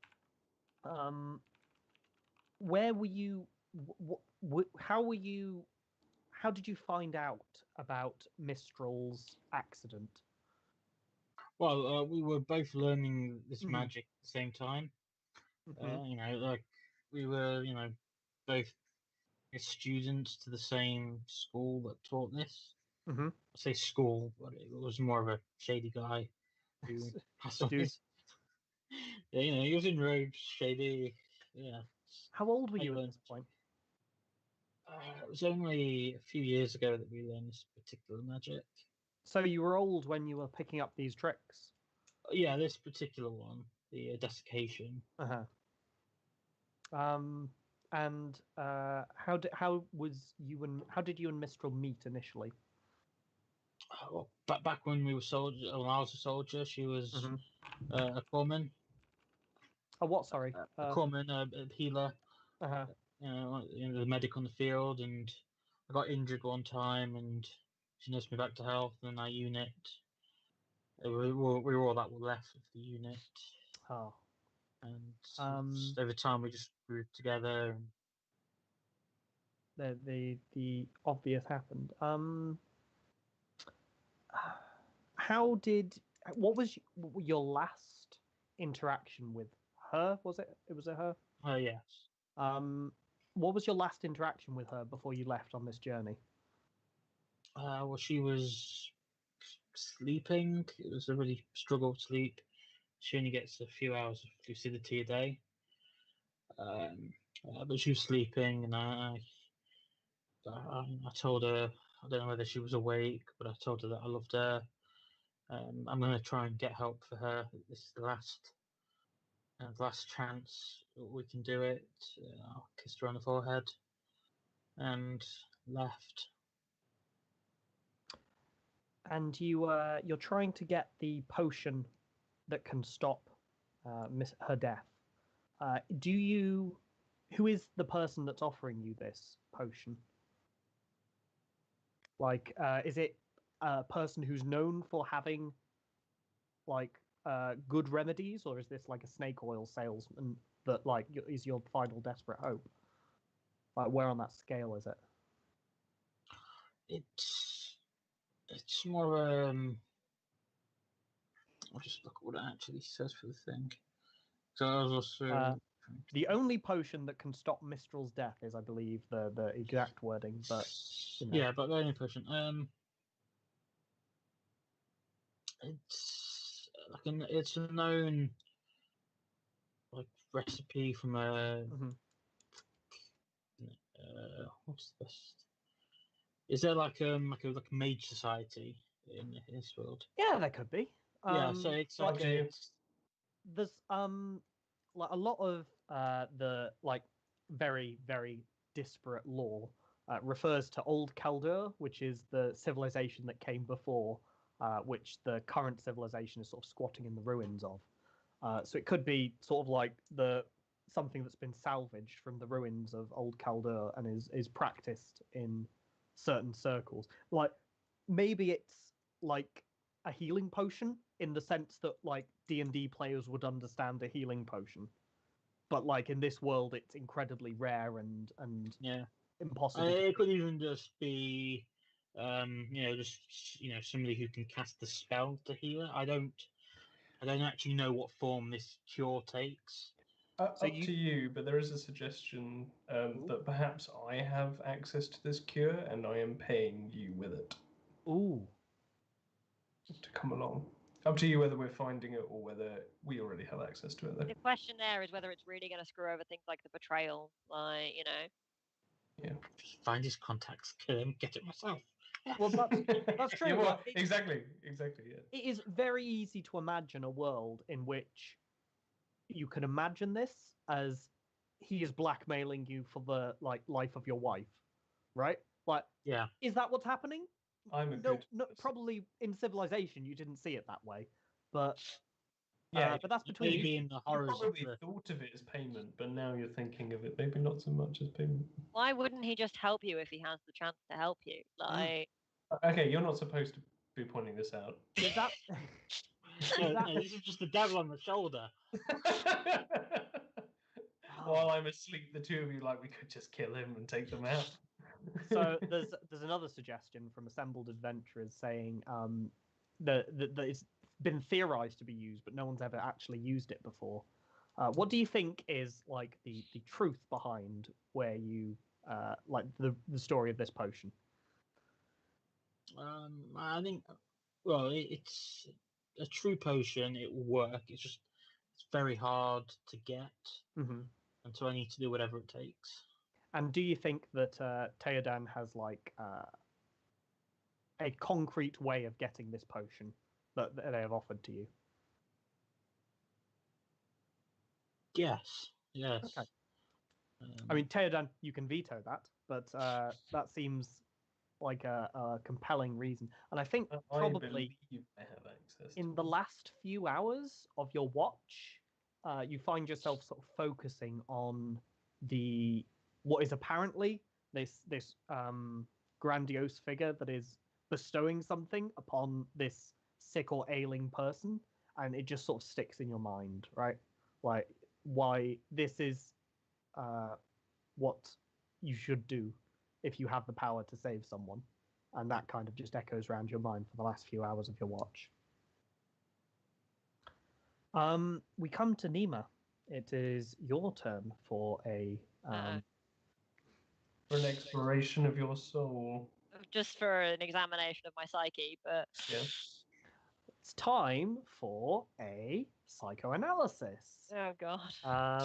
where were you? How were you? How did you find out about Mistral's accident? Well, we were both learning this Mhm. magic at the same time. Mhm. Like we were, both students to the same school that taught this. Mhm. I say school, but it was more of a shady guy who passed on Dude. this. Yeah, he was in robes, shady. Yeah. How old were I you at learned. this point? It was only a few years ago that we learned this particular magic. So you were old when you were picking up these tricks. Yeah, this particular one, the desiccation. Uh-huh. And how did you and Mistral meet initially? Well, back when we were soldiers, when I was a soldier, she was a corpsman. Oh, what? Sorry. A corpsman, a healer. Uh-huh. The medic on the field, and I got injured one time, and she nursed me back to health. And our unit, we were all that were left of the unit. Oh. And over time, we just grew together. And the obvious happened. What was your last interaction with her? Was it? Was it her? Yes. What was your last interaction with her before you left on this journey? Well, she was sleeping. It was a really struggle to sleep. She only gets a few hours of lucidity a day. But she was sleeping, and I told her, I don't know whether she was awake, but I told her that I loved her. I'm going to try and get help for her. This is the last chance we can do it. I kissed her on the forehead and left. And you're trying to get the potion that can stop her death. Who is the person that's offering you this potion? Like, is it a person who's known for having like good remedies, or is this like a snake oil salesman that like is your final desperate hope? Like, where on that scale is it? It's more I'll just look at what it actually says for the thing. So I was also the only potion that can stop Mistral's death is, I believe, the exact wording. But yeah, but the only potion. It's a known like recipe from a. What's the best? Is there like a mage society in this world? Yeah, there could be. Yeah, so it's like there's like a lot of the like very very disparate lore refers to Old Kaldur, which is the civilization that came before, which the current civilization is sort of squatting in the ruins of. So it could be sort of like the something that's been salvaged from the ruins of Old Calder and is practiced in certain circles. Like maybe it's like a healing potion in the sense that like D&D players would understand a healing potion, but like in this world it's incredibly rare and Yeah. impossible. It could even just be, somebody who can cast the spell to heal it. I don't actually know what form this cure takes. Up to you, but there is a suggestion that perhaps I have access to this cure and I am paying you with it. Ooh. To come along. Up to you whether we're finding it or whether we already have access to it. Though. The question there is whether it's really going to screw over things like the betrayal, like, you know. Yeah. Just find his contacts, kill him, get it myself. Well, that's true. Yeah, well, like, exactly. Yeah. It is very easy to imagine a world in which you can imagine this as he is blackmailing you for the like life of your wife, right? Like, yeah, is that what's happening? I'm a good. No, probably in Civilization you didn't see it that way, but yeah, but that's between maybe in the horrors. You probably thought of it as payment, but now you're thinking of it maybe not so much as payment. Why wouldn't he just help you if he has the chance to help you? Like, okay, you're not supposed to be pointing this out. Is that? This is just the devil on the shoulder. While I'm asleep, the two of you like we could just kill him and take them out. So there's another suggestion from Assembled Adventurers saying that it's been theorized to be used, but no one's ever actually used it before. What do you think is like the truth behind where you like the story of this potion? I think, well, it's a true potion. It will work. It's very hard to get, and so I need to do whatever it takes. And do you think that Theodan has like a concrete way of getting this potion that they have offered to you? Yes. Okay. I mean, Theodan, you can veto that, but that seems like a compelling reason. And I think probably I have access in the last few hours of your watch, you find yourself sort of focusing on what is apparently this grandiose figure that is bestowing something upon this sick or ailing person, and it just sort of sticks in your mind, right? Like why this is what you should do if you have the power to save someone, and that kind of just echoes around your mind for the last few hours of your watch. We come to Nima. It is your turn for for an exploration of your soul. Just for an examination of my psyche, but yeah. It's time for a psychoanalysis. Oh god. Oh,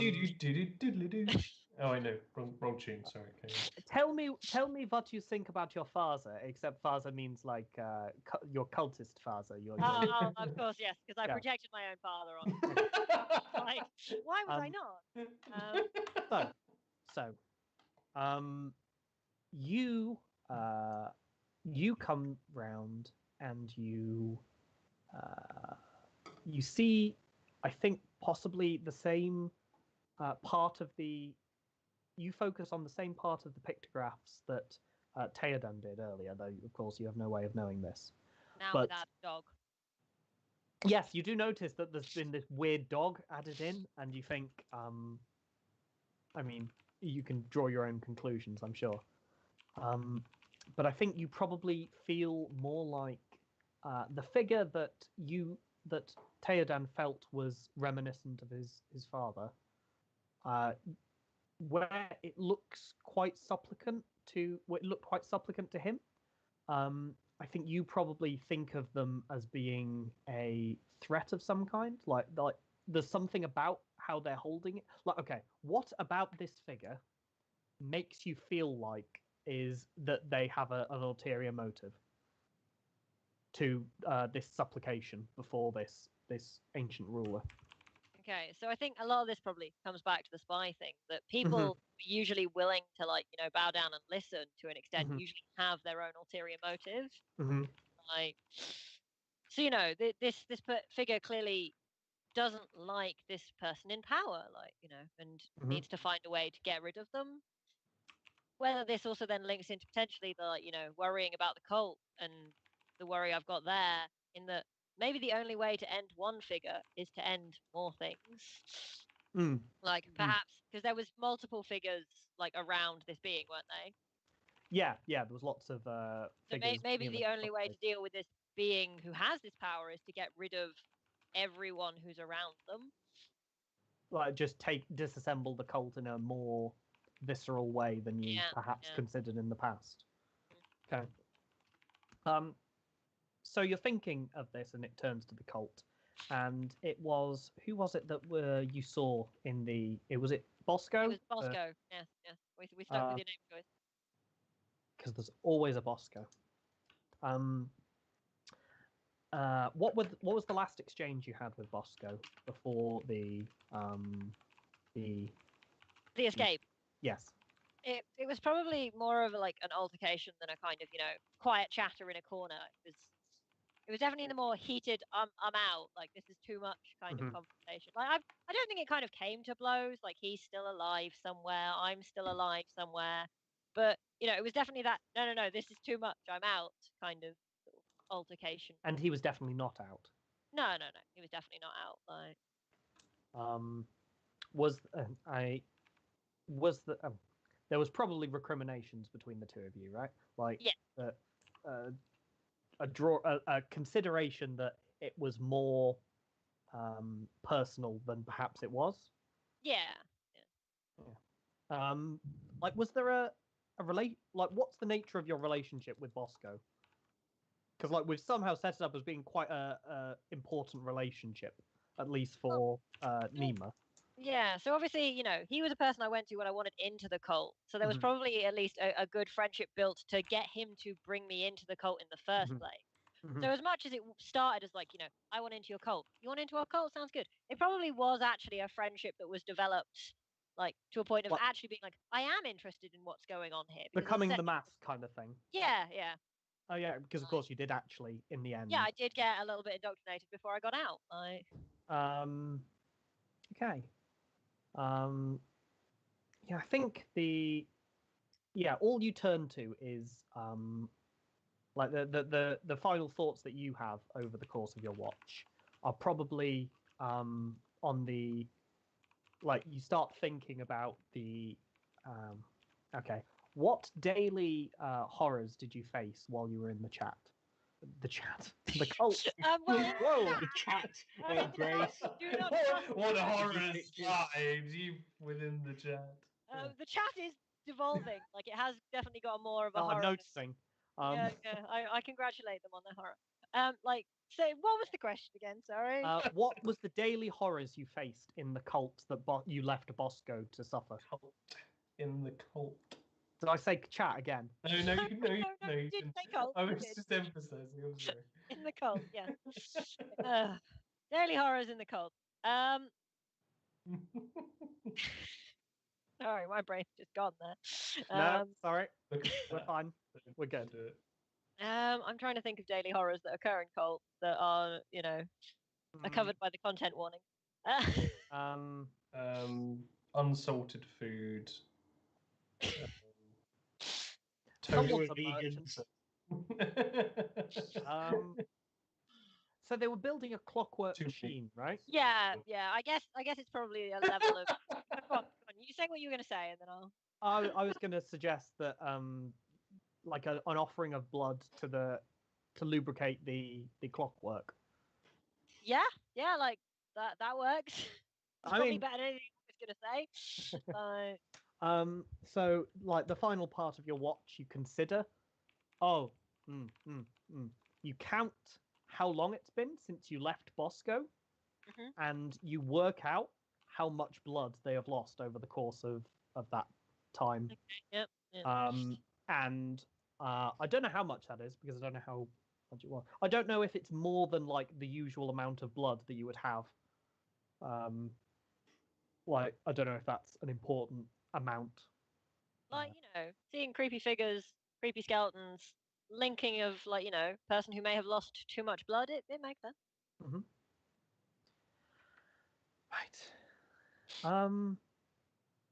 I know. Wrong tune. Sorry. Okay. Tell me what you think about your father. Except father means like your cultist father. Oh, of course, yes, because I projected my own father on. Like, why would I not? You come round and you see, I think possibly the same part of the. You focus on the same part of the pictographs that Theodan did earlier, though of course you have no way of knowing this. Now without a dog. Yes, you do notice that there's been this weird dog added in, and you think, I mean, you can draw your own conclusions, I'm sure. But I think you probably feel more like the figure that Theodan felt was reminiscent of his father, where it looks quite supplicant to him. I think you probably think of them as being a threat of some kind. Like there's something about how they're holding it. Like, okay, what about this figure makes you feel like is that they have an ulterior motive to this supplication before this ancient ruler? Okay, so I think a lot of this probably comes back to the spy thing, that people usually willing to bow down and listen to an extent usually have their own ulterior motive. Like, so this figure clearly doesn't like this person in power, like, and Mhm. needs to find a way to get rid of them. Whether this also then links into potentially the, like, worrying about the cult and the worry I've got there, in that maybe the only way to end one figure is to end more things. Mm. Like, perhaps, because there was multiple figures, like, around this being, weren't they? Yeah, there was lots of So figures. maybe being the only way to incorporated. deal with this being who has this power is to get rid of everyone who's around them. Like, just disassemble the cult in a more visceral way than you perhaps considered in the past. Okay. So you're thinking of this, and it turns to the cult, and it was, who was it that you saw in the? Was it Bosco? It was Bosco. Yes. We stuck with your name choice. Because there's always a Bosco. What was the last exchange you had with Bosco before the escape? Yes. It was probably more of like an altercation than a kind of quiet chatter in a corner. It was definitely the more heated I'm out, like this is too much kind of conversation. Like I don't think it kind of came to blows, like he's still alive somewhere, I'm still alive somewhere, but it was definitely that no, this is too much, I'm out kind of altercation. And he was definitely not out. No, he was definitely not out. Like there was probably recriminations between the two of you, right? Like, yeah. A consideration that it was more personal than perhaps it was. Yeah. Like, was there a like, what's the nature of your relationship with Bosco? Because, like, we've somehow set it up as being quite a important relationship, at least for Nima. Yeah, so obviously, he was a person I went to when I wanted into the cult. So there was probably at least a good friendship built to get him to bring me into the cult in the first place. So as much as it started as like, I want into your cult. You want into our cult? Sounds good. It probably was actually a friendship that was developed, like, to a point of actually being like, I am interested in what's going on here. Becoming the mask kind of thing. Yeah. Oh, yeah, because of course you did actually, in the end. Yeah, I did get a little bit indoctrinated before I got out. Like... Okay. Yeah, I think all you turn to is like the final thoughts that you have over the course of your watch are probably on the, like, you start thinking about the okay, what daily horrors did you face while you were in the chat? The cult. Whoa! The chat, Grace. What horrors lie deep within the chat? The chat is devolving. Like, it has definitely got more of a horror. I'm noticing. Yeah. I congratulate them on their horror. So what was the question again? Sorry. What was the daily horrors you faced in the cult that you left Bosco to suffer? In the cult. Did I say chat again? No, you didn't say cult. I was just emphasizing. I'm sorry. In the cult, yeah. Daily horrors in the cult. Sorry, my brain's just gone there. No, sorry. We're fine. We're good. I'm trying to think of daily horrors that occur in cult that are, are covered by the content warning. Unsalted food. Someone's a merchant. So they were building a clockwork machine, right? Yeah. I guess it's probably a level of. Go on. You say what you were going to say, and then I'll. I was going to suggest that, like an offering of blood to lubricate the clockwork. Yeah, like that works. It's probably better than anything I was going to say. So, like, the final part of your watch, you consider. You count how long it's been since you left Bosco, and you work out how much blood they have lost over the course of that time. Okay, yep. And I don't know how much that is, because I don't know how much it was. I don't know if it's more than, like, the usual amount of blood that you would have. Like, I don't know if that's an important amount. Like, seeing creepy figures, creepy skeletons, linking of, like, person who may have lost too much blood, it makes sense. Right.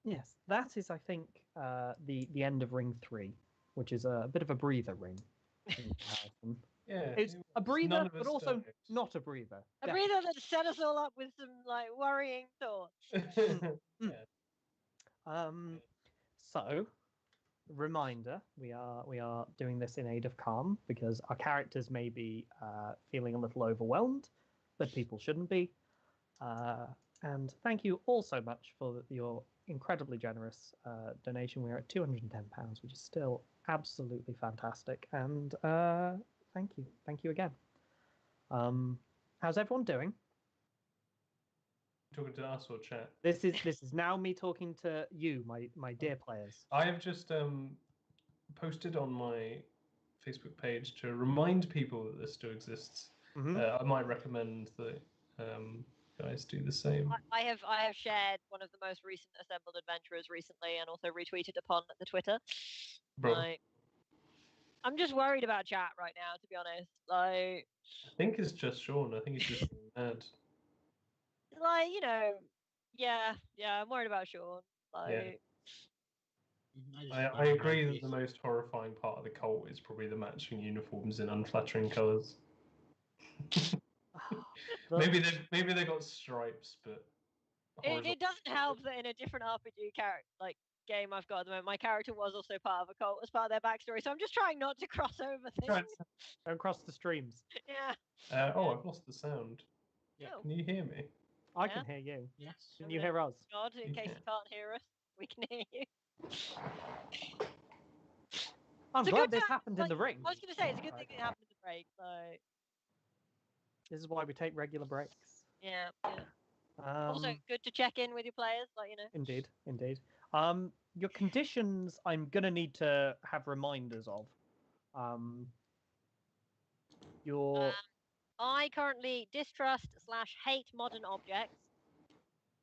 Yes, that is, I think, the end of Ring 3, which is a bit of a breather ring in comparison. Yeah. It's a none breather, of but us also died. not a breather. A breather that set us all up with some like worrying thoughts. Yeah. So, reminder: we are doing this in aid of calm because our characters may be feeling a little overwhelmed, but people shouldn't be. And thank you all so much for your incredibly generous donation. We're at £210, which is still absolutely fantastic. And thank you again. How's everyone doing? Talking to us or chat? This is now me talking to you, my dear players. I have just posted on my Facebook page to remind people that this still exists. Mhm. I might recommend that guys do the same. I have shared one of the most recent assembled adventurers recently, and also retweeted upon the Twitter. Bro. Like, I'm just worried about chat right now, to be honest. Like, I think it's just Sean. I think he's just mad. like yeah, I'm worried about Sean. Like, I agree that the most horrifying part of the cult is probably the matching uniforms in unflattering colours. Maybe they got stripes, but it doesn't help that in a different RPG game I've got at the moment, my character was also part of a cult as part of their backstory. So I'm just trying not to cross over things. Don't cross the streams. Yeah. I've lost the sound. Yeah. Can you hear me? I can hear you. Yes. Can you hear us? God, in case you can't hear us, we can hear you. I'm glad this happened in the ring. I was going to say, it's a good thing it happened in the break. Like, this is why we take regular breaks. Yeah. Also, good to check in with your players, Indeed. Your conditions, I'm gonna need to have reminders of. I currently distrust/hate modern objects.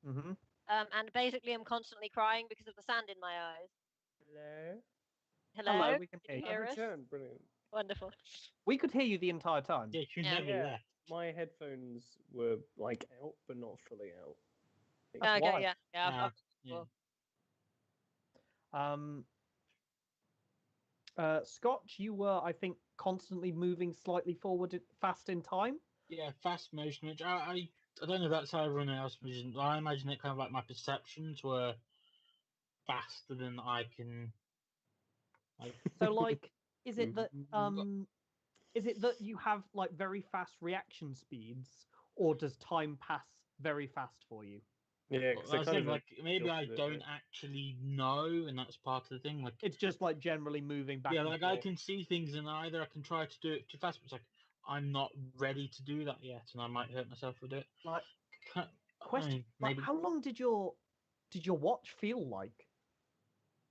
Mm-hmm. And basically, I'm constantly crying because of the sand in my eyes. Hello. We can hear you. you. Hear us? Brilliant. Wonderful. We could hear you the entire time. Yeah, you never left. My headphones were like out, but not fully out. That's why. Yeah. Scotch, you were, I think, constantly moving slightly forward, fast in time. Yeah, fast motion. Which I don't know if that's how everyone else imagines. I imagine it kind of like my perceptions were faster than I can. So, like, is it that you have like very fast reaction speeds, or does time pass very fast for you? Yeah, because maybe I don't actually know, and that's part of the thing. Like, it's just like generally moving back. Yeah, like I can see things, and either I can try to do it too fast, but it's like I'm not ready to do that yet, and I might hurt myself with it. Like, question: maybe how long did your watch feel like?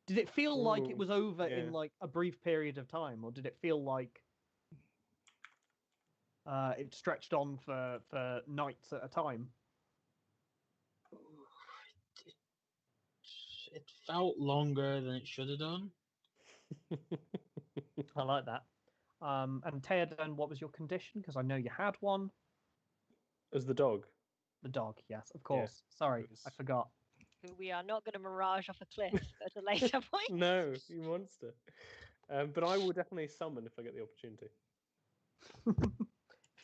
Did it feel like it was over in like a brief period of time, or did it feel like it stretched on for nights at a time? It felt longer than it should have done. I like that. And Theoden, what was your condition? Because I know you had one. As the dog. The dog, yes, of course. Yeah, Sorry, I forgot. Who we are not going to mirage off a cliff at a later point. No, you monster. But I will definitely summon if I get the opportunity. If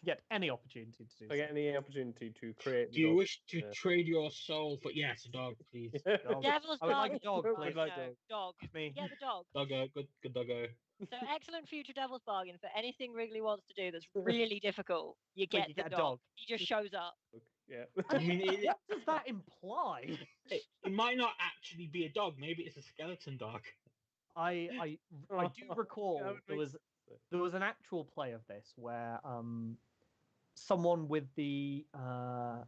you get any opportunity to do if I get any opportunity to create. Do you wish to trade your soul for a dog, please? Dog. Devil's I would like a dog, please. please. Dog. Me. Get the dog. Doggo, good doggo. So excellent future devil's bargain for anything Wrigley wants to do that's really difficult. You get the dog. He just shows up. Yeah. I mean, what does that imply? It might not actually be a dog. Maybe it's a skeleton dog. I do recall there was an actual play of this where someone with the I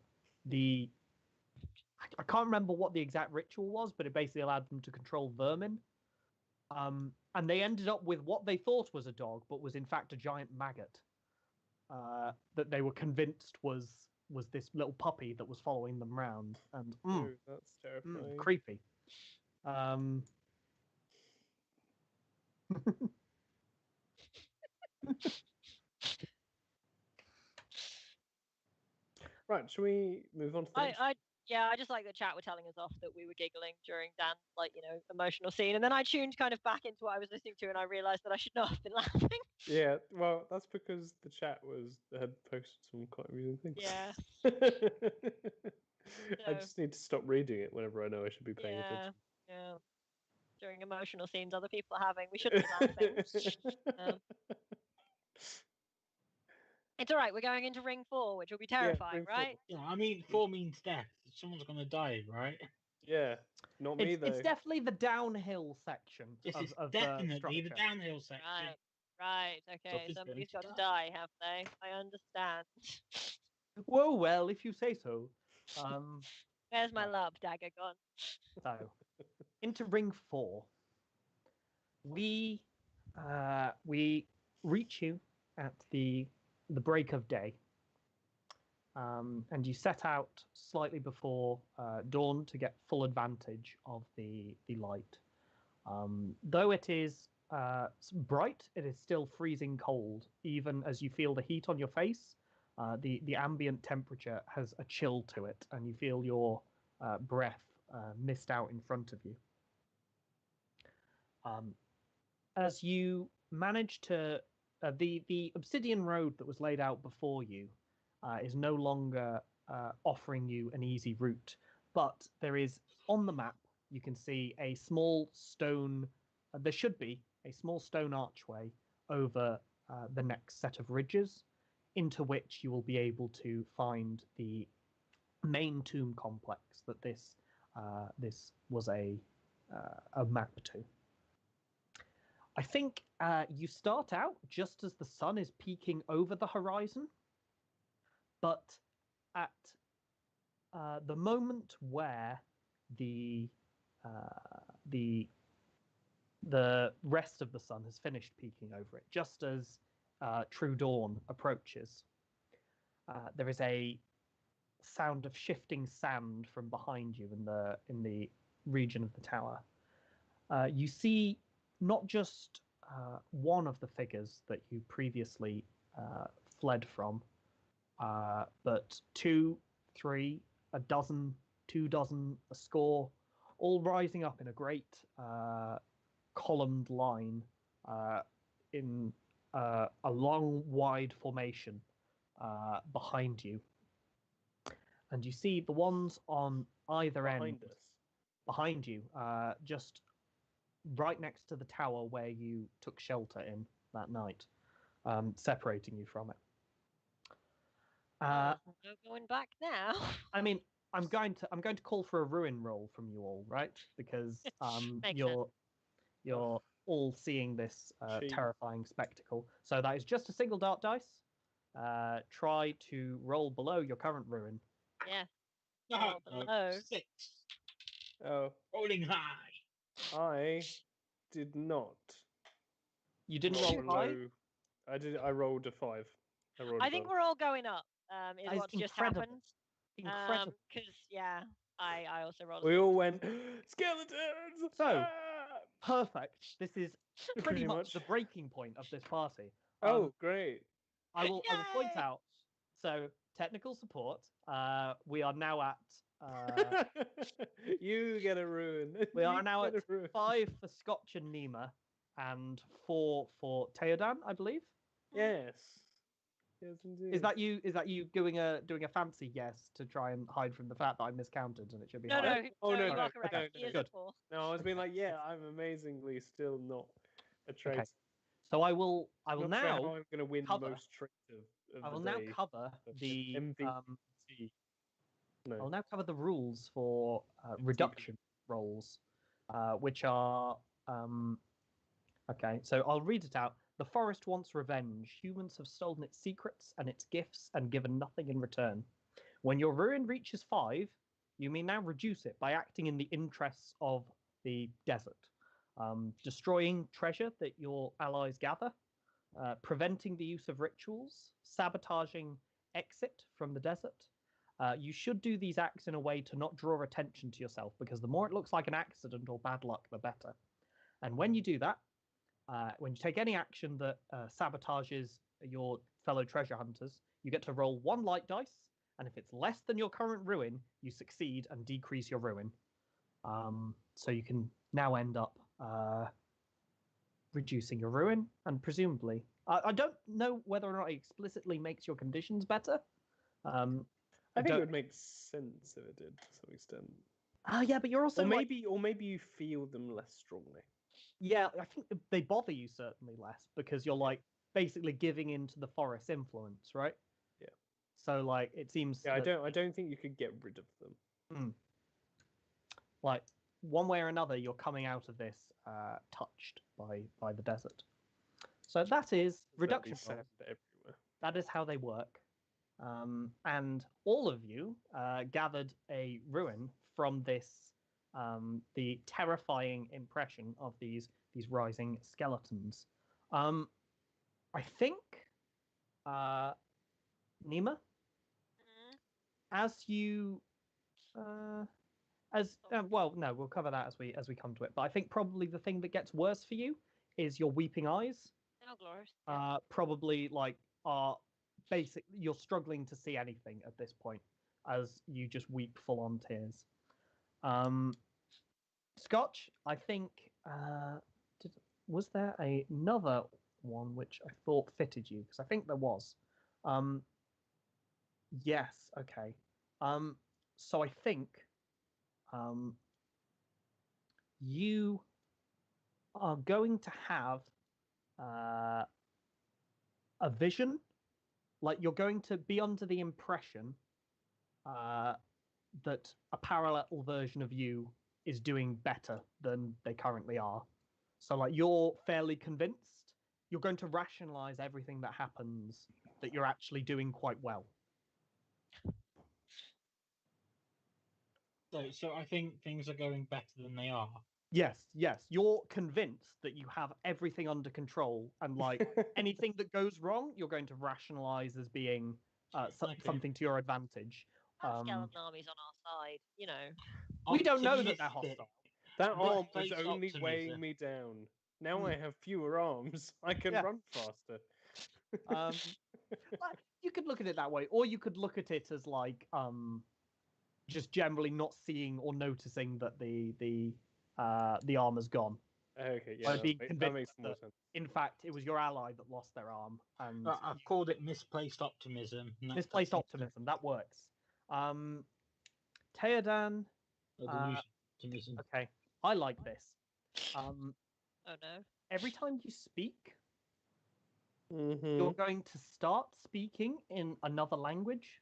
can't remember what the exact ritual was, but it basically allowed them to control vermin. And they ended up with what they thought was a dog, but was in fact a giant maggot. That they were convinced was this little puppy that was following them round, and that's terrifying. Creepy. Right, shall we move on to things? Yeah, I just like the chat were telling us off that we were giggling during Dan's, like, emotional scene. And then I tuned kind of back into what I was listening to and I realised that I should not have been laughing. Yeah, well, that's because the chat had posted some quite amusing things. Yeah. I So, just need to stop reading it whenever I know I should be paying yeah. attention. Yeah. During emotional scenes other people are having. We shouldn't be laughing. Um, It's all right. We're going into ring 4, which will be terrifying, ring four. right? Yeah, I mean, 4 means death. Someone's gonna die, right? Yeah, not me though. It's definitely the downhill section This is of definitely the structure. downhill section. Right. Okay. is Somebody's going got to to die, have they? I understand. Whoa, well, if you say so. Where's my Right. love dagger gone? So, into ring 4, we reach you at the break of day, and you set out slightly before dawn to get full advantage of the light. Though it is bright, it is still freezing cold. Even as you feel the heat on your face, the ambient temperature has a chill to it, and you feel your breath mist out in front of you. As you manage to, the obsidian road that was laid out before you is no longer offering you an easy route, but there is on the map, you can see a small stone, there should be a small stone archway over the next set of ridges, into which you will be able to find the main tomb complex that this was a map to. I think you start out just as the sun is peeking over the horizon, but at the moment where the rest of the sun has finished peeking over it, just as true dawn approaches, there is a sound of shifting sand from behind you in the region of the tower. You see not just one of the figures that you previously fled from, but 2, 3, a dozen, 2 dozen, a score, all rising up in a great columned line in a long, wide formation behind you. And you see the ones on either end behind you, just right next to the tower where you took shelter in that night, separating you from it. No going back now. I mean, I'm going to call for a ruin roll from you all, right? Because you're all seeing this terrifying spectacle. So that is just a single dark dice. Try to roll below your current ruin. Yeah. No, below. 6. Oh, Rolling high. I did not. You didn't roll roll high? below. I did. I rolled a 5. I think we're all going up. Is That is what's just incredible. happened. Incredible. Because I also rolled. We all went skeletons. So, perfect. This is pretty Pretty much much. the breaking point of this party. Oh, great. I will point Yay! out. So, technical support. We are now at. You get a ruin. We You are now get at a ruin. 5 for Scotch and Nima, and 4 for Theodan, I believe. Yes. Yes, indeed. Is that you doing a fancy yes to try and hide from the fact that I miscounted and it should be No, higher? no. Oh, no, you no, are correct. no, He no. is Good. a 4. No, I was being like, yeah, I'm amazingly still not a traitor. Okay. So I will Not sure now how I'm going to win cover- most traits of I will the now day. cover but the MVP. No. I'll now cover the rules for reduction rolls, which are okay. So I'll read it out. The forest wants revenge. Humans have stolen its secrets and its gifts and given nothing in return. When your ruin reaches 5, you may now reduce it by acting in the interests of the desert, destroying treasure that your allies gather, preventing the use of rituals, sabotaging exit from the desert. You should do these acts in a way to not draw attention to yourself, because the more it looks like an accident or bad luck, the better. And when you do that, when you take any action that sabotages your fellow treasure hunters, you get to roll 1 light dice and if it's less than your current ruin, you succeed and decrease your ruin. So you can now end up reducing your ruin, and presumably, I don't know whether or not it explicitly makes your conditions better. I think it would make sense if it did to some extent. Oh yeah, but you're also Or maybe you feel them less strongly. Yeah, I think they bother you certainly less because you're like basically giving into the forest influence, right? Yeah. So like it seems. Yeah, I don't think you could get rid of them. Like one way or another, you're coming out of this touched by the desert. So that is reduction Sand rolls. everywhere. That is how they work. And all of you gathered a ruin from this, the terrifying impression of these rising skeletons. I think, Nima, as you, well, no, we'll cover that as we come to it. But I think probably the thing that gets worse for you is your weeping eyes. Oh, glorious. Probably like are basic. You're struggling to see anything at this point as you just weep full on tears. Scotch, I think. Was there another one which I thought fitted you? Because I think there was. Yes. Okay. So I think you are going to have a vision. Like you're going to be under the impression that a parallel version of you is doing better than they currently are. So like you're fairly convinced, you're going to rationalize everything that happens, that you're actually doing quite well. So I think things are going better than they are. Yes, you're convinced that you have everything under control, and like anything that goes wrong, you're going to rationalize as being something to your advantage. That skeleton army's on our side, you know. We don't know that they're hostile. That arm was Face only optimism. weighing me down. Now I have fewer arms. I can Yeah. run faster. Like, you could look at it that way, or you could look at it as like just generally not seeing or noticing that the armor's gone. Okay, By yeah, being that convinced makes more that, sense. in fact, it was your ally that lost their arm, and I've called it misplaced optimism. and that's- misplaced that's- optimism. That works. Teodan. Optimism. Okay, I like this. Oh no. Every time you speak, Mm-hmm. you're going to start speaking in another language.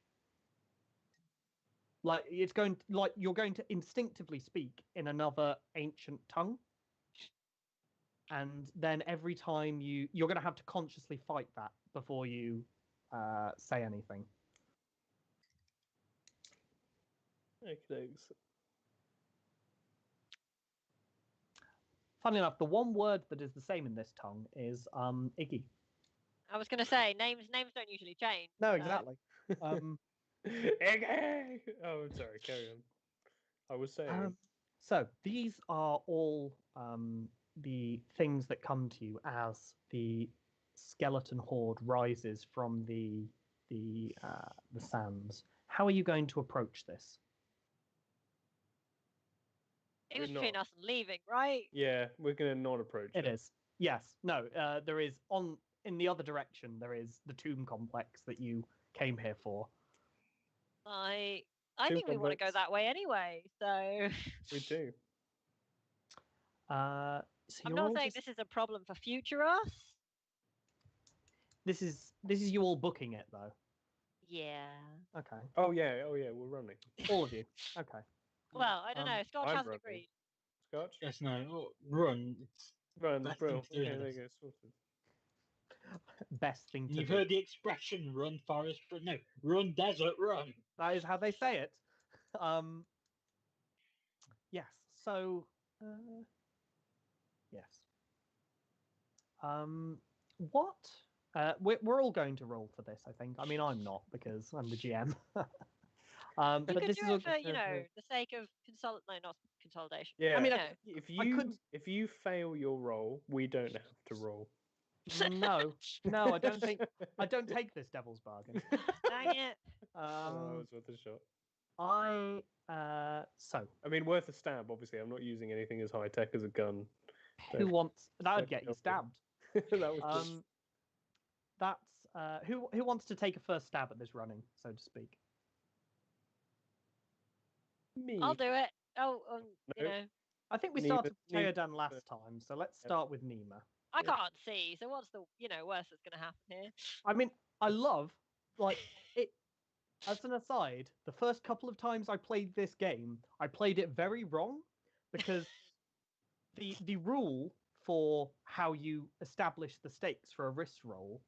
Like you're going to instinctively speak in another ancient tongue. And then every time you're going to have to consciously fight that before you say anything. Okay. Funnily enough, the one word that is the same in this tongue is Iggy. I was going to say names don't usually change. No, exactly. Egg! Oh, I'm sorry. Carry on. I was saying. So these are all the things that come to you as the skeleton horde rises from the sands. How are you going to approach this? It was We're between not. us and leaving, right? Yeah, we're gonna not approach It is. Yes. No. There is in the other direction. There is the tomb complex that you came here for. I Two think we want to go complex. that way anyway. So We do. So I'm you're not all saying just- this is a problem for future us. This is you all booking it though. Yeah. Okay. Oh yeah, we're running. All of you. Okay. Well, I don't know. Scotch I'm hasn't running. agreed. Scotch? Yes, no. Oh, run. It's Run, Best bro. thing to do Okay, in there this. you go, sorted. Best thing to You've do. heard the expression "run forest," but no, run desert, run. That is how they say it. Yes. So, yes. What? We're all going to roll for this, I think. I mean, I'm not because I'm the GM. You But could this do is it for, the sake of not consolidation. Yeah. I mean, if you fail your roll, we don't have to roll. no, I don't think I don't take this devil's bargain. Dang it. That was worth a shot. So I mean, worth a stab. Obviously, I'm not using anything as high tech as a gun. who wants that would Don't get you go for it. stabbed. That was That's who wants to take a first stab at this running, so to speak. me. I'll do it. Oh, you No. know, I think we Nima- started with Nima- Teodan last time, so let's start with Nima. I Yeah. can't see. So what's the worst that's going to happen here? I mean, I love like it. As an aside, the first couple of times I played this game, I played it very wrong because the rule for how you establish the stakes for a risk roll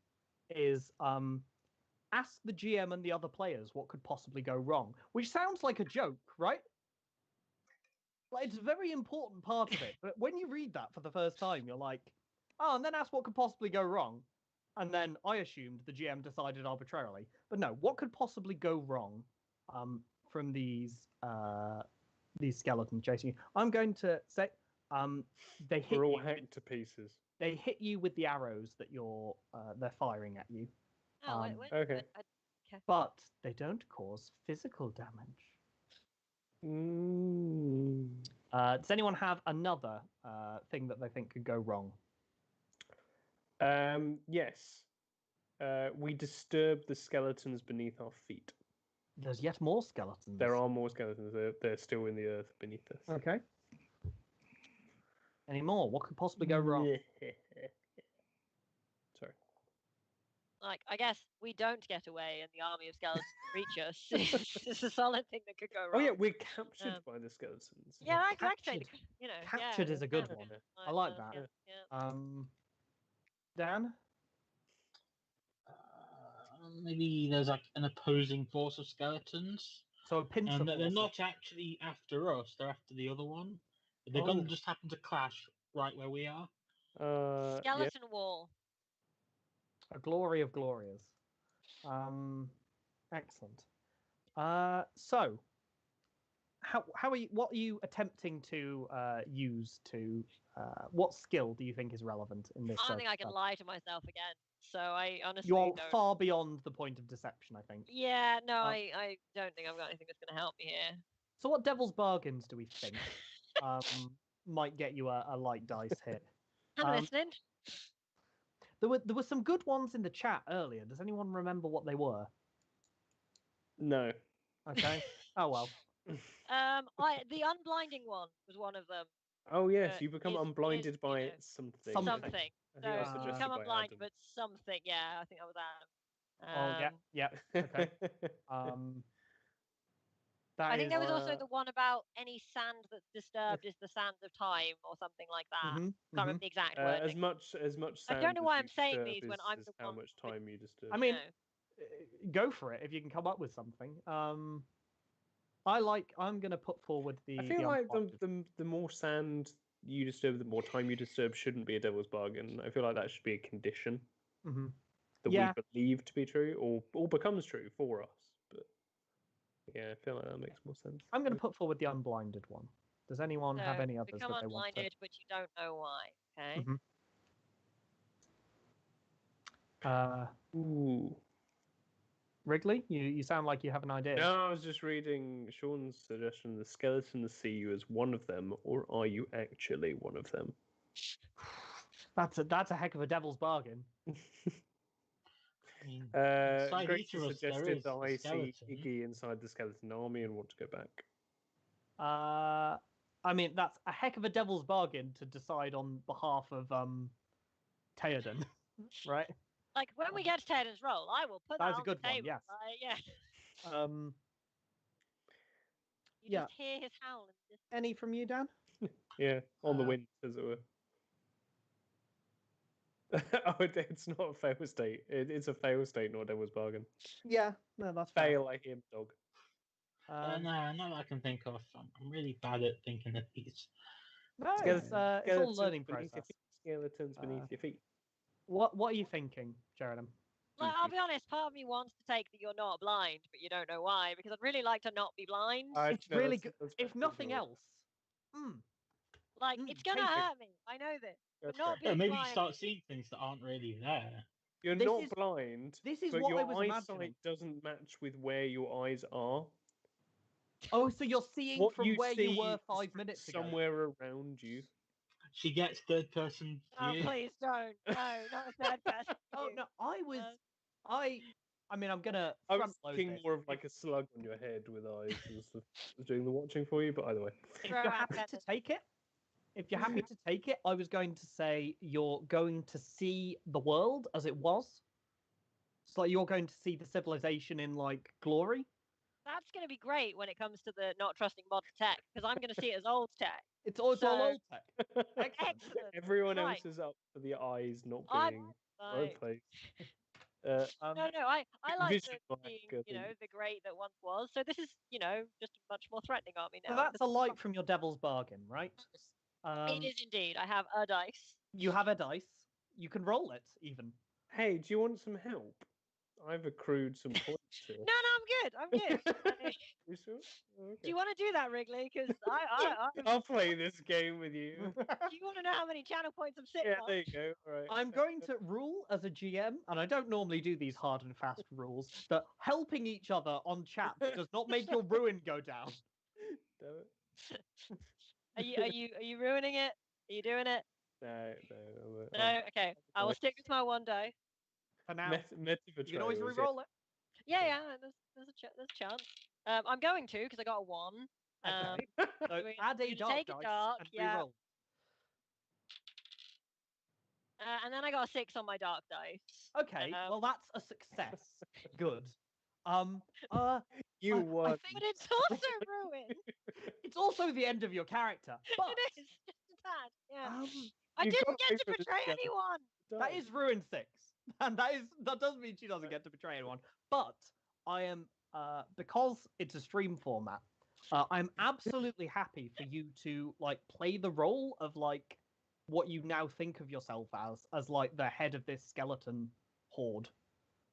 is ask the GM and the other players what could possibly go wrong, which sounds like a joke, right? Like, it's a very important part of it, but when you read that for the first time, you're like, oh, and then ask what could possibly go wrong. And then I assumed the GM decided arbitrarily. But no, what could possibly go wrong from these skeletons chasing you? I'm going to say they hit We're all you. hacked to pieces. They hit you with the arrows that they're firing at you, Oh, Okay. but they don't cause physical damage. Mm. Does anyone have another thing that they think could go wrong? Yes. We disturb the skeletons beneath our feet. There's yet more skeletons. There are more skeletons. They're still in the earth beneath us. Okay. Any more? What could possibly go wrong? Sorry. Like, I guess we don't get away and the army of skeletons reach us. It's a solid thing that could go wrong. Oh yeah, we're captured by the skeletons. Yeah, that's actually, Captured. you know. Captured is a good yeah. one. I like that. Yeah. Dan? Maybe there's like an opposing force of skeletons, So a pincer and they're force. not actually after us; they're after the other one. They're going to just happen to clash right where we are. Yeah. Skeleton wall. A glory of glorias. Excellent. So how are you? What are you attempting to use to? What skill do you think is relevant in this? I don't think I can lie to myself again. So I honestly You're don't. far beyond the point of deception, I think. Yeah, no, I don't think I've got anything that's going to help me here. So what devil's bargains do we think might get you a light dice hit? I'm listening. There were some good ones in the chat earlier. Does anyone remember what they were? No. Okay. Oh well. The unblinding one was one of them. Oh yes, you become is- unblinded is, by you know, something. Something. I So think I you suggested become by unblind, Adam. but something. Yeah, I think that was Oh Adam. yeah. Okay. That I think is, there was also the one about any sand that's disturbed is the sands of time or something like that. Mhm, Can't remember the exact as wording. much I don't sand know as why you I'm saying disturb these when is- I'm is the how one much with- time you disturb. I mean, You know. go for it if you can come up with something. I'm going to put forward the. I feel the like unblinded. the more sand you disturb, the more time you disturb shouldn't be a devil's bargain. I feel like that should be a condition Mhm. that Yeah. we believe to be true or becomes true for us. But yeah, I feel like that makes more sense. I'm going to put forward the unblinded one. Does anyone have So, any others become that they want to? unblinded, but you don't know why. Okay. Mhm. Ooh. Wrigley, you sound like you have an idea. No, I was just reading Sean's suggestion. The skeletons see you as one of them, or are you actually one of them? That's a heck of a devil's bargain. I mean, inside Gracie each of us, there suggested is that a I see skeleton. Iggy inside the skeleton army and want to go back. I mean, that's a heck of a devil's bargain to decide on behalf of Theoden, right? Like when we get to Taylor's role, I will put that That's a on good the one, table. yes. Yeah. You yeah. just hear his howl. And just... Any from you, Dan? Yeah, on the wind, as it were. Oh, it's not a fail state. It's a fail state, not a devil's bargain. Yeah, no, that's fair. Fail, I hear dog. No, not that I can think of. I'm really bad at thinking of these. No, it's all a learning beneath your process. feet, skeletons beneath your feet. What are you thinking, Sheridan? Like, I'll be honest, part of me wants to take that you're not blind, but you don't know why, because I'd really like to not be blind. It's really good. If nothing else, Like, it's gonna take it. hurt me. I know this. But That's not fair. being Maybe you blind. start seeing things that aren't really there. You're This not is- blind, This is but what I your was eyesight imagining. doesn't match with where your eyes are. Oh, so you're seeing What from you where you see were is 5 minutes ago. somewhere around you. She gets third person Oh, view. please don't. No, not a third person. Oh view. no, I was. Uh, I mean, I'm gonna I front was load thinking this. more of like a slug on your head with eyes was doing the watching for you, but either way. If Throw you're out happy to feathers. take it, I was going to say you're going to see the world as it was. It's like you're going to see the civilization in like glory. That's going to be great when it comes to the not trusting modern tech, because I'm going to see it as old tech. It's all So- old tech. Excellent. Excellent. Everyone Right. else is up for the eyes not I'm being like, replaced. no, I like Vision the Black, being, I you know, think. the great that once was. So this is, you know, just a much more threatening army now. So that's a light from your devil's bargain, right? It is indeed. I have a dice. You have a dice. You can roll it even. Hey, do you want some help? I've accrued some points here. No, I'm good. I'm good. You sure? Do Okay. you want to do that, Wrigley? Because I'll play this game with you. do you want to know how many channel points I'm sitting Yeah, on? there you go. All right. I'm going to rule as a GM, and I don't normally do these hard and fast rules, that helping each other on chat does not make your ruin go down. Damn it. Are you ruining it? Are you doing it? No. No. Okay. I will stick with my one die. For now, Meta you can always betrayals, yeah. re-roll it. Yeah. There's a chance. I'm going to because I got a 1. Okay. So we- add a you dark take a dice dark, and yeah. re-roll. And then I got a 6 on my dark dice. Okay, well that's a success. Good. You I won. think But it's also ruined. it's also the end of your character. But It is just a tad. Yeah. I you didn't got get to away from betray this anyone. that is ruin 6, and that doesn't mean she doesn't get to betray anyone. But I am because it's a stream format. I'm absolutely happy for you to like play the role of like what you now think of yourself as like the head of this skeleton horde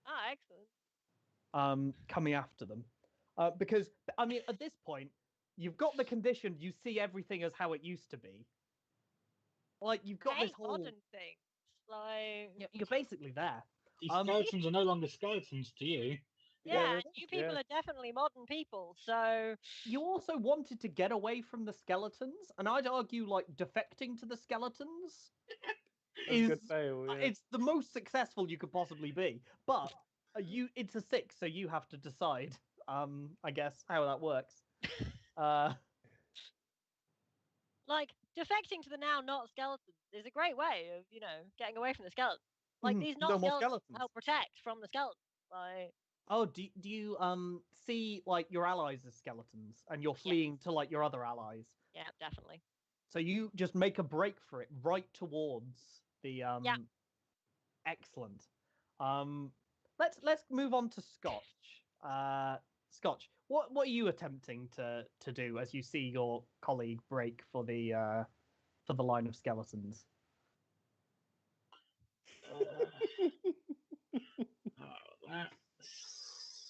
Ah, excellent. coming after them. Because I mean, at this point, you've got the condition. You see everything as how it used to be. Like you've got I hate this whole. modern things. Like You're basically there. These skeletons are no longer skeletons to you. yeah, you people are definitely modern people. So You also wanted to get away from the skeletons, and I'd argue like defecting to the skeletons That's a good is fail, yeah. it's the most successful you could possibly be. But it's a 6, so you have to decide. I guess how that works. like defecting to the now not skeletons is a great way of, you know, getting away from the skeletons. Like these no not more skeletons skeletons. help protect from the skeletons. Like Oh, do you see like your allies as skeletons, and you're fleeing to like your other allies? yeah, definitely. So you just make a break for it right towards the Excellent. Let's move on to Scotch. Scotch, what are you attempting to do as you see your colleague break for the line of skeletons?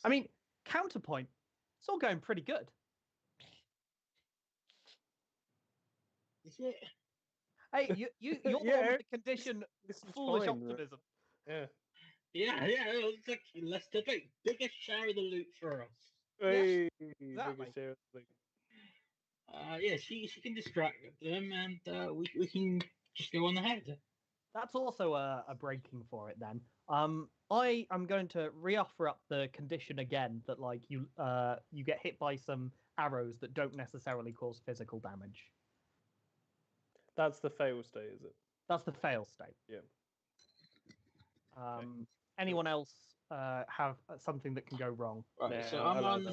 I mean, counterpoint. It's all going pretty good. Is it? Hey, you're the one Yeah. with the condition This is foolish fine, right? optimism. Yeah. Yeah. It's like, let's take biggest share of the loot for us. Hey, exactly. biggest share of the loot. Yeah, she can distract them, and we can just go on ahead. That's also a breaking for it then. I am going to re-offer up the condition again that like you get hit by some arrows that don't necessarily cause physical damage. That's the fail state, is it? That's the fail state. Yeah. Anyone else have something that can go wrong? Right, Nah, so I I'm like that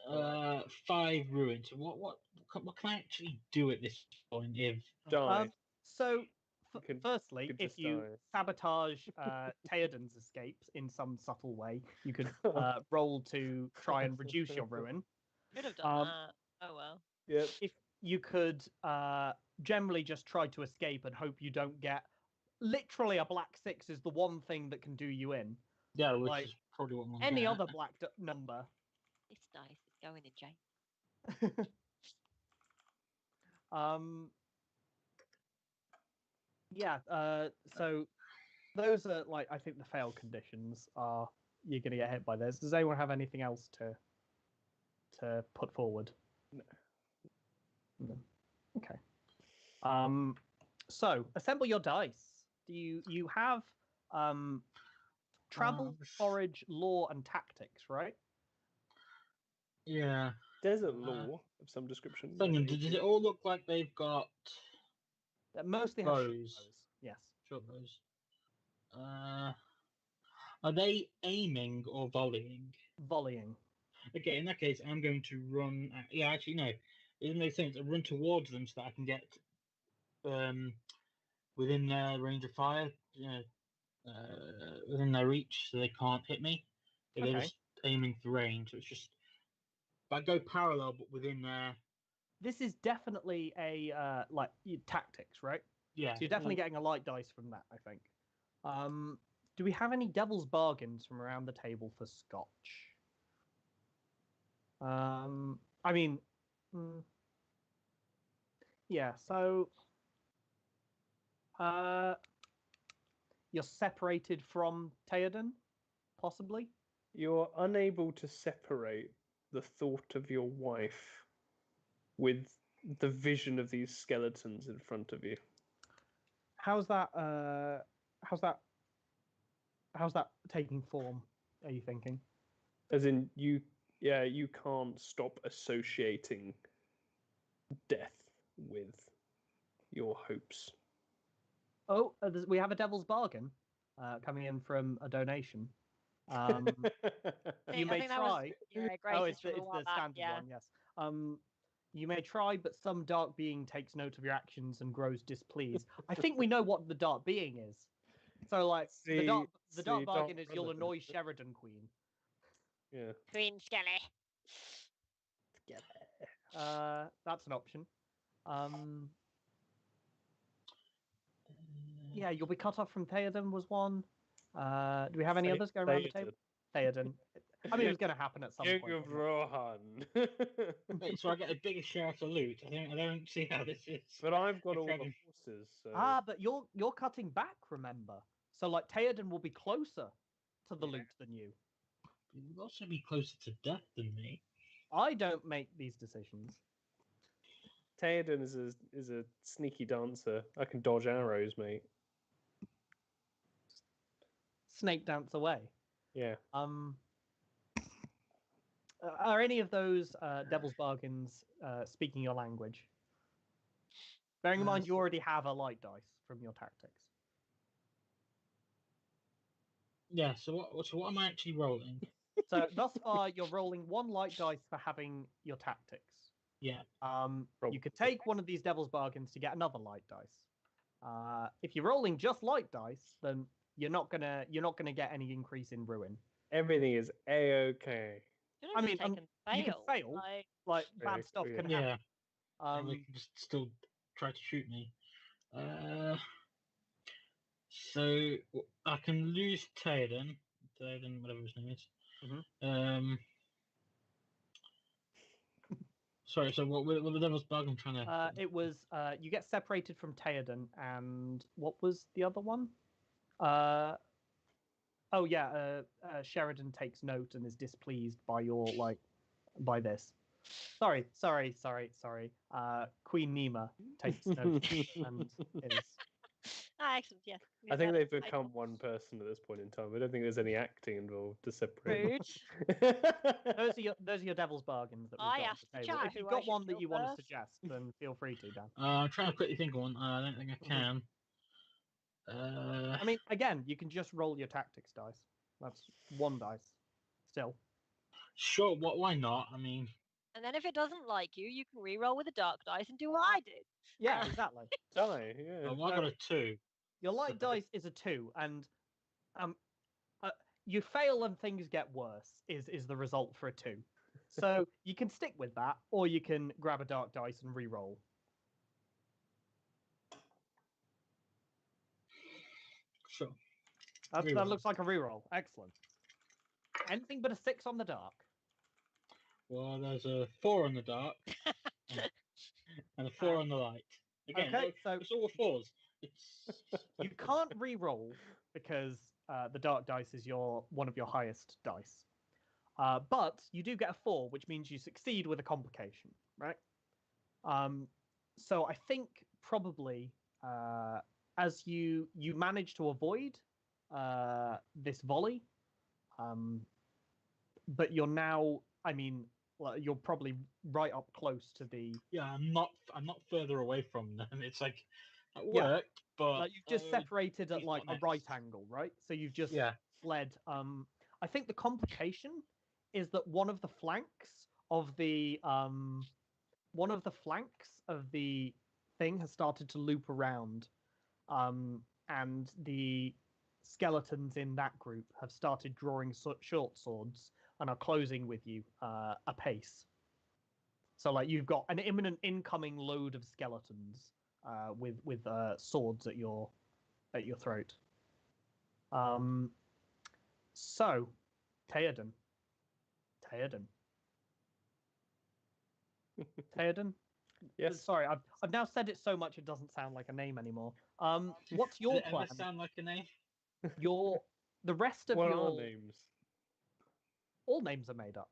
on one. 5 ruins. What can I actually do at this point if Die. So, You could- firstly, could if just you die. sabotage Theoden's escapes in some subtle way, you could roll to try and reduce your ruin. Could have done that. Oh well. Yep. If you could generally just try to escape and hope you don't get literally a black 6 is the one thing that can do you in. yeah, which Like, is probably what I'm Any other black number. This dice is going in Jane. Yeah, so those are like I think the fail conditions are you're going to get hit by those. Does anyone have anything else to put forward? No. Okay. So assemble your dice. Do you have travel, forage, law, and tactics, right? Yeah. Desert law of some description. Thinking, does it all look like they've got That mostly have short bows? bows. Yes. Short bows. Are they aiming or volleying? Volleying. Okay, in that case, I'm going to run. Yeah, actually, no. It makes sense. I run towards them so that I can get within their range of fire, within their reach, so they can't hit me. If they're Okay. just aiming for range, so it's just. But I go parallel, but within their. This is definitely a tactics, right? Yeah. So you're definitely getting a light dice from that, I think. Do we have any devil's bargains from around the table for Scotch? I mean, yeah. So, you're separated from Theoden, possibly. You're unable to separate the thought of your wife with the vision of these skeletons in front of you. How's that? How's that taking form? Are you thinking? As in, you can't stop associating death with your hopes. Oh, we have a devil's bargain coming in from a donation. You may try. Oh, it's the standard one. Yes. You may try, but some dark being takes note of your actions and grows displeased. I think we know what the dark being is. So, like, the dark bargain is you'll annoy Sheridan Queen. Yeah. Queen Skelly. That's an option. Yeah, you'll be cut off from Theoden was one. Do we have any others going around the table? Theoden. I mean, it was going to happen at some King point. of Rohan. Wait, so I get a bigger share of the loot. I don't see how this is. But I've got all the Dragon. horses. So... But you're cutting back, remember? So like Theoden will be closer to the loot than you. You'll also be closer to death than me. I don't make these decisions. Theoden is a sneaky dancer. I can dodge arrows, mate. Snake dance away. Yeah. Are any of those devil's bargains speaking your language? Bearing in mind you already have a light dice from your tactics. Yeah. So what am I actually rolling? So thus far you're rolling one light dice for having your tactics. Yeah. You could take one of these devil's bargains to get another light dice. If you're rolling just light dice, then you're not gonna get any increase in ruin. Everything is a-okay. I mean, you can fail. Like bad stuff can happen. Yeah. And they can just still try to shoot me. So I can lose Theoden, whatever his name is. Sorry. So what the devil's bargain trying to? It was you get separated from Theoden, and what was the other one? Sheridan takes note and is displeased by your by this. Sorry. Queen Nima takes note and is. Excellent. Yeah. I think they've become one person at this point in time. I don't think there's any acting involved to separate. Those are your devil's bargains that we've got on the table. If you've got one that you want to suggest, then feel free to, Dan. I'm trying to quickly think of one. I don't think I can. I mean, again, you can just roll your tactics dice. That's one dice. Still. Sure. Why not? I mean. And then if it doesn't like you, you can re-roll with a dark dice and do what I did. Yeah, exactly. Die. Yeah. Oh, I got a 2. Your light dice is a 2, and you fail and things get worse. Is the result for a 2. So you can stick with that, or you can grab a dark dice and re-roll. Sure. That looks like a reroll. Excellent. Anything but a 6 on the dark. Well, there's a 4 on the dark and a 4 on the light. Again, okay, so it's all 4s. You can't re-roll because the dark dice is one of your highest dice. But you do get a 4, which means you succeed with a complication, right? So I think probably as you manage to avoid this volley, but you're now, I mean, well, you're probably right up close to the. Yeah, I'm not further away from them. It's like at Yeah. work, but Like you've just separated at he's like not a right next. angle, right? So you've just Yeah. fled. I think the complication is that one of the flanks of the thing has started to loop around, and the skeletons in that group have started drawing short swords and are closing with you apace. So like you've got an imminent incoming load of skeletons with swords at your throat. So, Theoden. Theoden? Yes. Sorry, I've now said it so much it doesn't sound like a name anymore. What's your Does it plan? ever sound like a name? The rest of What your are names? all names are made up.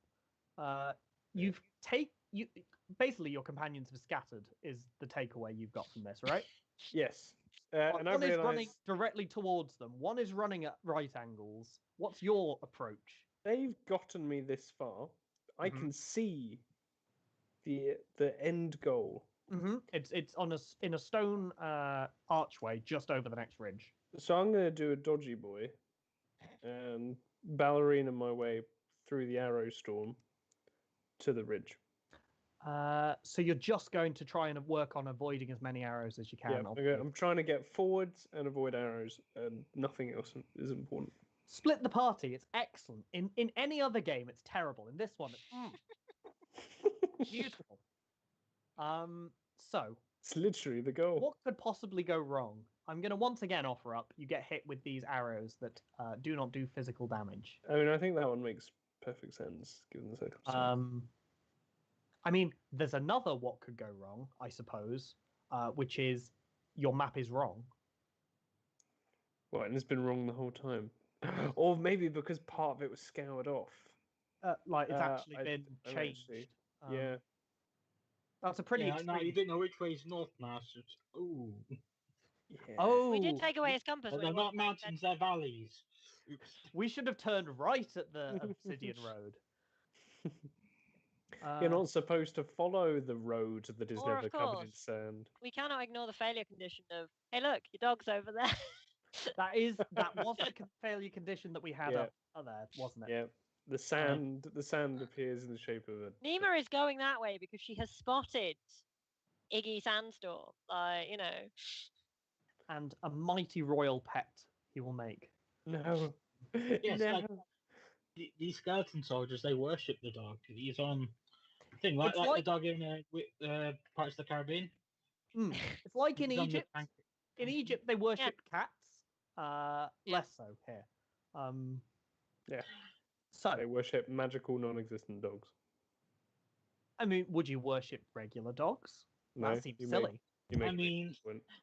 Basically your companions have scattered is the takeaway you've got from this, right? Yes. And I One is running realize directly towards them. One is running at right angles. What's your approach? they've gotten me this far. I Mhm. can see the end goal. It's in a stone archway just over the next ridge. So I'm going to do a dodgy boy and ballerina my way through the arrow storm to the ridge. So you're just going to try and work on avoiding as many arrows as you can. Yeah, obviously. I'm trying to get forwards and avoid arrows, and nothing else is important. Split the party. It's excellent. In any other game, it's terrible. In this one, it's beautiful. So It's literally the goal. what could possibly go wrong? I'm going to once again offer up. You get hit with these arrows that do not do physical damage. I mean, I think that one makes perfect sense given the circumstances. I mean, there's another what could go wrong, I suppose, which is your map is wrong. Well, and it's been wrong the whole time. Or maybe because part of it was scoured off. Like it's actually I been don't changed. actually- Yeah. That's a pretty Yeah, extreme. no, you didn't know which way is north now. So ooh. Yeah. Oh, We did take away his compass. But when they're he not wasn't paying mountains, they're valleys. Oops. we should have turned right at the Obsidian Road. You're not supposed to follow the road that is Or, never of covered in course. sand. We cannot ignore the failure condition of, hey, look, your dog's over there. That was the failure condition that we had Yeah. up there, wasn't it? Yeah. The sand appears in the shape of a. Nima is going that way because she has spotted Iggy Sandstorm. Like, you know. And a mighty royal pet he will make. No. Yes, no. like, these skeleton soldiers, they worship the dog. He's on thing like, It's like like- the dog in Pirates of the Caribbean. It's like in He's on the Egypt. tank. In Egypt, they worship cats. Yeah. Less so here. Yeah. So, They worship magical, non-existent dogs. I mean, would you worship regular dogs? No, That seems you silly. You make I mean,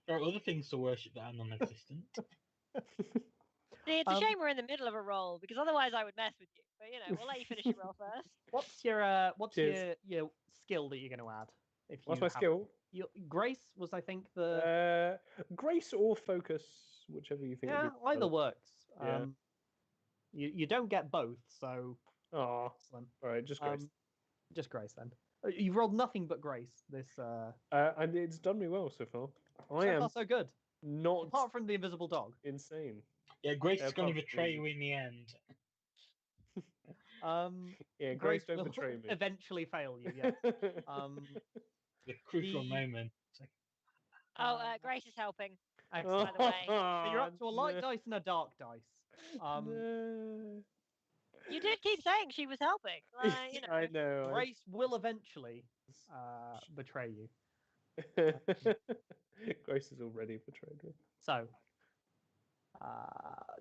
there are other things to worship that are non-existent. See, it's a Um, shame we're in the middle of a roll because otherwise I would mess with you. But, you know, we'll let you finish your roll first. What's your Cheers. your skill that you're going to add? If What's you my have- skill? Grace was, I think, the Grace or focus, whichever you think. would yeah, be either better. works. Yeah. You don't get both, so Aw, excellent. all right, just Grace. Just Grace then. You've rolled nothing but Grace this. And it's done me well so far. I So am far so good. not Apart from the invisible dog. insane. Yeah, Grace Yeah, is going to apart from betray the- you in the end. Yeah, Grace don't will betray me. eventually fail you. Yeah. The crucial The- moment. It's like, Oh, Grace is helping. Excellent. by the way. So you're up to a light no. dice and a dark dice. No. You did keep saying she was helping. Like, you know. I know. Grace will eventually betray you. Grace has already betrayed me. So,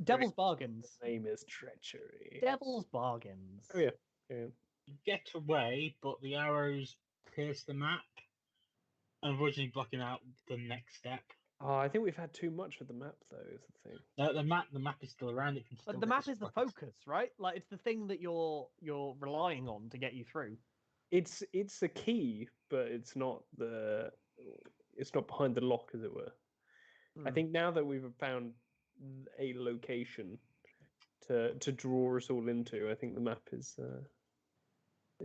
Devil's Bargains. Her name is treachery. Devil's Bargains. Oh yeah. Yeah. you get away, but the arrows pierce the map, unfortunately blocking out the next step. Oh, I think we've had too much of the map, though. Is the thing. The map is still around. It can still But the get map is the destroyed. focus, right? Like it's the thing that you're relying on to get you through. It's a key, but it's not behind the lock, as it were. I Hmm. think now that we've found a location to draw us all into, I think the map is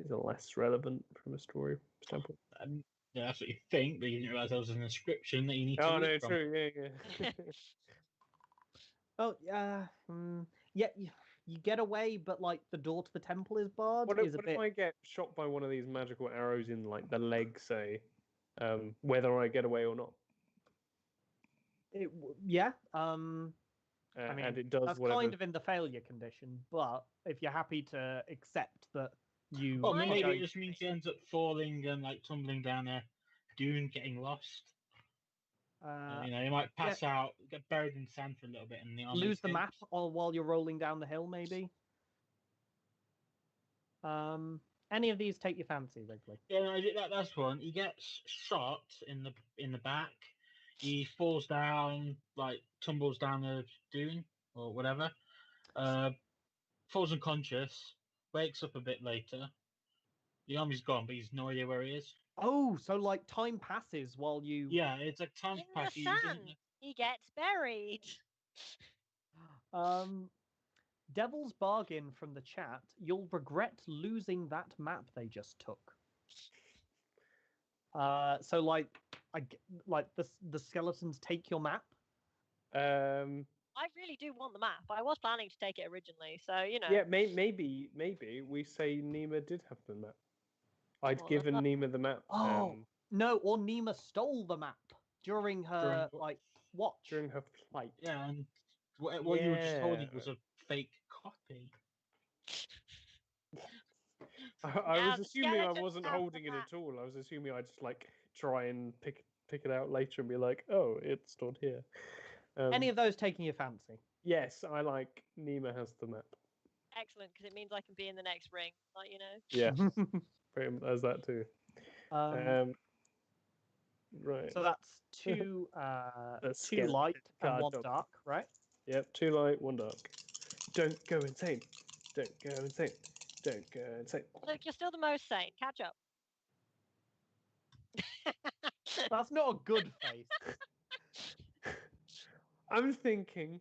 less relevant from a story standpoint. Yeah, that's what you think, but you didn't realize there was an inscription that you need to Oh read no, from. true, yeah. Oh yeah, yeah. You get away, but like the door to the temple is barred. What is a if bit. I get shot by one of these magical arrows in like the leg, say, whether I get away or not? Yeah. I mean, and it does That's whatever. kind of in the failure condition, but if you're happy to accept that you. Well, I mean, are maybe going it just to means be- he ends up falling and like tumbling down a dune, getting lost. You know, he might pass out, get buried in sand for a little bit, and the army lose the map escapes. or while you're rolling down the hill, maybe. Any of these take your fancy, Wrigley? Yeah, no, that's one. He gets shot in the back. He falls down, like tumbles down a dune or whatever. Falls unconscious. Wakes up a bit later. The army's gone, but he's no idea where he is. Oh, so like time passes while you. Yeah, it's like time In passes. the sand, he gets buried. Devil's bargain from the chat. You'll regret losing that map they just took. So like the skeletons take your map. I really do want the map. I was planning to take it originally, so you know. Yeah, maybe we say Nima did have the map. I'd Well, given that's Nima the map. Oh no, or Nima stole the map during her During- watch. during her flight. Yeah, and what you were just holding was a fake copy. I Now was the assuming I skeletons wasn't have the holding it map. at all. I was assuming I'd just like try and pick it out later and be like, oh, it's stored here. Any of those taking your fancy? Yes, I like Nima has the map. Excellent, because it means I can be in the next ring. Like you know. Yeah, pretty much as that too. Right. So that's two skeleton light and card one dog. dark, right? Yep, 2 light, 1 dark. Don't go insane. Don't go insane. Don't go insane. Look, you're still the most sane. Catch up. That's not a good face. I'm thinking.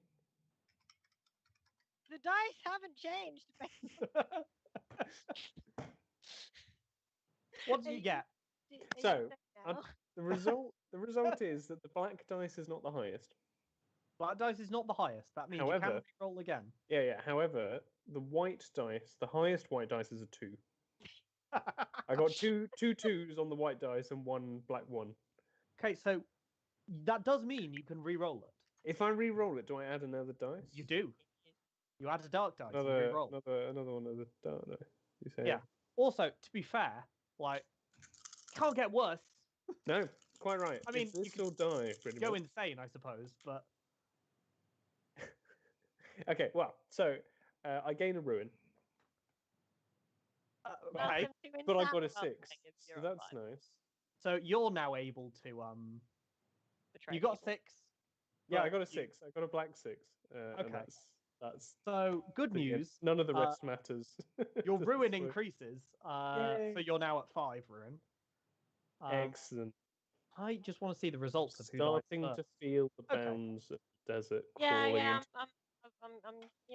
The dice haven't changed. What do you get? So, the result is that the black dice is not the highest. Black dice is not the highest. That means you However- can roll again. Yeah. However, the white dice, the highest white dice is a 2. I got two twos on the white dice and 1 black 1. Okay, so that does mean you can re-roll it. If I re-roll it, do I add another dice? You do. You add a dark dice. and Another re-roll. another one of the dark dice. You say? Yeah. Also, to be fair, like, can't get worse. No, quite right. I mean, It's you this could or die, pretty Go much. insane, I suppose, but Okay, well, so I gain a ruin, okay. but I got a Insanity. 6, If so you're that's alive. nice. So you're now able to Betray You got people. 6. Yeah, I but got a you- 6. I got a black 6. And Okay. that's So good the end. news. None of the uh, rest matters. Your This ruin way. increases. Yay. So you're now at 5 ruin. Excellent. I just want to see the results of who died Starting first. to feel the Okay. bounds of the desert Yeah, crawling yeah. into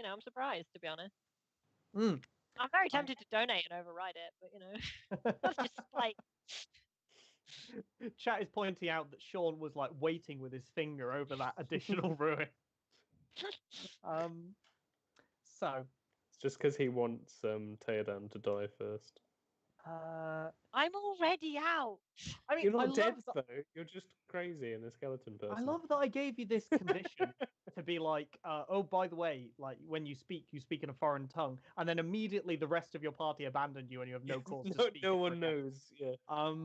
I'm surprised to be honest. Mm. I'm very tempted to donate and override it, but you know, that's just like Chat is pointing out that Sean was like waiting with his finger over that additional ruin. So It's just because he wants Teodan to die first. I'm already out. I mean, You're I not dead love that, though. You're just crazy and a skeleton person. I love that I gave you this condition to be like, oh, by the way, like when you speak in a foreign tongue, and then immediately the rest of your party abandoned you, and you have no cause to speak. no ever one again. knows. Yeah.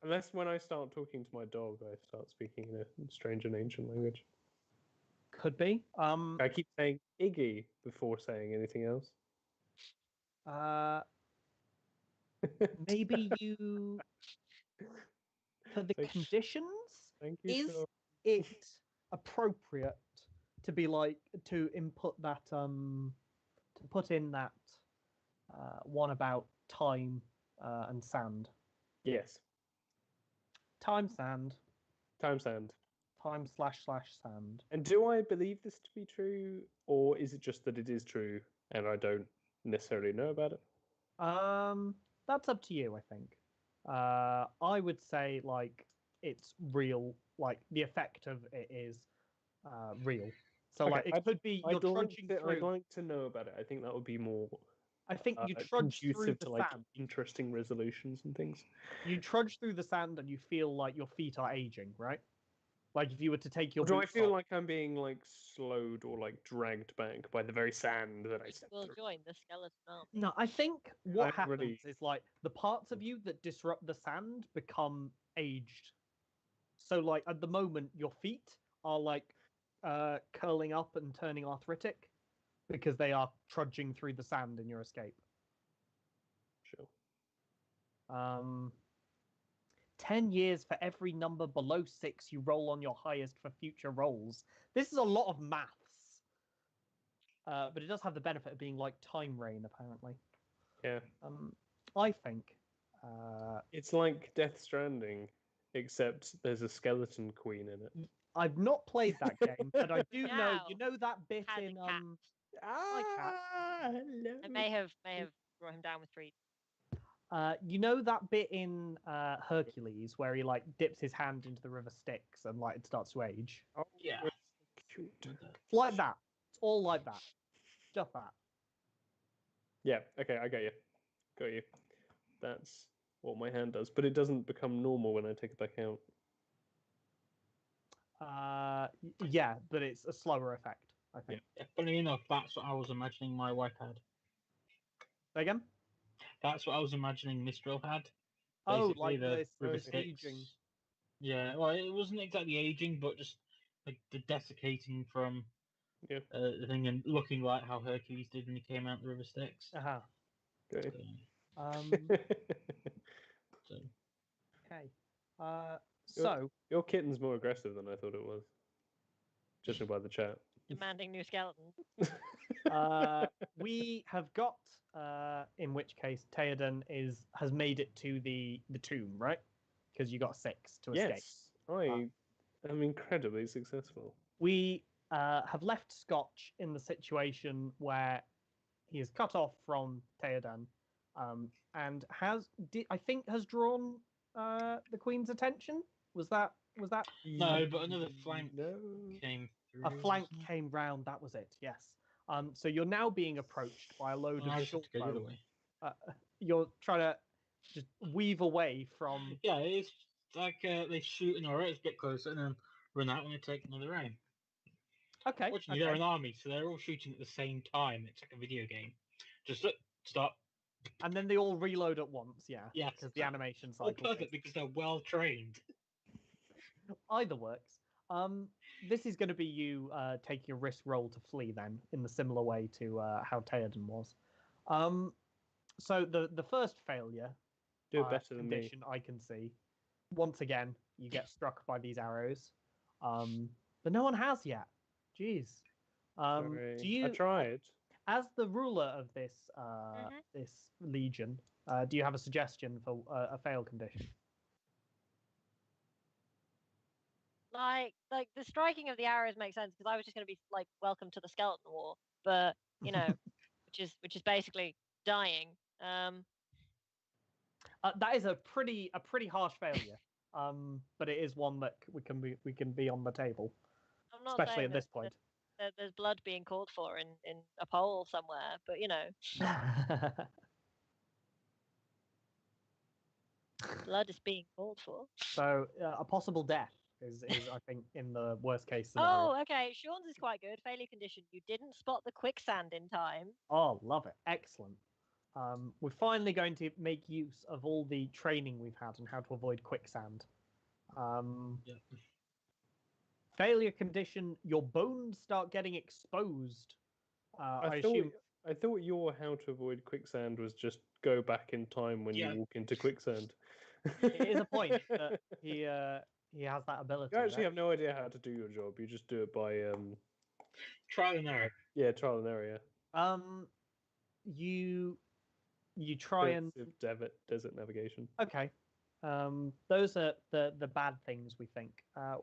Unless when I start talking to my dog, I start speaking in a strange and ancient language. Could be. I keep saying Iggy before saying anything else. Maybe you for the Thank- conditions Thank you. is Sean. it appropriate to be like to input that to put in that one about time and sand? Yes. Time sand. Time sand. Time / sand. And do I believe this to be true, or is it just that it is true and I don't necessarily know about it? That's up to you, I think. I would say like it's real, like the effect of it is real. So Okay, like it could be you're trudging through. I'd like to know about it. I think that would be more. I think you trudge through conducive the to like sand. interesting resolutions and things. You trudge through the sand and you feel like your feet are aging, right? Like if you were to take your Or do I boots feel off- like I'm being like slowed or like dragged back by the very sand that I stepped Will through? join the skeleton army. No, I think what I happens really- is like the parts of you that disrupt the sand become aged. So like at the moment your feet are like curling up and turning arthritic because they are trudging through the sand in your escape. Sure. 10 years for every number below 6 you roll on your highest for future rolls. This is a lot of maths. But it does have the benefit of being like time rain, apparently. Yeah. I think. It's like Death Stranding, except there's a skeleton queen in it. I've not played that game, but I do know. Now, You know that bit has a in cat. cat. Hello. I may have brought him down with 3. You know that bit in Hercules where he like dips his hand into the river Styx and like it starts to age. Oh, Yeah. it's cute. It's like that. It's all like that. Just that. Yeah. Okay, I got you. Got you. That's what my hand does, but it doesn't become normal when I take it back out. Yeah, but it's a slower effect, I think. Yeah, funny enough, that's what I was imagining my wife had. Say again? That's what I was imagining Mistral had. Oh, Basically, like the this river this Styx. aging. Yeah, well, it wasn't exactly aging, but just like the desiccating from Yeah. the thing and looking like how Hercules did when he came out the river Styx. Uh-huh. Okay. So, Okay. So Your kitten's more aggressive than I thought it was, judging by the chat. Demanding new skeletons. we have got, in which case Theoden has made it to the tomb, right? Because you got 6 to escape. Yes, I am incredibly successful. We have left Scotch in the situation where he is cut off from Theoden, and has drawn the Queen's attention. Was that no, but another flank No. came through. a flank wasn't it? came round? That was it. Yes. So you're now being approached by a load Well, I of just have short to go the other bow. way. You're trying to just weave away from. Yeah, it's like they shoot an arrow, get closer, and then run out and they take another aim. Okay. Fortunately, they're an army, so they're all shooting at the same time. It's like a video game. Just look, stop. And then they all reload at once. Yeah. Yes, Because the exactly. animation All cycle. perfect because they're well trained. Either works. This is going to be you taking a risk roll to flee then, in the similar way to how Theoden was. So the first failure Do it better than me. condition I can see. Once again, you get struck by these arrows, but no one has yet. Jeez. Sorry. Do you? I tried. As the ruler of this this legion, do you have a suggestion for a fail condition? Like the striking of the arrows makes sense because I was just going to be like, "Welcome to the skeleton war," but you know, which is basically dying. That is a pretty harsh failure. But it is one that we can be on the table, I'm not especially saying at this point. that there's blood being called for in a poll somewhere, but you know, blood is being called for. So a possible death is I think in the worst case scenario. Oh, okay. Sean's is quite good. Failure condition. You didn't spot the quicksand in time. Oh, love it. Excellent. We're finally going to make use of all the training we've had on how to avoid quicksand. Yeah. Failure condition, your bones start getting exposed. I assume. I thought your how to avoid quicksand was just go back in time when Yeah. you walk into quicksand. It is a point that he he has that ability. You actually right? have no idea how to do your job. You just do it by Trial and error. trial and error. Yeah. You try and Extensive desert navigation. okay. Those are the bad things we think.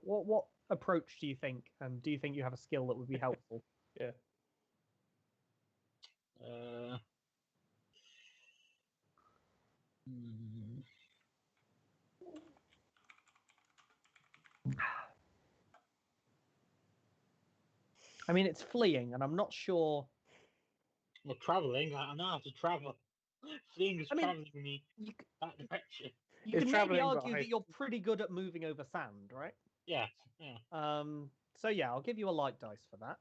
What approach do you think, and do you think you have a skill that would be helpful? Yeah. Hmm. I mean, it's fleeing, and I'm not sure. Well, traveling. I know how to travel. Fleeing is I mean, traveling me You, that direction. you It's can maybe travelling, but argue that you're pretty good at moving over sand, right? Yeah, yeah. So yeah, I'll give you a light dice for that.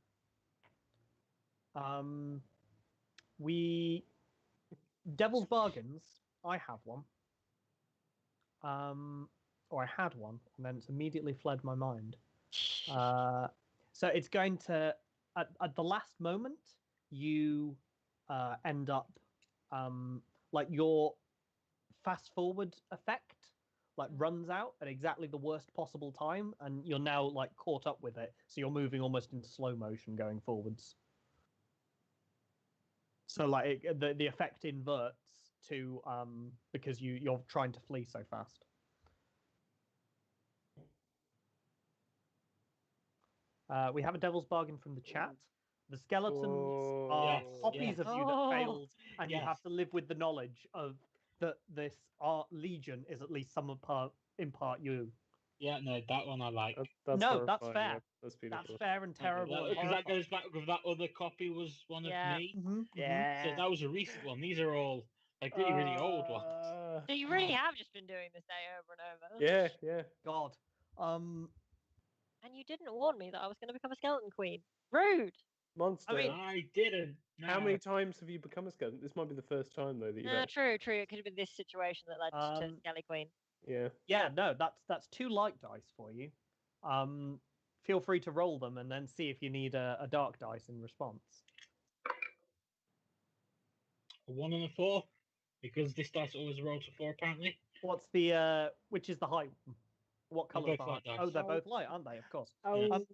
Devil's Bargains, I have one. Or I had one, and then it's immediately fled my mind. So it's going to, at the last moment, you end up, like your fast forward effect, like runs out at exactly the worst possible time, and you're now like caught up with it. So you're moving almost into slow motion going forwards. So like the effect inverts to because you're trying to flee so fast. We have a devil's bargain from the chat. The skeletons are Yes, copies yes. of you that failed, and you Yes. have to live with the knowledge of that this art legion is at least some in part you. Yeah, no, that one I like. That's No, that's horrifying, fair. yeah. That's beautiful. That's fair and terrible. and Because that horrifying. goes back with that other copy was one of Yeah. me. Mhm. So that was a recent one. These are all like really, really old ones. So you really have just been doing this day over and over. Yeah, yeah. God. And you didn't warn me that I was going to become a skeleton queen. Rude. Monster. I didn't. How no. many times have you become a skeleton? This might be the first time though that you've True. It could have been this situation that led to Skelly Queen. Yeah. Yeah, no, that's 2 light dice for you. Feel free to roll them and then see if you need a dark dice in response. A 1 and a 4, because this dice always rolls a 4 apparently. What's the which is the high one? What They're color is both the high? light dice. Oh, they're both light, aren't they? Of course. Oh,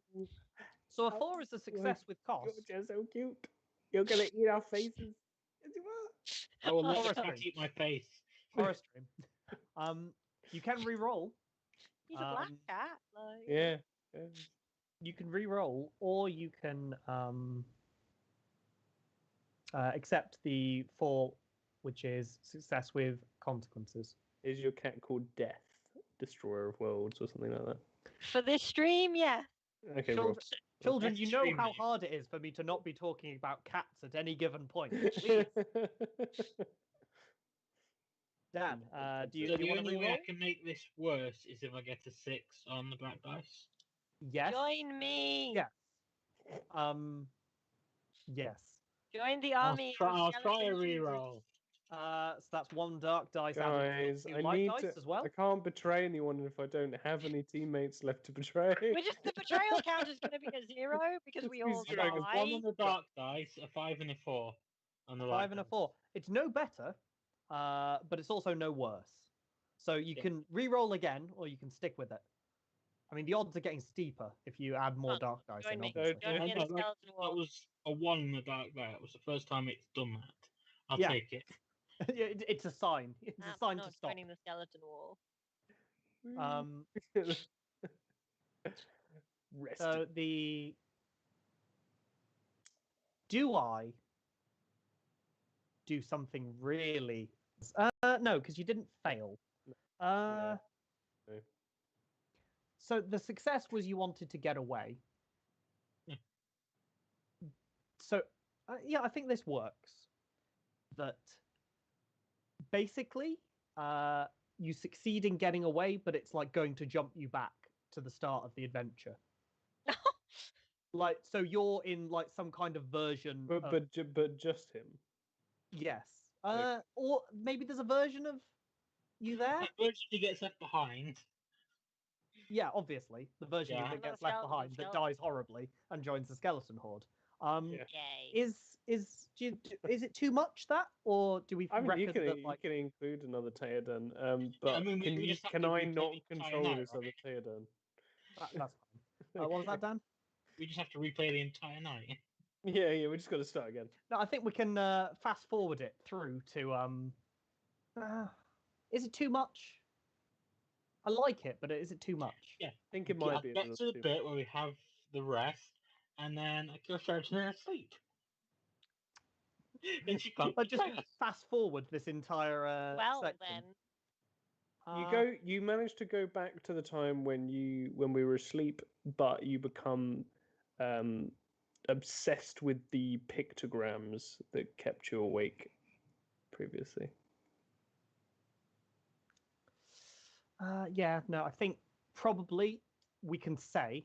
So a 4 is a success with cost. you're so cute. You're gonna eat our faces. Yes, you are. I will let the Forest cat Green. eat my face. Forest stream. You can re-roll. He's a black cat. Like, Yeah. You can re-roll, or you can accept the 4, which is success with consequences. Is your cat called Death, Destroyer of Worlds, or something like that? For this stream, yeah. Okay, Children, Ross. children, you know how Extremely. hard it is for me to not be talking about cats at any given point. Please, Dan, do you, So do you the want to only way re-roll? I can make this worse is if I get a 6 on the black dice. Yes. Join me. Yeah. Yes. Join the I'll army. try, of I'll try a skeleton humans. reroll. So that's 1 dark dice added Guys, to I light need dice to. as well. I can't betray anyone if I don't have any teammates left to betray. The betrayal count is going to be a 0 because we all I got a 1 die. on the dark dice, a 5 and a 4 on the 5 light and a dice. 4. It's no better, but it's also no worse. So you Yeah. can re-roll again, or you can stick with it. I mean, the odds are getting steeper if you add more Oh, dark dice join in, me. obviously. Join me in No, the like, skeleton That wall. was a 1 on the dark dice. It was the first time it's done that. I'll Yeah. take it. Yeah, it's a sign. It's a sign not to stop. joining the skeleton wall. Rest So the do I do something really? No, because you didn't fail. No. So the success was you wanted to get away. Yeah. So yeah, I think this works. That basically you succeed in getting away, but it's like going to jump you back to the start of the adventure. Like, so you're in like some kind of version of... but just him. Yes. Okay. Or maybe there's a version of you there? That version he gets left behind. Yeah, obviously. The version Yeah. of that Another gets left skeleton, behind that skeleton. dies horribly and joins the skeleton horde. Yeah. Yay. is it too much that, or do we I mean, reckon you can that like you can include another Teoden, but I mean, we just have can to I replay not the entire control night, this right? other Teoden? that's fine. What was that, Dan? We just have to replay the entire night. Yeah, we just got to start again. No, I think we can fast forward it through to is it too much? I like it, but is it too much? Yeah, I think it might I'll be a get little to the too bit where we have the rest, and then I kill Sheridan in her sleep. Then she can't. But just betray us. fast forward this entire Well section. then, You managed to go back to the time when we were asleep, but you become obsessed with the pictograms that kept you awake previously. Yeah, no, I think probably we can say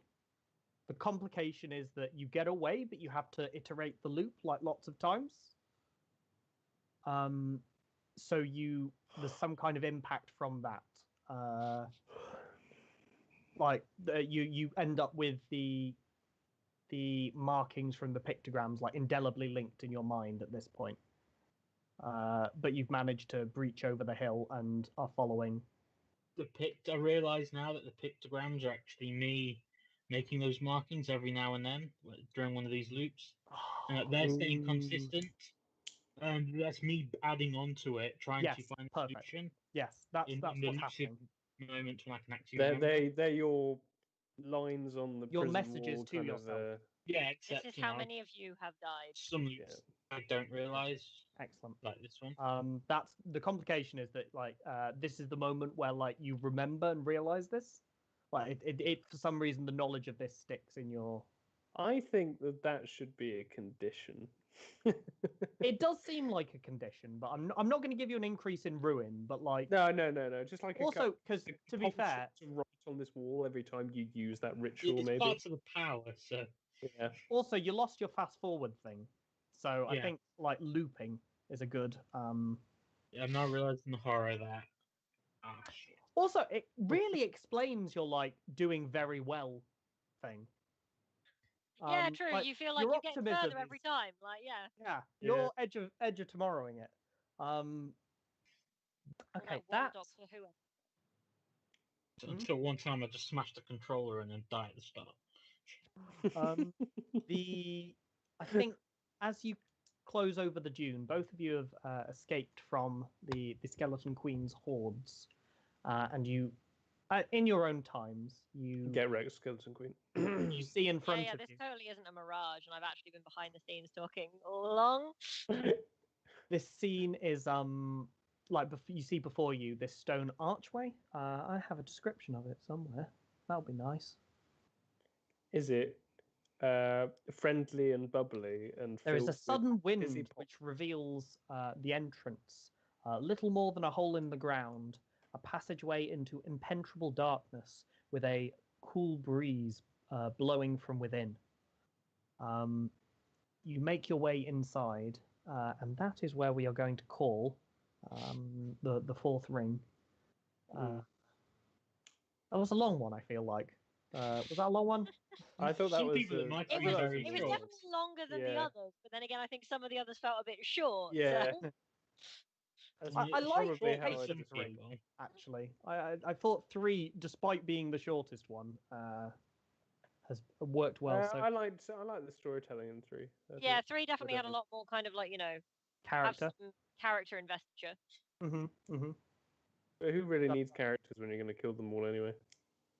the complication is that you get away, but you have to iterate the loop like lots of times. So there's some kind of impact from that. You end up with the markings from the pictograms like indelibly linked in your mind at this point. But you've managed to breach over the hill and are following. I realise now that the pictograms are actually me making those markings every now and then during one of these loops, and that they're staying consistent. And that's me adding on to it, trying to find a perfect. solution. Yes, that's in what's the lucid happening. moment when I can actually remember. They're your lines on the Your prison messages wall to kind yourself. of, Yeah, this except is you how know, many of you have died. some loops I don't realise, Excellent. like this one. That's the complication is that like this is the moment where like you remember and realize this. Like it for some reason the knowledge of this sticks in your. I think that should be a condition. It does seem like a condition, but I'm not going to give you an increase in ruin, but like No. Just like also because to be fair, to write on this wall every time you use that ritual, It's maybe. part of the power, so Yeah. also you lost your fast forward thing, so I Yeah. think like looping is a good. Yeah, I'm not realising the horror of that. Ah, shit. Also, it really explains your like doing very well thing. Yeah, true. Like, You feel like your you get optimism further every is- time. Like, yeah. Yeah, Yeah. you're edge of tomorrowing it. Okay, Like that's Doctor Who. Until one time I just smashed the controller and then died at the start. I think as you close over the dune, both of you have escaped from the Skeleton Queen's hordes, and you, in your own times, you Get wrecked, Skeleton Queen. you see in front Yeah, of this you. totally isn't a mirage, and I've actually been behind the scenes talking all along. This scene is you see before you this stone archway. I have a description of it somewhere. That'll be nice. Is it friendly and bubbly and There is filled a with sudden wind fizzy pop? which reveals the entrance, little more than a hole in the ground, a passageway into impenetrable darkness with a cool breeze blowing from within. You make your way inside, and that is where we are going to call the fourth ring. That was a long one, I feel like. Was that a long one? I thought that Some was. people it might I be thought that very It was short. definitely longer than the Yeah. others, but then again, I think some of the others felt a bit short. Yeah. So. I like probably the how pace I of some three, people. actually. I thought 3, despite being the shortest one, has worked well. So I like the storytelling in 3. I Yeah, think 3 definitely had a whatever. lot more kind of like, have character. some character investiture. But who really needs characters when you're going to kill them all anyway?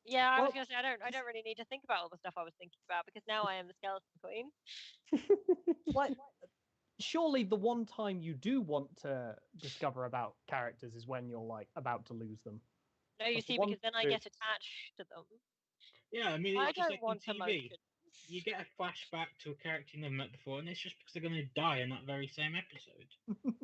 Yeah, I was Well- gonna say I don't really need to think about all the stuff I was thinking about because now I am the Skeleton Queen. Like, surely the one time you do want to discover about characters is when you're like about to lose them. No, you That's the see, one because then I bit- get attached to them. Yeah, I mean, I it's just don't like want in TV. emotion. You get a flashback to a character you never met before, and it's just because they're going to die in that very same episode.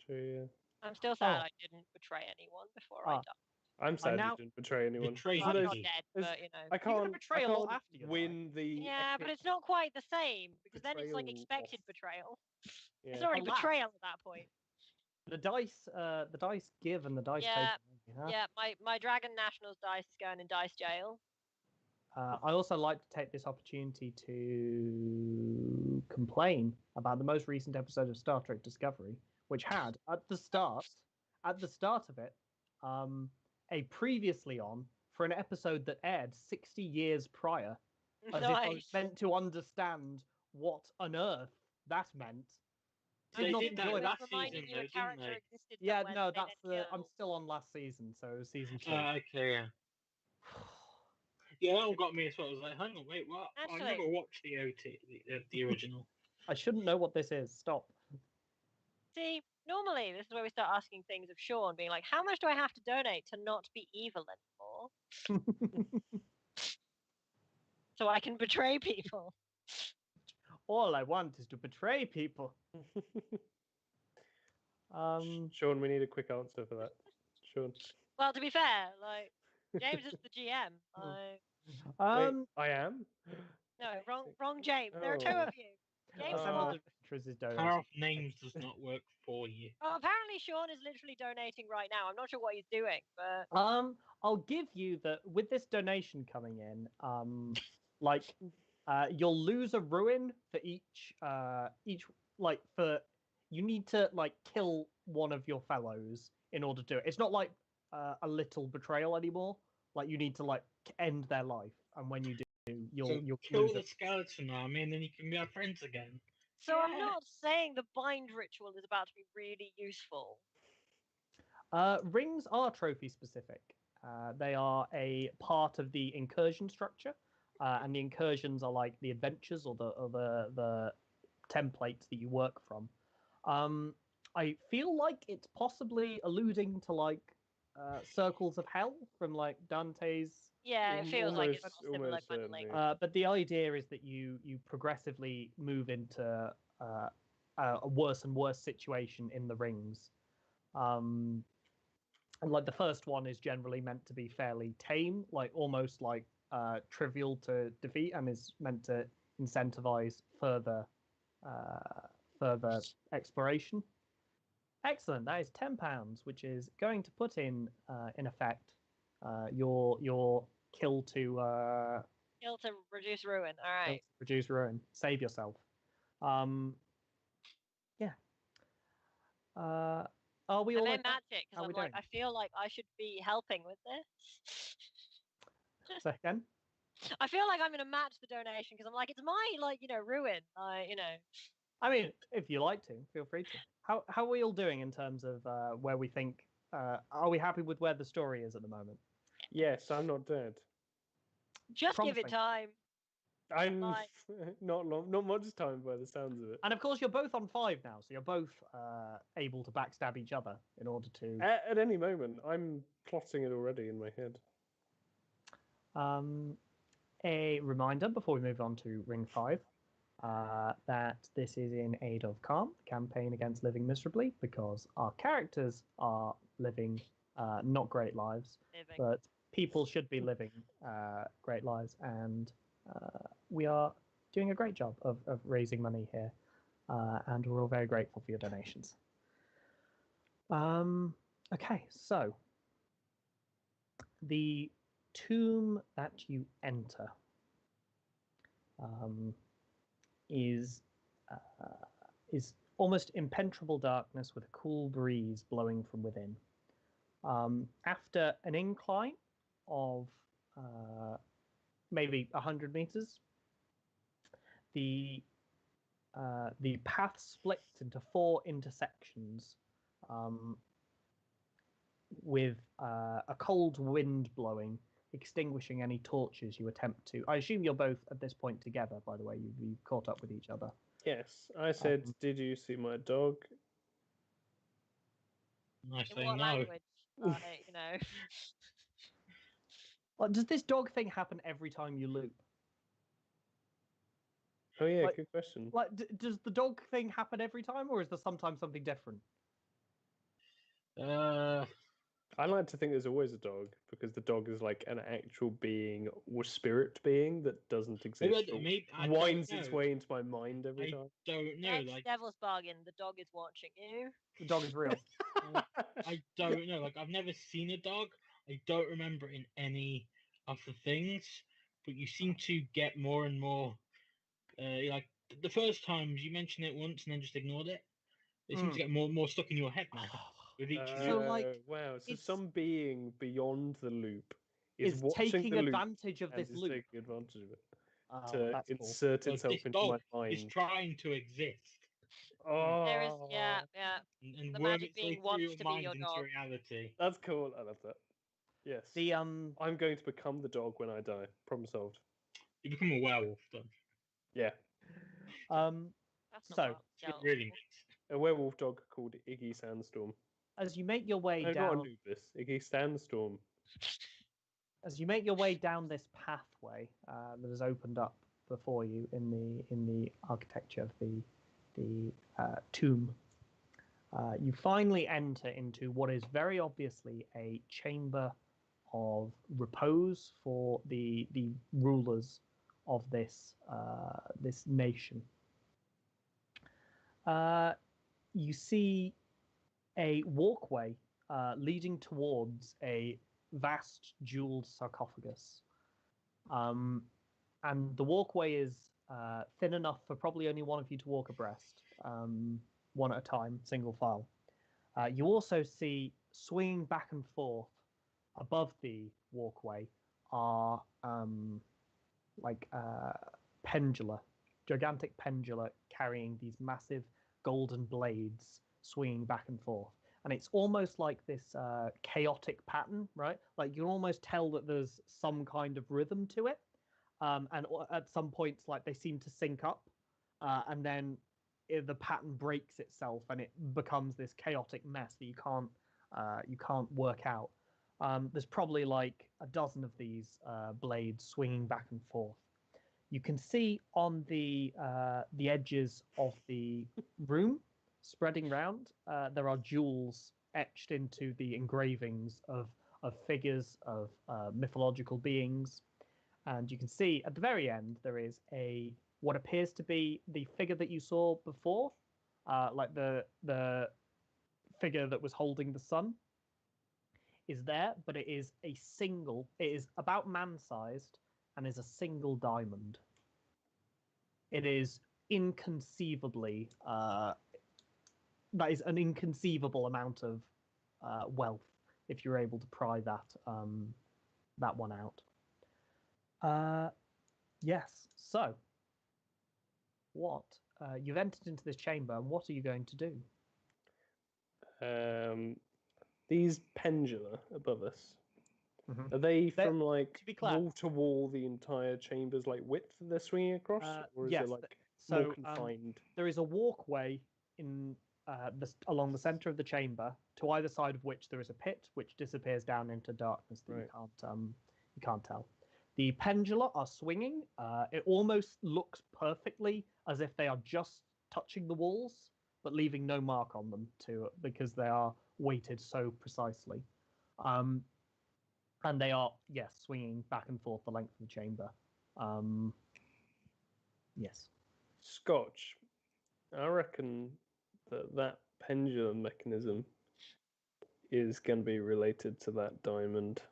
True, I'm still sad Oh. I didn't betray anyone before I Ah. died. yeah. I'm sad now- you didn't betray anyone. Betray Isn't I'm who? those- not dead, there's- but I can't betray I a lot can't after you die. win the Yeah, but epic- it's not quite the same because then it's like betrayal expected off. betrayal. yeah. It's already Alas. betrayal at that point. The dice give and the dice Yeah, take. Yeah, my Dragon Nationals dice is going in dice jail. I also like to take this opportunity to complain about the most recent episode of Star Trek Discovery, which had at the start of it, a previously on for an episode that aired 60 years prior, as if I was Nice. meant to understand what on earth that meant. They Did not did that enjoy last that. reminding season, you though, a didn't character they? existed Yeah, somewhere no, that they that's then I'm killed. still on last season, so season 2. Okay, yeah. Yeah, that one got me as well. I was like, hang on, wait, what? I Actually- never watched the OT, the original. I shouldn't know what this is. Stop. See, normally this is where we start asking things of Sean, being like, how much do I have to donate to not be evil anymore? So I can betray people. All I want is to betray people. Sean, we need a quick answer for that. Sean. Well, to be fair, like, James is the GM. Um, Wait, I am? No, wrong James. There are two Oh. of you. James Assembled Bond. Adventurers is donating. Power of names does not work for you. Oh, apparently Sean is literally donating right now. I'm not sure what he's doing, but I'll give you that with this donation coming in. Like, you'll lose a ruin for each like for you need to like kill one of your fellows in order to do it. It's not like a little betrayal anymore. Like you need to like end their life, and when you do, you'll Kill lose the it. skeleton army and then you can be our friends again. so I'm Yeah. not saying the bind ritual is about to be really useful. Rings are trophy specific. They are a part of the incursion structure, and the incursions are like the adventures or the templates that you work from. I feel like it's possibly alluding to like Circles of Hell from like Dante's. Yeah, it feels like it's got Almost- similar almost kind of link. certainly. But the idea is that you progressively move into a worse and worse situation in the rings. And like the first one is generally meant to be fairly tame, like almost like trivial to defeat, and is meant to incentivize further exploration. Excellent. That is £10, which is going to put in effect your kill to Kill to reduce ruin. All right. reduce ruin. Save yourself. Yeah. Are we I all may okay? match it How because we I'm like, doing? I feel like I should be helping with this. Say again? I feel like I'm going to match the donation because I'm like, it's my ruin. I mean, if you like to, feel free to. How are we all doing in terms of where we think? Are we happy with where the story is at the moment? Yes, I'm not dead. Just give it Promising. time. I'm Bye. not much time by the sounds of it. And of course, you're both on 5 now, so you're both able to backstab each other in order to. At any moment, I'm plotting it already in my head. A reminder before we move on to Ring 5 that this is in aid of Calm, the campaign against living miserably, because our characters are living not great lives, Living. but people should be living great lives, and we are doing a great job of raising money here, and we're all very grateful for your donations. Okay, so the tomb that you enter is almost impenetrable darkness with a cool breeze blowing from within. After an incline of maybe 100 meters, the path splits into 4 intersections, with a cold wind blowing, extinguishing any torches you attempt to. I assume you're both at this point together, by the way. You've caught up with each other. Yes, I said, did you see my dog? I In say what no. language? Well, does this dog thing happen every time you loop? Oh yeah, Like- good question. Like, does the dog thing happen every time, or is there sometimes something different? I like to think there's always a dog because the dog is like an actual being or spirit being that doesn't exist. but I don't winds its know. way into my mind every I time. don't know. Next Like devil's bargain. The dog is watching you. The dog is real. I don't know. Like I've never seen a dog. I don't remember in any of the things. but you seem to get more and more. Like the first times you mentioned it once and then just ignored it. It seems to get more and more stuck in your head now with each So, loop. like, wow, so it's- some being beyond the loop is Is watching taking the loop advantage of and this is loop. taking advantage of it Oh, to that's cool. insert Well, itself this into my dog is mind. trying to exist There is, Oh, yeah. and The worm magic its way being through wants your to be mind your into dog. reality. that's cool. I love that. Yes, The I'm going to become the dog when I die. Problem solved. You become a werewolf then. Yeah, That's not So, what That's what skeletal it really means. means. a werewolf dog called Iggy Sandstorm. as you make your way No, not down, Anubis. Iggy Sandstorm. as you make your way down this pathway that has opened up before you in the architecture of the tomb, you finally enter into what is very obviously a chamber of repose for the rulers of this this nation. You see a walkway leading towards a vast jeweled sarcophagus. And the walkway is thin enough for probably only one of you to walk abreast, one at a time, single file. You also see swinging back and forth above the walkway are pendula, gigantic pendula carrying these massive golden blades swinging back and forth. And it's almost like this chaotic pattern, right? Like you can almost tell that there's some kind of rhythm to it. And at some points, like they seem to sync up, and then the pattern breaks itself, and it becomes this chaotic mess that you can't work out. There's probably like a dozen of these blades swinging back and forth. You can see on the edges of the room, spreading round, there are jewels etched into the engravings of figures of mythological beings. And you can see at the very end there is what appears to be the figure that you saw before, like the figure that was holding the sun is there, but it is about man-sized and is a single diamond. It is inconceivably that is an inconceivable amount of wealth if you're able to pry that one out. Yes. So, what you've entered into this chamber, and what are you going to do? These pendula above us, Mhm. are they They're- from like to be clear- wall to wall, the entire chamber's like width they're swinging across, or is yes, it like so, more confined? There is a walkway in along the center of the chamber, to either side of which there is a pit which disappears down into darkness that Right. you can't tell. The pendula are swinging. It almost looks perfectly as if they are just touching the walls, but leaving no mark on them because they are weighted so precisely. And they are, yes, swinging back and forth the length of the chamber. Yes. Scotch, I reckon that pendulum mechanism is going to be related to that diamond.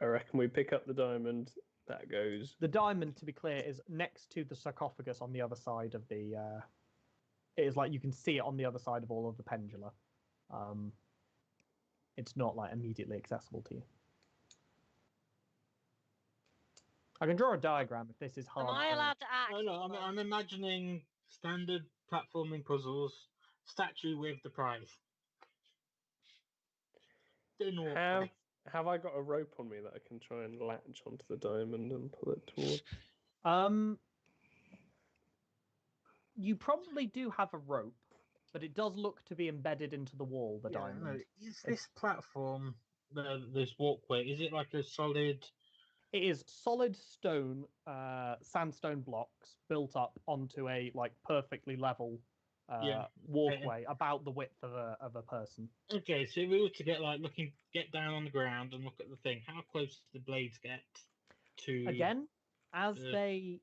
I reckon we pick up the diamond, that goes. The diamond, to be clear, is next to the sarcophagus on the other side of the. It is like you can see it on the other side of all of the pendula. It's not like immediately accessible to you. I can draw a diagram if this is hard. Am I allowed to act? Oh no, I'm imagining standard platforming puzzles, statue with the prize. Didn't walk Have by. have I got a rope on me that I can try and latch onto the diamond and pull it towards? You probably do have a rope, but it does look to be embedded into the wall. The Yeah, diamond. no, is this platform, this walkway, is it like a solid? It is solid stone, sandstone blocks built up onto a like perfectly level walkway, about the width of a person. Okay, so if we were to get down on the ground and look at the thing, how close do the blades get to? Again, as they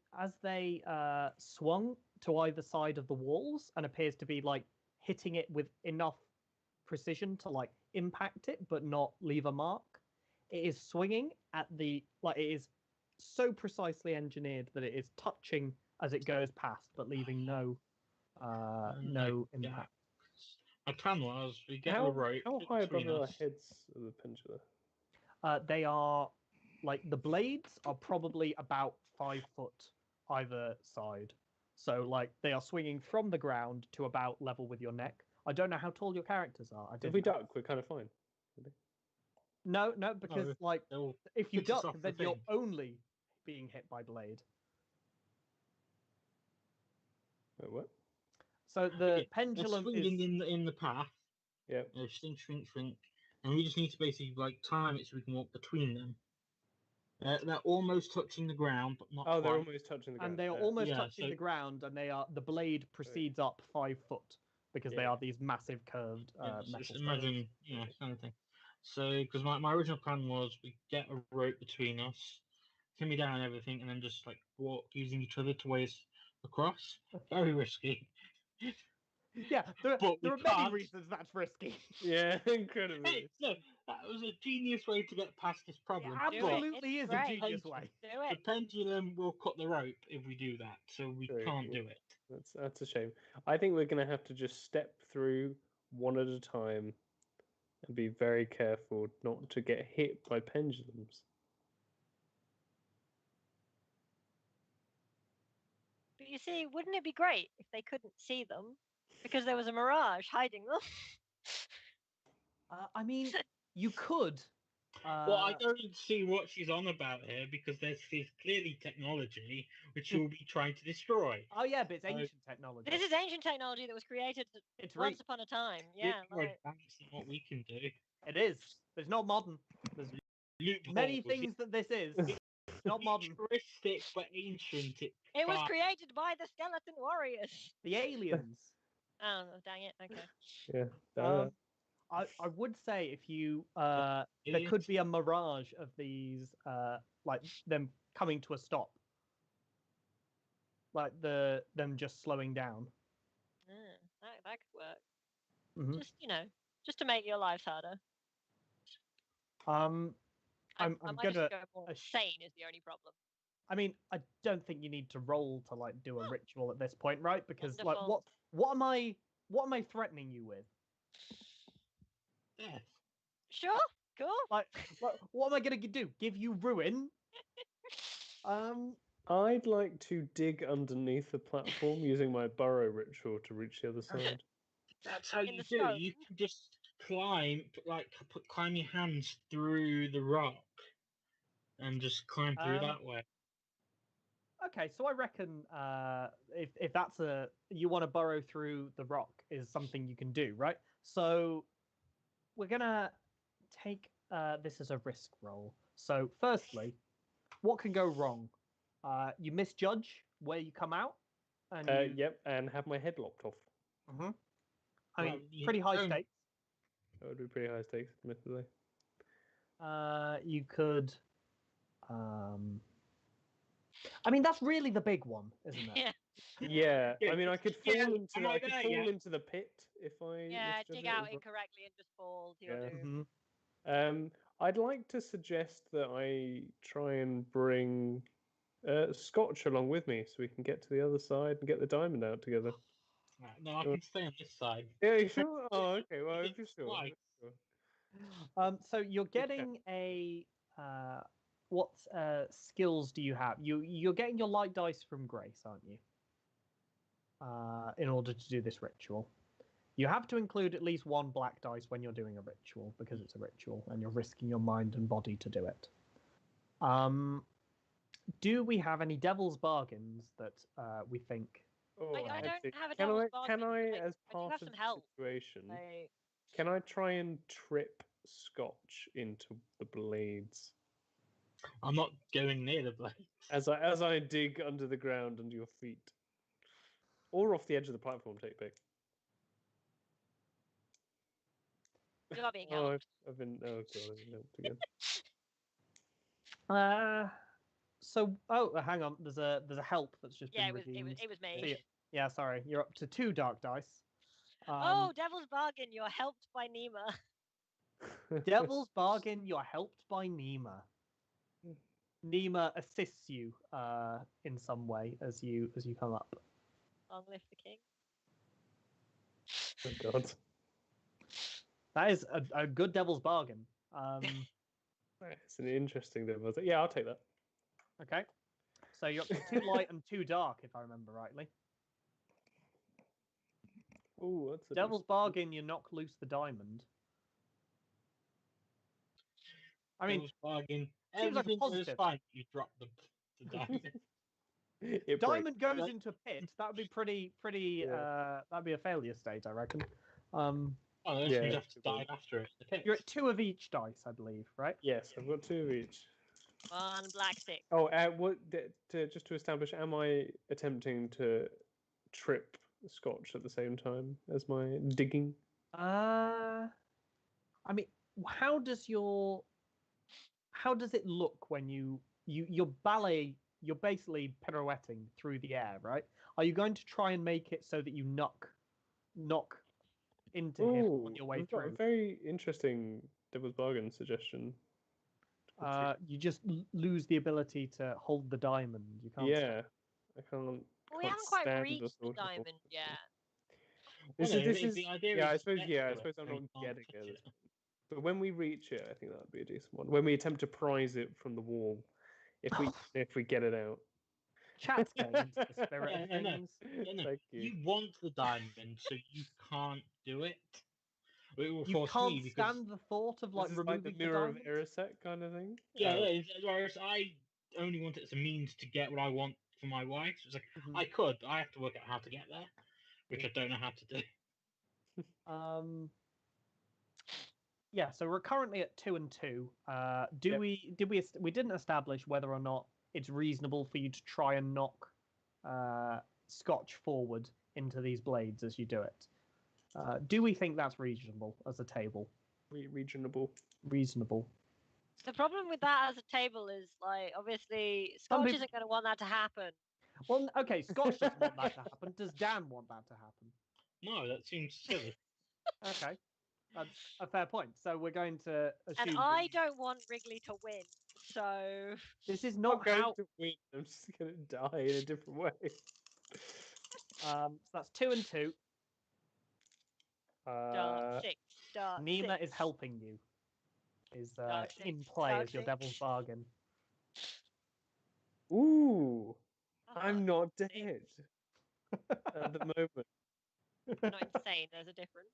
swung to either side of the walls and appears to be like hitting it with enough precision to like impact it but not leave a mark, it is swinging at the it is so precisely engineered that it is touching as it goes past, but leaving no impact. My plan was we get How, a rope. how high above between the us. heads of the pendulum? They are the blades are probably about 5 foot either side. So they are swinging from the ground to about level with your neck. I don't know how tall your characters are. If we duck, we're kind of fine. No, because They'll if you hit us duck, off the then you're thing. only being hit by blade. Wait, what? So the They're pendulum is swinging in the path. Yeah. Shrink, and we just need to basically time it so we can walk between them. They're almost touching the ground, but not. Oh, they're quite. almost touching the ground. and they are almost Yeah, touching so- the ground, and the blade proceeds up 5 foot because they Yeah. are these massive curved Yeah, metal just stones. imagine, kind of thing. So, because my original plan was we get a rope between us, pin me down and everything, and then just walk using each other to weigh us across. Very risky. Yeah, there But we are many can't. reasons that's risky. Yeah, incredibly. Hey, no, that was a genius way to get past this problem. It Do it. absolutely It's is a great. genius way. Do The it. pendulum will cut the rope if we do that, so we True. can't do it. That's a shame. I think we're going to have to just step through one at a time and be very careful not to get hit by pendulums. But you see, wouldn't it be great if they couldn't see them because there was a mirage hiding them? I mean, you could. Well, I don't see what she's on about here because there's clearly technology which she'll be trying to destroy. Oh yeah, but it's So- ancient technology. This is ancient technology that was created It's once upon a time. Yeah, It's more advanced than what we can do. It is. It's not modern. There's many Loopholes, things that this is. It's not modern. futuristic but ancient. it was far- created by the skeleton warriors. The aliens. Oh, dang it. Okay. Yeah. Um, I would say if you there could be a mirage of these them coming to a stop, them just slowing down. That could work. Mhm. Just to make your lives harder. I'm I I'm might gonna. just go more ass- insane is the only problem. I mean, I don't think you need to roll to do a ritual at this point, right? Because Wonderful. what am I threatening you with? Death. Sure. Cool. Like what am I gonna do? Give you ruin? I'd like to dig underneath the platform using my burrow ritual to reach the other side. That's how In you the do. stone. You can just climb, climb your hands through the rock, and just climb through Um, that way. Okay, so I reckon if that's you want to burrow through the rock is something you can do, right? So we're gonna take this as a risk roll. So firstly, what can go wrong? You misjudge where you come out, and Yep, and have my head lopped off. Mhm. I Well, mean, you pretty high don't- stakes. That would be pretty high stakes, admittedly. You could. I mean, that's really the big one, isn't it? Yeah. Yeah, Yeah, I mean, I could yeah, fall into am I I could there fall yet? into the pit if I Yeah. misjudge Dig it out as well. incorrectly and just fall to your Yeah. doom. Mhm. I'd like to suggest that I try and bring Scotch along with me so we can get to the other side and get the diamond out together. No, I can stay on this side. Yeah, you sure? Oh, okay. Well, if you're sure. Twice. So you're getting a what skills do you have? You're getting your light dice from Grace, aren't you? In order to do this ritual, you have to include at least one black dice when you're doing a ritual because it's a ritual and you're risking your mind and body to do it. Do we have any devil's bargains that we think? Oh, I don't hectic. have a Can devil's I, bargain, can I, but as I do part have of some the help. situation, Like, can I try and trip Scotch into the blades I'm not going near the blade. as I dig under the ground under your feet, or off the edge of the platform? Take a pick. you are being Oh, helped. I've been. Oh god, I've been helped again. Hang on. There's a help that's just Yeah, been it redeemed. was So me. yeah, sorry. You're up to 2 dark dice. Oh, devil's bargain! You're helped by Nima. Devil's Bargain, you're helped by Nima. Nima assists you in some way as you come up. Long live the king. Oh God. That is a good Devil's Bargain. It's an interesting devil's. Yeah, I'll take that. Okay. So you're up to 2 light and 2 dark, if I remember rightly. Ooh, that's a Devil's decent- Bargain, you knock loose the diamond. I mean, Devil's bargain. seems like a Everything goes positive. fine. You drop the diamond. It breaks. diamond goes Right. into a pit. That would be pretty. Yeah. That'd be a failure state, I reckon. Oh, those Yeah, things have to it will. dive after it. The pit. You're at 2 of each dice, I believe, right? Yes, I've got 2 of each. 1 black stick. Oh, just to establish, am I attempting to trip Scotch at the same time as my digging? I mean, how does it look when your ballet? You're basically pirouetting through the air, right? Are you going to try and make it so that you knock into him on your way I've got a through? very interesting Devil's Bargain suggestion. You just lose the ability to hold the diamond. You can't. Yeah, I can't. Well, we can't haven't quite stand reached the thought of diamond holding yet. This Well, is no, this is the idea yeah. is I suppose get yeah. I to it, suppose I'm so not you can't getting touch it. it. But when we reach it, I think that'd be a decent one. When we attempt to prise it from the wall, if we get it out. Chat's getting into the spirit of Yeah, I know. things. Yeah, no, Thank you. you want the diamond, so you can't do it. It will You force can't me because stand the thought of like This is removing like the mirror of diamond? Erisek kind of thing. yeah, Oh, whereas I only want it as a means to get what I want for my wife. So it's like Mhm. I could, but I have to work out how to get there, which I don't know how to do. Yeah, so we're currently at 2 and 2. Yep. We didn't establish whether or not it's reasonable for you to try and knock Scotch forward into these blades as you do it. Do we think that's reasonable as a table? reasonable. Reasonable. The problem with that as a table is, like, obviously, Some Scotch people- isn't going to want that to happen. Well, okay, Scotch doesn't want that to happen. Does Dan want that to happen? No, that seems silly. Okay, that's a fair point. So we're going to assume. And that I you- don't want Wrigley to win. So, This is I'm not going how. to win. I'm just going to die in a different way. So that's 2 and 2. dark 6, dark Nima 6. is helping you. Is Dark six, in play dark as your six. devil's bargain. Ooh, Oh, I'm not six. dead at the moment. You're not insane. There's a difference.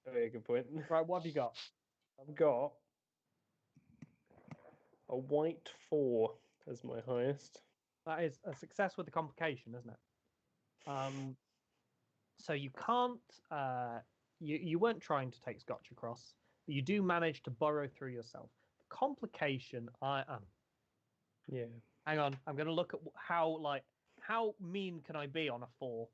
Very good point. Right, what have you got? I've got a white 4 as my highest. That is a success with the complication, isn't it? So you can't. You weren't trying to take Scotch across, but you do manage to burrow through yourself. The complication, I am. Yeah. Hang on, I'm going to look at how mean can I be on a 4.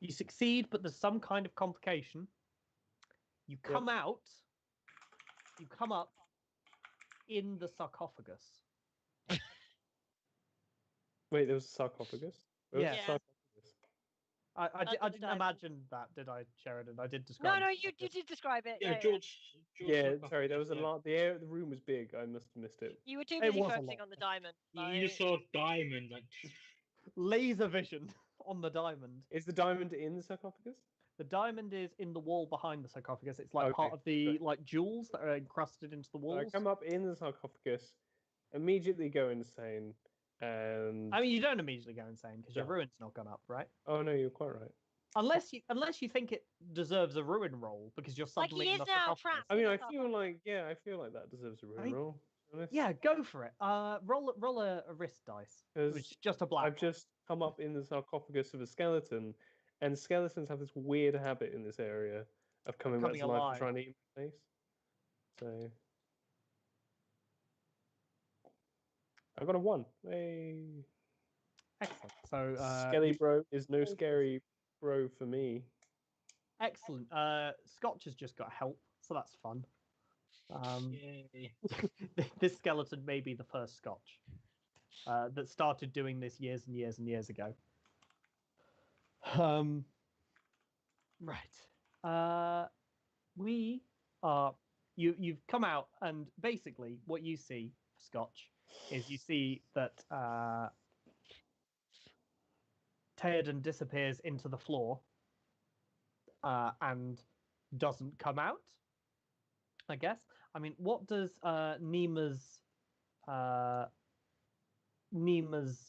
You succeed, but there's some kind of complication. You come out. You come up in the sarcophagus. Wait, there was a sarcophagus? Where was Yeah. the Yeah. sarcophagus? I Under the didn't diamond. imagine that, did I, Sheridan? I did No, describe. no, the you sarcophagus. did describe it. Yeah, Yeah, George. Yeah, George sorry, there was a yeah. lot. The room was big. I must have missed it. You were too It busy was a focusing lot. on the diamond. You just like- saw diamond like. Laser vision on the diamond. Is the diamond in the sarcophagus? The diamond is in the wall behind the sarcophagus. It's like Okay, part of the great. like jewels that are encrusted into the So I walls. come up in the sarcophagus, immediately go insane, and I mean, you don't immediately go insane because your No. ruin's not gone up, right? oh no, you're quite right. Unless you think it deserves a ruin roll because you're Like, suddenly he in is the now sarcophagus. trapped. I mean, I It's feel like I feel like that deserves a ruin mean, roll. to be honest. Yeah, go for it. Roll a wrist dice, 'Cause which is just a black. I've just come up in the sarcophagus of a skeleton, and skeletons have this weird habit in this area of coming back Coming to life alive. and trying to eat my face. So I got a 1. Hey. Excellent. So Skelly bro is no scary bro for me. excellent. Scotch has just got help, so that's fun. Yay. This skeleton may be the first Scotch that started doing this years and years and years ago. Right. We are. You've come out, and basically, what you see, Scotch, is you see that Theoden disappears into the floor and doesn't come out. I guess. I mean, what does Nima's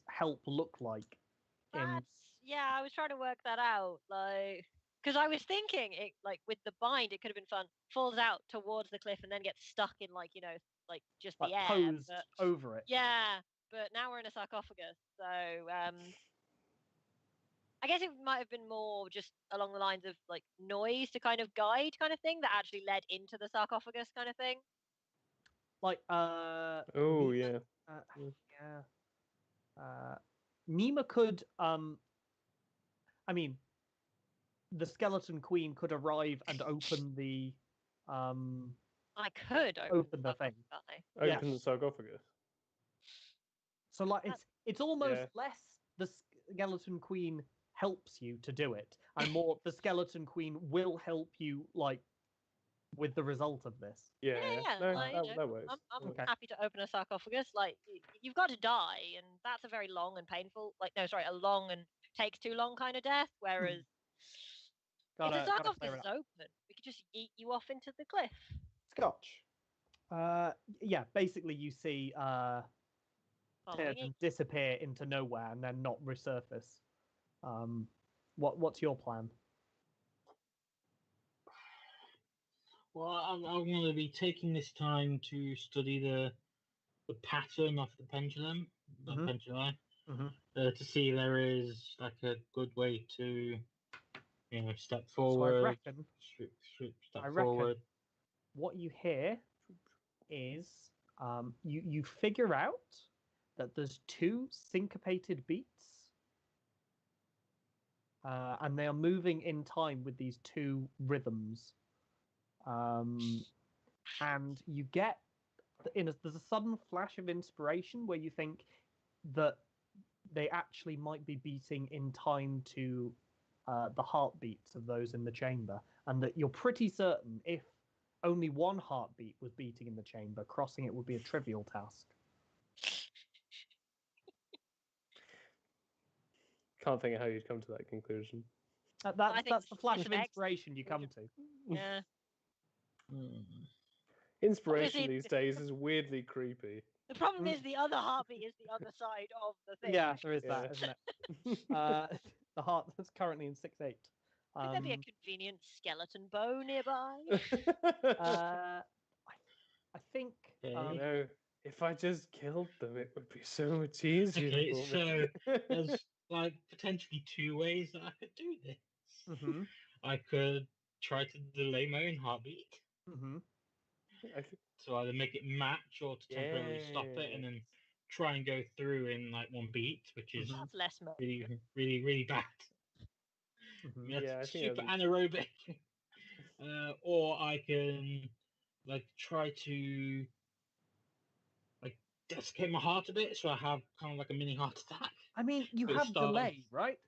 help look like? Yeah, I was trying to work that out, like, because I was thinking it, like, with the bind, it could have been fun. Falls out towards the cliff and then gets stuck in, like, like just like the air. posed But, over it. yeah, but now we're in a sarcophagus, so I guess it might have been more just along the lines of like noise to kind of guide, kind of thing that actually led into the sarcophagus, kind of thing. Like Oh Nima, yeah. Nima could I mean, the Skeleton Queen could arrive and open the I could open the thing. Open Yeah. the sarcophagus. So like it's almost Yeah. less the Skeleton Queen helps you to do it, and more the Skeleton Queen will help you like with the result of this. Yeah. No, like, that works. I'm Okay. happy to open a sarcophagus. Like, you've got to die, and that's a very long and painful, like, no, sorry, a long and takes too long kind of death. Whereas if the sarcophagus is open, we could just yeet you off into the cliff. Scotch. Yeah, basically you see Theoden disappear into nowhere and then not resurface. What's your plan? Well, I'm going to be taking this time to study the pattern of the pendulum, penduli, to see if there is like a good way to, step forward. So I reckon, step forward. What you hear is you figure out that there's 2 syncopated beats, and they are moving in time with these 2 rhythms. And you get there's a sudden flash of inspiration where you think that they actually might be beating in time to the heartbeats of those in the chamber, and that you're pretty certain if only one heartbeat was beating in the chamber, crossing it would be a trivial task. Can't think of how you'd come to that conclusion. That's the flash of inspiration you come to. Yeah. Inspiration these days is weirdly creepy. The problem is the other heartbeat is the other side of the thing. Yeah, there is that, isn't it? The heart that's currently in 6/8. Could there be a convenient skeleton bow nearby? I think. If I just killed them, it would be so much easier. Okay, so there's like potentially 2 ways that I could do this. I could try to delay my own heartbeat. So either make it match or to temporarily stop it, and then try and go through in like 1 beat, which is that's less really, really, really bad. That's super anaerobic. Or I can like try to like desiccate my heart a bit, so I have kind of like a mini heart attack. I mean, you have delay, right?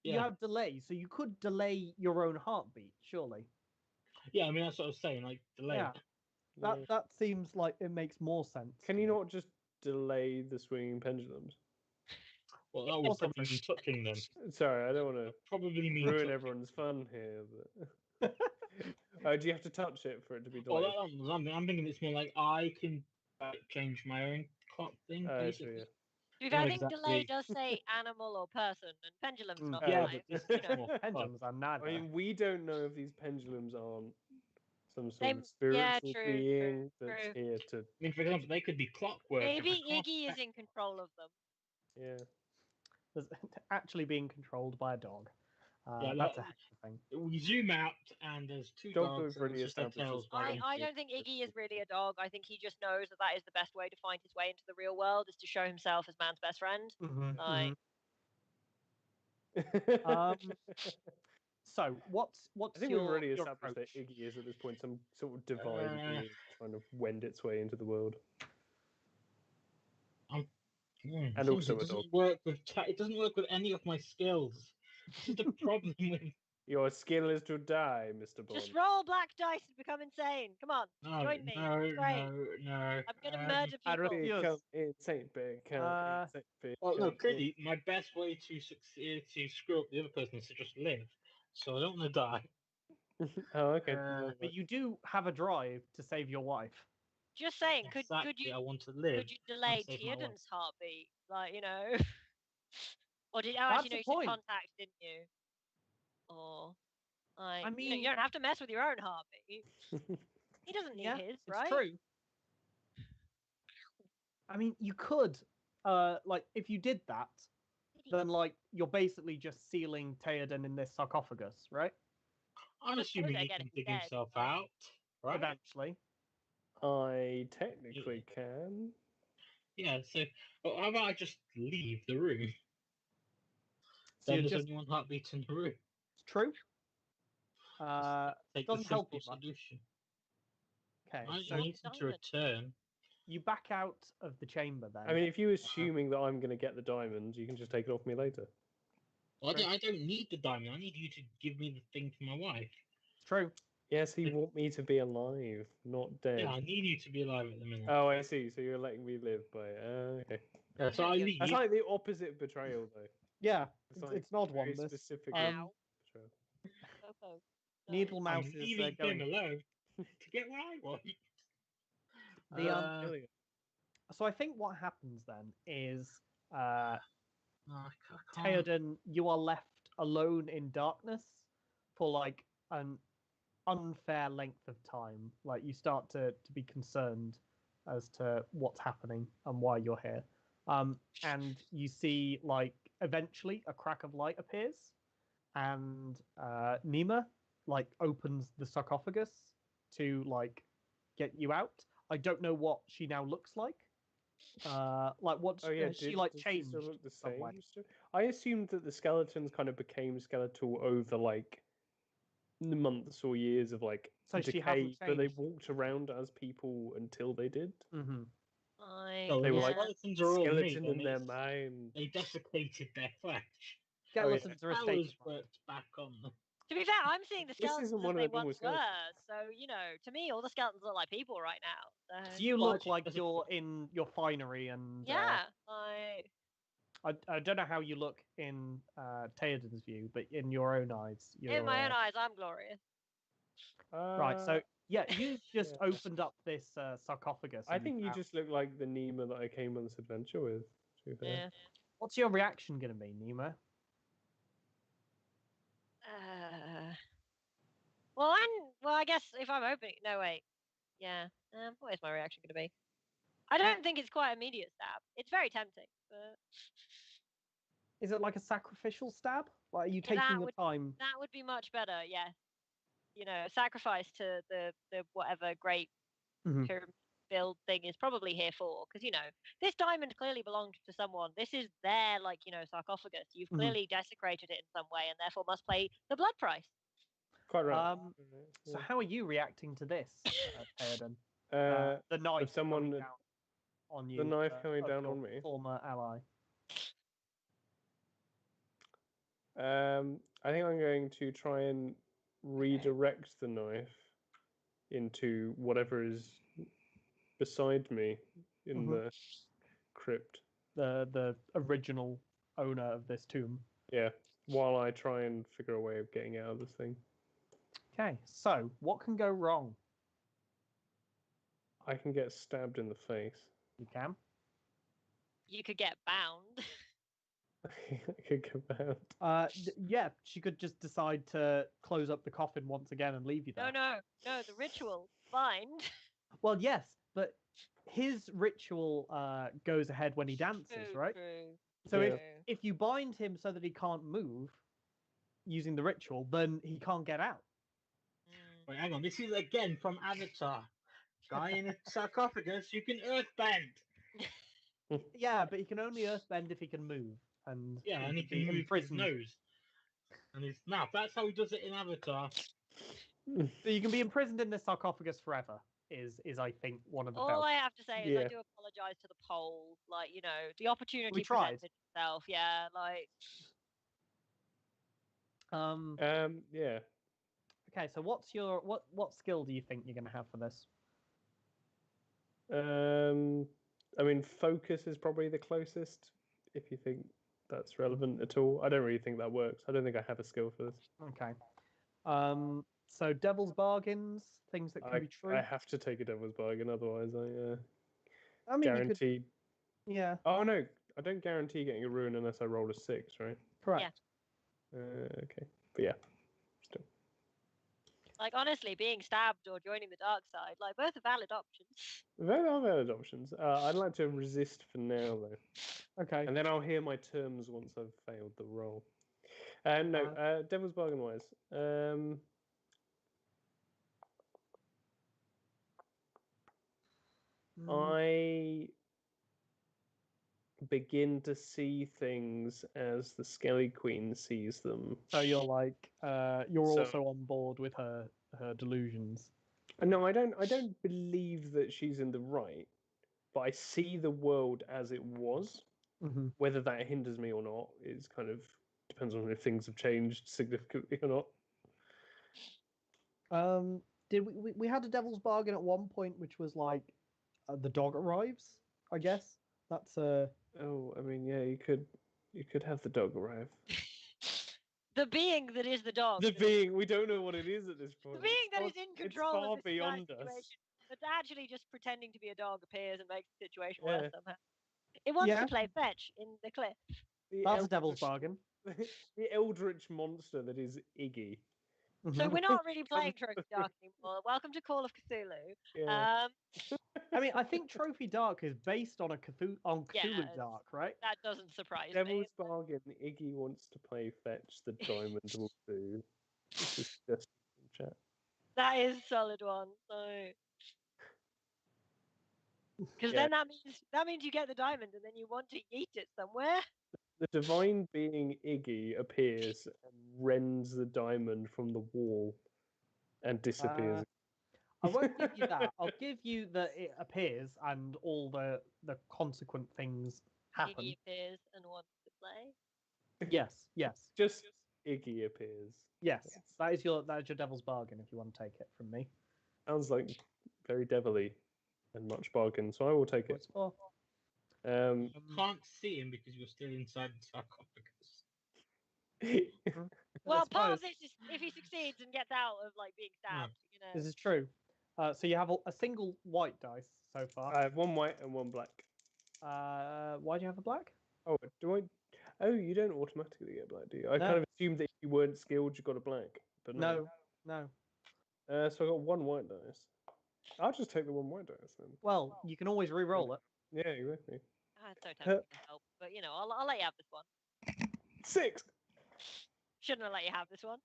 Yeah. You have delay, so you could delay your own heartbeat, surely. Yeah, I mean that's what I was saying, like delay. Yeah. That seems like it makes more sense. Can you not just delay the swinging pendulums? Well, that would probably be touching them. Sorry, I don't want to probably ruin everyone's fun here. But... do you have to touch it for it to be delayed? Well, I'm thinking it's more like I can change my own clock thing. Basically. I think delay does say animal or person, and pendulum's not. Pendulums are not. I mean, we don't know if these pendulums aren't some sort of spiritual being that's here to. I mean, for example, they could be clockwork. Maybe Iggy is in control of them. Yeah. There's actually being controlled by a dog. That's a heck of a thing. We zoom out, and there's 2 dogs. I don't think Iggy is really a dog. I think he just knows that is the best way to find his way into the real world, is to show himself as man's best friend. So what's I think we've already established that Iggy is at this point some sort of divine being trying to wend its way into the world. And also it doesn't work with any of my skills. This is the problem with Your skill is to die, Mr. Bond. Just roll black dice and become insane. Come on, No, join me. no, It's great. no. I'm gonna murder I people. refuse. Become insane, become insane, Well, no, become clearly, my best way to succeed to screw up the other person is to just live. So I don't want to die. Oh, okay. But you do have a drive to save your wife. Just saying, could Exactly, I you want to live. could you delay save my wife. Theoden's heartbeat? Like, you know. Or did That's actually the no, you said point. contact, didn't you? Or like, I you know, mean- you don't have to mess with your own heartbeat. He doesn't need Yeah, his, it's right? true. I mean, you could, like, if you did that, then like you're basically just sealing Theoden in this sarcophagus, right? I'm Just assuming put it he again can if he's dig dead, himself but- out, right? Eventually. I technically can. Yeah, so how about I just leave the room? So Then you're there's just only one heartbeat in the room. true. Take doesn't the help simple you much. solution. Okay, I so need him to return. you back out of the chamber then. I mean, if you're assuming that I'm going to get the diamond, you can just take it off me later. Well, I don't need the diamond. I need you to give me the thing for my wife. It's true. Yes, you want me to be alive, not dead. Yeah, I need you to be alive at the minute. Oh, I see. So you're letting me live by. Okay. Yeah, so I Yeah, leave. That's like the opposite of betrayal, though. Yeah, It's, it's an odd very one. This specific Ow. betrayal. Coco. Needle I'm Mouse is leaving him going. alone to get what I want. The Killing it. So I think what happens then is No, I can't. Theoden, you are left alone in darkness for like an unfair length of time. Like you start to be concerned as to what's happening and why you're here. And you see like eventually a crack of light appears, and Nima like opens the sarcophagus to like get you out. I don't know what she now looks like. Like what? Oh yeah, she like does changed. still look the some same? way. I assumed that the skeletons kind of became skeletal over like the months or years of like So she decay, hasn't but they changed. walked around as people until they did. Mm-hmm. So They the were like skeletons are all me, Skeleton then in their it's- mind. They desiccated their flesh. Skeletons are a state Powers of mind. worked back on them. To be fair, I'm seeing the This skeletons isn't as one of they the normal once were. skeletons. So, you know, to me, all the skeletons look like people right now. So, So you Well, look actually, like there's a- you're in your finery, and yeah, I don't know how you look in Theoden's view, but in your own eyes, you're in my own eyes, I'm glorious. right. So yeah, you just yeah. opened up this sarcophagus. I and think you found- just look like the Nima that I came on this adventure with. To be fair. Yeah. What's your reaction going to be, Nima? Well, I guess if I'm opening, no wait, yeah. What is my reaction going to be? I don't think it's quite immediate stab. It's very tempting, but Is it like a sacrificial stab? Like are you Yeah, that taking your would- time? that would be much better. Yes, you know, sacrifice to the whatever great Mhm. pyramid build thing is probably here for, because you know this diamond clearly belonged to someone. This is their sarcophagus. You've Mhm. clearly desecrated it in some way, and therefore must pay the blood price. Quite right. So how are you reacting to this, Theoden? The knife coming someone- down on you. knife coming of down your on me? Former ally. I think I'm going to try and redirect the knife into whatever is beside me in Mhm. the crypt. The original owner of this tomb. Yeah, while I try and figure a way of getting out of this thing. Okay, so what can go wrong? I can get stabbed in the face. You can. You could get bound. I could get bound. Yeah, she could just decide to close up the coffin once again and leave you there. No. The ritual bind. Well, yes, but his ritual goes ahead when he dances, right? True. So Yeah. if you bind him so that he can't move using the ritual, then he can't get out. Mm. Wait, hang on. This is again from Avatar. Guy in a sarcophagus, you can earthbend. Yeah, but he can only earthbend if he can move. And Yeah, and he could be can move his imprisoned. nose and his mouth. That's how he does it in Avatar. So you can be imprisoned in this sarcophagus forever. Is I think one of the All belts. I have to say is Yeah. I do apologize to the poll. Like, you know, the opportunity We tried. presented itself. Yeah, like Yeah. Okay, so what's your what skill do you think you're going to have for this? I mean, focus is probably the closest. If you think that's relevant at all, I don't really think that works. I don't think I have a skill for this. Okay. So devil's bargains, things that can be true. I have to take a devil's bargain, otherwise I mean, you could. guaranteed. Yeah. Oh no, I don't guarantee getting a ruin unless I roll a 6, right? Correct. Okay, but yeah, still. Like honestly, being stabbed or joining the dark side, like both are valid options. There are valid options. I'd like to resist for now, though. Okay. And then I'll hear my terms once I've failed the roll. No, devil's bargain wise. I begin to see things as the Skelly Queen sees them. So you're like, you're So- also on board with her delusions. No, I don't believe that she's in the right, but I see the world as it was. Mm-hmm. Whether that hinders me or not is kind of depends on if things have changed significantly or not. Did we had a devil's bargain at one point, which was like, the dog arrives. I guess that's Oh, I mean, yeah, you could have the dog arrive. The being that is the dog. The being, we don't know what it is at this point. The being that is It's in control far of this beyond situation. us. That's actually just pretending to be a dog appears and makes the situation Yeah. worse somehow. It wants Yeah. to play fetch in the cliff. The that's a devil's eldritch- bargain. The eldritch monster that is Iggy. So Mhm. we're not really playing Trophy Dark anymore. Welcome to Call of Cthulhu. Yeah. I mean, I think Trophy Dark is based on Cthulhu Yeah. Dark, right? That doesn't surprise me. Devil's bargain. Iggy wants to play fetch. The diamond will do. This is just in chat. That is a solid one. So, because Yeah. then that means you get the diamond and then you want to yeet it somewhere. The divine being Iggy appears and rends the diamond from the wall and disappears. I won't give you that. I'll give you that it appears and all the consequent things happen. Iggy appears and wants to play. Yes, yes, Just Iggy appears. yes. Yes. That is your devil's bargain if you want to take it from me. Sounds like very devilly and much bargain, so I will take it. What's for? Um, Can't see him because you're still inside the sarcophagus. Well, part of suppose this is if he succeeds and gets out of like being stabbed, you know. this is true. So you have a single white dice so far. I have one white and one black. Why do you have a black? Oh, do I? Oh, you don't automatically get black, do you? I No. kind of assumed that if you weren't skilled, you got a black, but no. No. So I got one white dice. I'll just take the one white dice then. Well, you can always re-roll it. Yeah, exactly. I don't have to help, but you know, I'll let you have this one. 6. Shouldn't have let you have this one.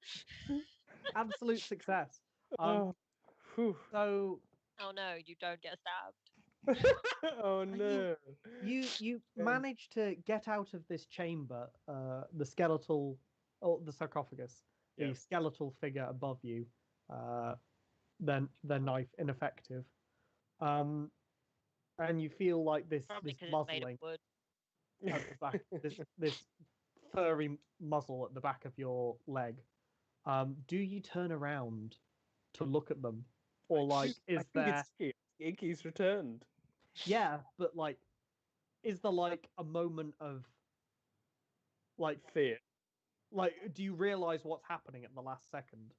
Absolute success. Oh, whew. So Oh no, you don't get stabbed. Oh no. you manage to get out of this chamber, the skeletal, or the sarcophagus, Yeah. the skeletal figure above you, then the knife ineffective, and you feel like this Probably this because it's made muzzling of wood. at the back, this furry muzzle at the back of your leg. Do you turn around to look at them, or like I is think there? it's Iggy's returned. Yeah, but like, is there like a moment of like Fear. do you realize what's happening at the last second?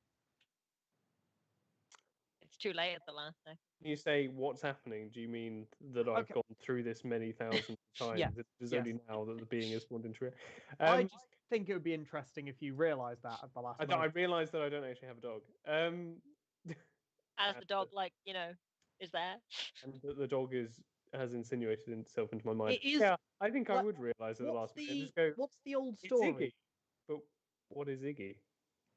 It's too late at the last second. When you say what's happening, do you mean that I've Okay. gone through this many thousand times? Yes, It is yes. only now that the being is spawned into it. I just think it would be interesting if you realize that at the last I moment. realised that I don't actually have a dog. As the And dog, like, you know, is there. and that the dog has insinuated itself into my mind. It is- Yeah, I think I what- would realise at the What's last minute. the Just go, what's the old it's story? Iggy. But what is Iggy?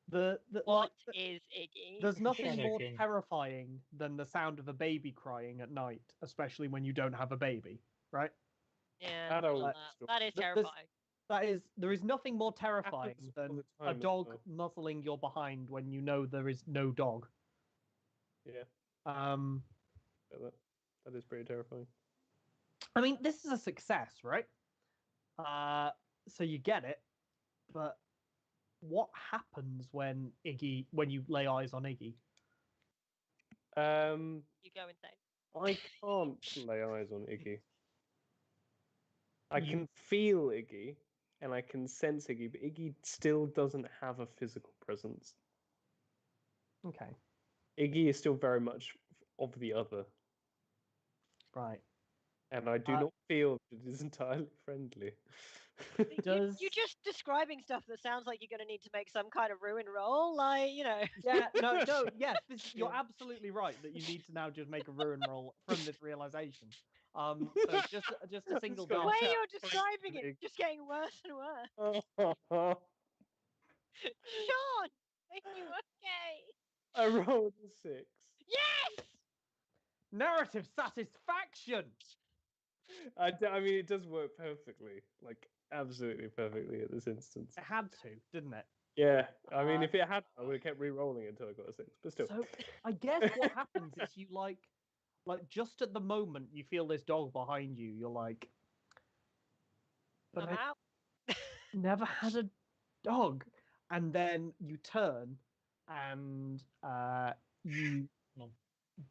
The What like, is Iggy? there's nothing Shadow more King. terrifying than the sound of a baby crying at night, especially when you don't have a baby, right? Yeah, That I old love story. that is There's- terrifying. There is nothing more terrifying Happens all than the a time as dog well. muzzling your behind when you know there is no dog. Yeah, Um, that is pretty terrifying. I mean, this is a success, right? So you get it, but what happens when you lay eyes on Iggy? You go insane. I can't lay eyes on Iggy. I You- can feel Iggy and I can sense Iggy, but Iggy still doesn't have a physical presence. Okay, Iggy is still very much of the other, right. and I do Uh, not feel that it is entirely friendly. Does You're just describing stuff that sounds like you're going to need to make some kind of ruin roll, like yeah, no, yes, you're absolutely right that you need to now just make a ruin roll from this realization. So just a single got The dark. way chat you're describing big. it, just getting worse and worse. I Sean, are you okay? rolled a 6. Yes. Narrative satisfaction. I mean, it does work perfectly, like absolutely perfectly at this instance. It had to, didn't it? Yeah, I mean, if it had, I would have kept re-rolling until I got a 6. But still, So I guess what happens is you like just at the moment you feel this dog behind you, you're like, but I'm I out. never had a dog, and then you turn and you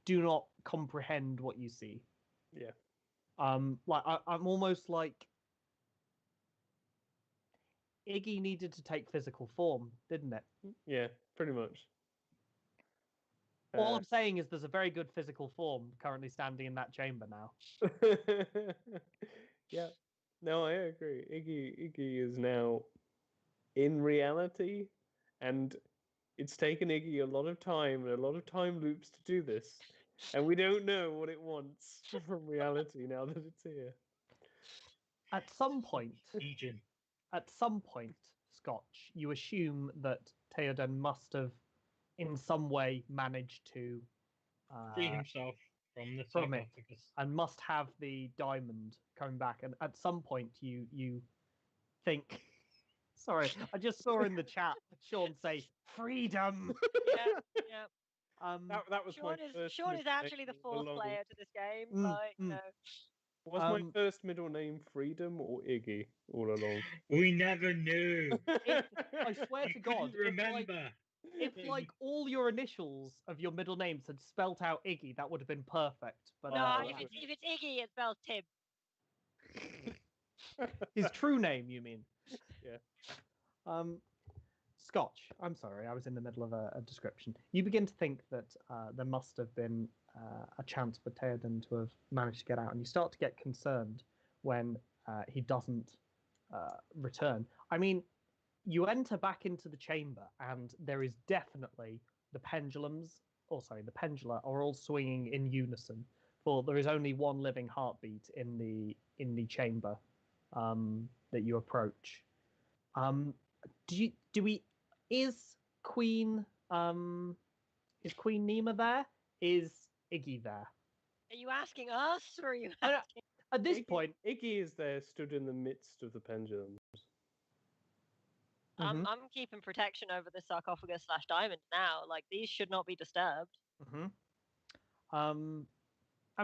do not comprehend what you see. yeah. Like I'm almost like Iggy needed to take physical form, didn't it? Yeah, pretty much. All I'm saying is there's a very good physical form currently standing in that chamber now. Yeah, no, I agree. Iggy is now in reality, and it's taken Iggy a lot of time and a lot of time loops to do this, and we don't know what it wants from reality now that it's here. At some point, Legion. Scotch, you assume that Theoden must have, in some way, managed to Free himself from the from it. sarcophagus. and must have the diamond coming back. And at some point, you think. Sorry, I just saw in the chat Sean say freedom. Yeah. That was my first. Sean is middle actually the name all fourth along. player to this game. Mm, Like, Was my Um, first middle name Freedom or Iggy all along? We never knew. I swear You to God, couldn't remember. if like all your initials of your middle names had spelt out Iggy, that would have been perfect. But no, Oh, if it's Iggy, it spells Tim. his true name, you mean? Yeah. Scotch. I'm sorry, I was in the middle of a description. You begin to think that there must have been a chance for Theoden to have managed to get out, and you start to get concerned when he doesn't return. I mean, you enter back into the chamber, and there is definitely the pendula are all swinging in unison. For there is only one living heartbeat in the chamber that you approach. Is Queen Nima there? Is Iggy there? Are you asking us, or are you I don't- asking? At this Iggy, point, Iggy is there, stood in the midst of the pendulums. Mhm. I'm keeping protection over the sarcophagus / diamond now. Like, these should not be disturbed. I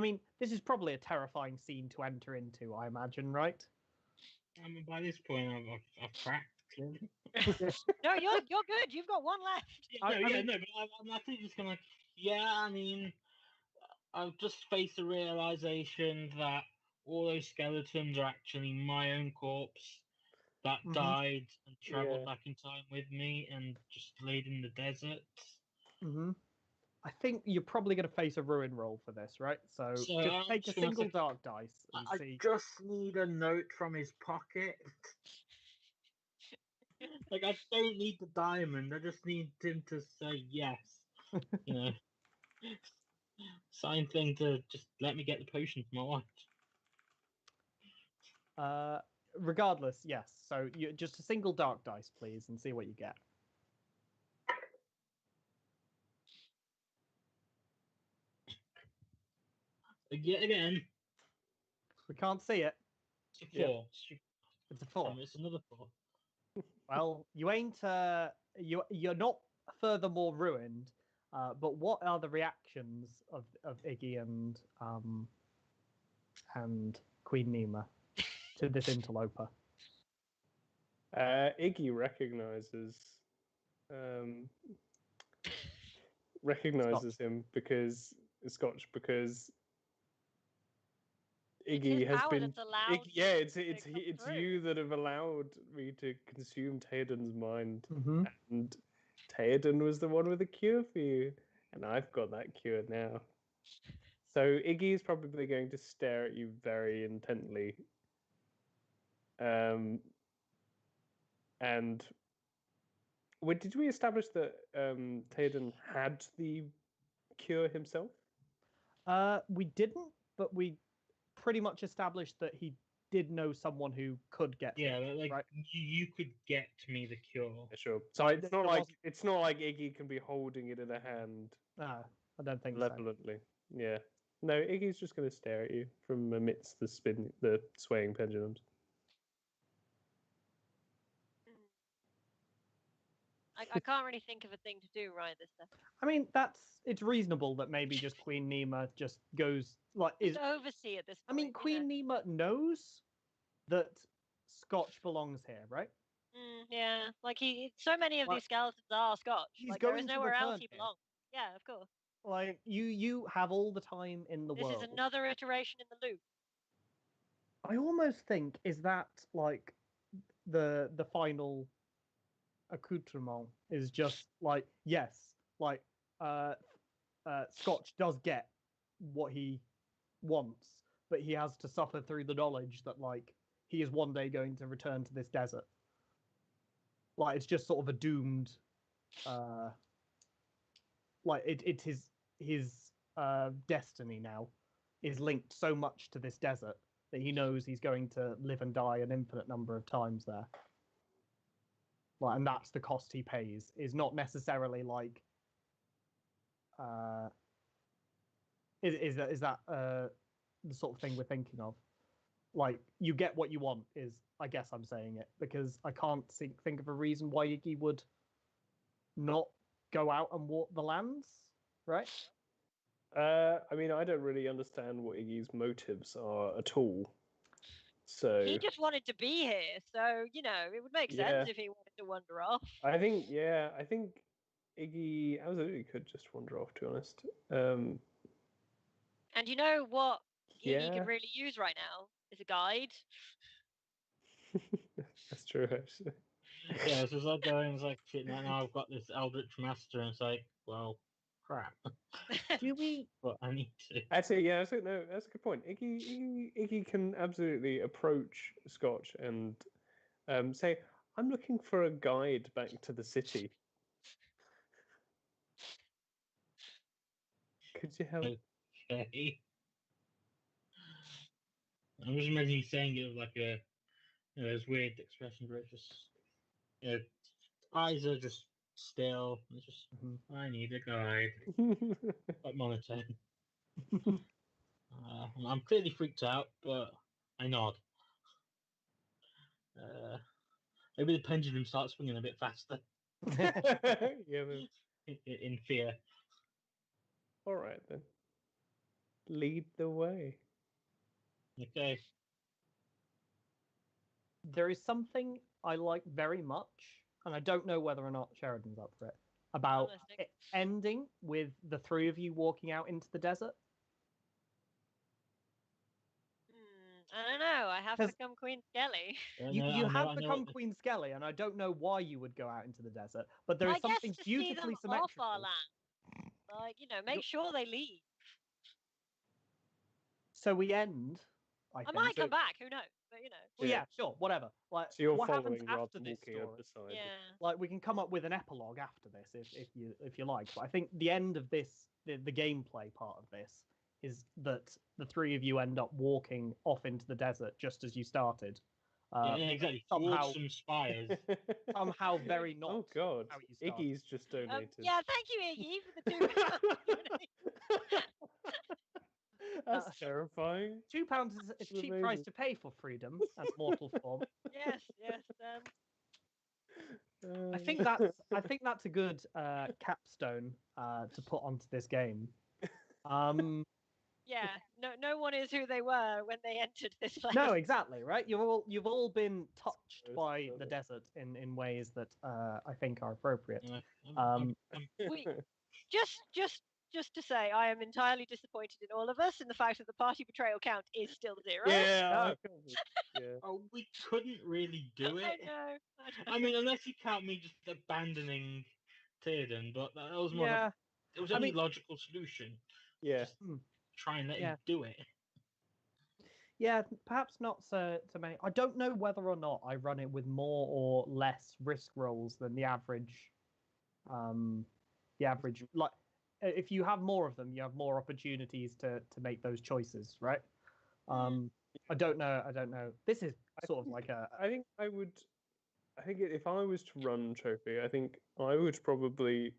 mean, this is probably a terrifying scene to enter into, I imagine, right? I mean, by this point, I've cracked. Clearly. No, you're good. You've got one left. But I think it's gonna. Yeah, I mean, I've just faced the realization that all those skeletons are actually my own corpse that Mhm. died and traveled Yeah. back in time with me and just laid in the desert. I think you're probably going to face a ruin roll for this, right? So So just I'm take a just gonna single say- dark dice and I see. just need a note from his pocket. Like, I don't need the diamond. I just need him to say yes. You know, sign thing to just let me get the potion for my wife. Regardless, yes. So you just a single dark dice, please, and see what you get. Yet again, We can't see it. it's a 4. It's a 4. It's another 4. Well, you ain't. You're not furthermore ruined. But what are the reactions of Iggy and Queen Nima to this interloper? Iggy recognizes him because Scotch, because It's Iggy his has power been. that's allowed Yeah, you it's to come it's through. you that have allowed me to consume Theoden's mind, Mm-hmm. and Theoden was the one with the cure for you, and I've got that cure now. So Iggy is probably going to stare at you very intently. And did we establish that Theoden had the cure himself? We didn't, but we pretty much established that he did know someone who could get Yeah, it, like right? you could get me the cure. Yeah, sure. So Right, it's there not like wasn't- it's not like Iggy can be holding it in a hand No, I don't think so. malevolently. Yeah. No, Iggy's just going to stare at you from amidst the swaying pendulums. I can't really think of a thing to do right this second. I mean, it's reasonable that maybe just Queen Nima just goes like Just oversee at this point. I mean, Queen Nima knows that Scotch belongs here, right? Yeah, like so many of Like, these skeletons are Scotch. he's Like there is going to nowhere else return he here. belongs. Yeah, of course. Like you have all the time in the This world. is another iteration in the loop. I almost think is that like the final accoutrement is just like yes, like Scotch does get what he wants, but he has to suffer through the knowledge that like he is one day going to return to this desert. Like it's just sort of a doomed like it's his destiny now is linked so much to this desert that he knows he's going to live and die an infinite number of times there. Like, and that's the cost he pays. Is not necessarily like is that the sort of thing we're thinking of? Like you get what you want is I guess I'm saying it because I can't think of a reason why Iggy would not go out and walk the lands, right? I mean, I don't really understand what Iggy's motives are at all. So He just wanted to be here, so you know it would make sense if he wanted to wander off. I think Iggy absolutely could just wander off. To be honest. And you know what Iggy Yeah. could really use right now is a guide. That's true, actually. Yeah, it's just like going, it's like, shit, now I've got this Eldritch Master, and it's like, well, crap. Do we? But I need to. Actually, yeah, no, that's a good point. Iggy can absolutely approach Scotch and say, "I'm looking for a guide back to the city. Could you help?" Okay. I'm just imagining saying it with like a, those weird expressions where it's just, eyes are just still. It's just, I need a guide. Like monotone. I'm clearly freaked out, but I nod. Maybe the pendulum starts swinging a bit faster. Yeah, man. In fear. All right then. Lead the way. Okay. There is something I like very much, and I don't know whether or not Sheridan's up for it, about it ending with the three of you walking out into the desert. I don't know. I have become Queen Skelly. You have become Queen Skelly, and I don't know why you would go out into the desert, but there is something beautifully symmetrical. Off our land. Like, make sure they leave. So we end. I might come back. Who knows? But Well, yeah, sure, whatever. Like, so you're what happens following after rather than this walking story? up beside. Yeah. Like we can come up with an epilogue after this if you like. But I think the end of this, the gameplay part of this, is that the three of you end up walking off into the desert just as you started. Yeah, exactly. Somehow, some spires. somehow very not. Oh God, how you started. Iggy's just donated. Yeah, thank you, Iggy, for the £2. That's terrifying. £2 is a cheap price to pay for freedom and mortal form. Yes. I think that's a good capstone to put onto this game. Yeah, Yeah, no one is who they were when they entered this place. No, exactly, right? You've all been touched Yes, by the okay. desert in ways that I think are appropriate. Yeah, We, just to say, I am entirely disappointed in all of us in the fact that the party betrayal count is still 0. Yeah, No. I can't be- yeah. oh, we couldn't really do I it. know. I mean, unless you count me just abandoning Tierden, but that was more. Yeah, It was I only mean- logical solution. Yeah. Just try and let Yeah. him do it. yeah, perhaps not so many. I don't know whether or not I run it with more or less risk rolls than the average. Like if you have more of them, you have more opportunities to make those choices, right? I don't know. This is sort of like a I think if I was to run Trophy, I think I would probably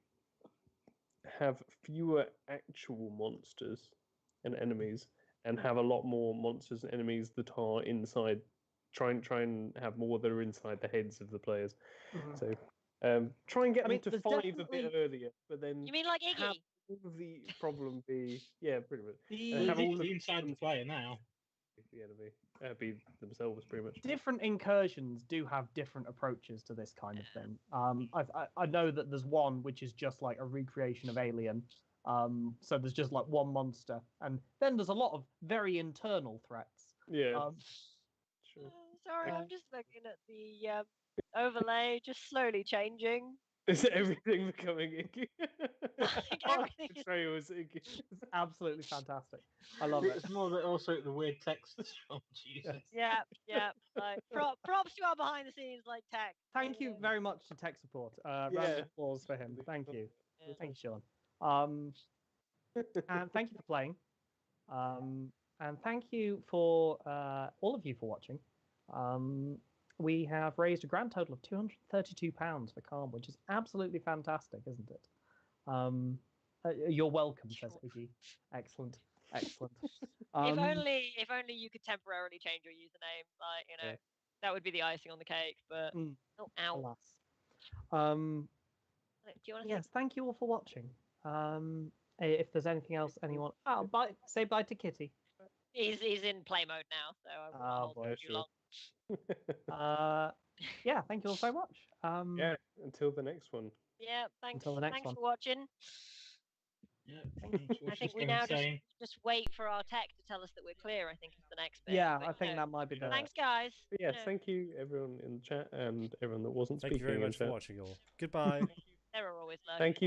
have fewer actual monsters and enemies, and have a lot more monsters and enemies that are inside. Try and have more that are inside the heads of the players. So, try and get I them mean, to there's 5 a bit definitely- earlier, but then You mean like Iggy? have all the problem be pretty much. the And have all The the inside the problems player now. be the enemy, be themselves pretty much. different incursions do have different approaches to this kind of thing. I know that there's one which is just like a recreation of Alien. So there's just like one monster, and then there's a lot of very internal threats. Yeah, sure. Sorry, I'm just looking at the overlay, just slowly changing. Is everything becoming Iggy? everything is- Betrayal is Iggy. It's absolutely fantastic. I love it. It's more that also the weird text that's using. Yeah. Like, props to our behind the scenes like tech. Thank you very much to tech support. Round of applause for him. Thank you. Yeah. Thank you, Sean. And thank you for playing. And thank you for all of you for watching. We have raised a grand total of £232 for Calm, which is absolutely fantastic, isn't it? You're welcome, says Iggy. Excellent. If only you could temporarily change your username, like Yeah. that would be the icing on the cake. But oh, ow. Alas. Do you want to Yes, thank you all for watching. If there's anything else anyone... Oh, say bye to Kitty. He's in play mode now, so I won't hold boy, him too sure. long. Yeah, thank you all so much. Yeah, until the next one. Yeah, thanks. Until the next thanks one. for watching. Yeah, I think we now just wait for our tech to tell us that we're clear. I think is the next bit. Yeah, but, I think that might be the... Thanks, guys. But yeah, You know, thank you everyone in the chat and everyone that wasn't Thank you speaking very in much for chat. watching all. Goodbye. there are always loads. Thank you.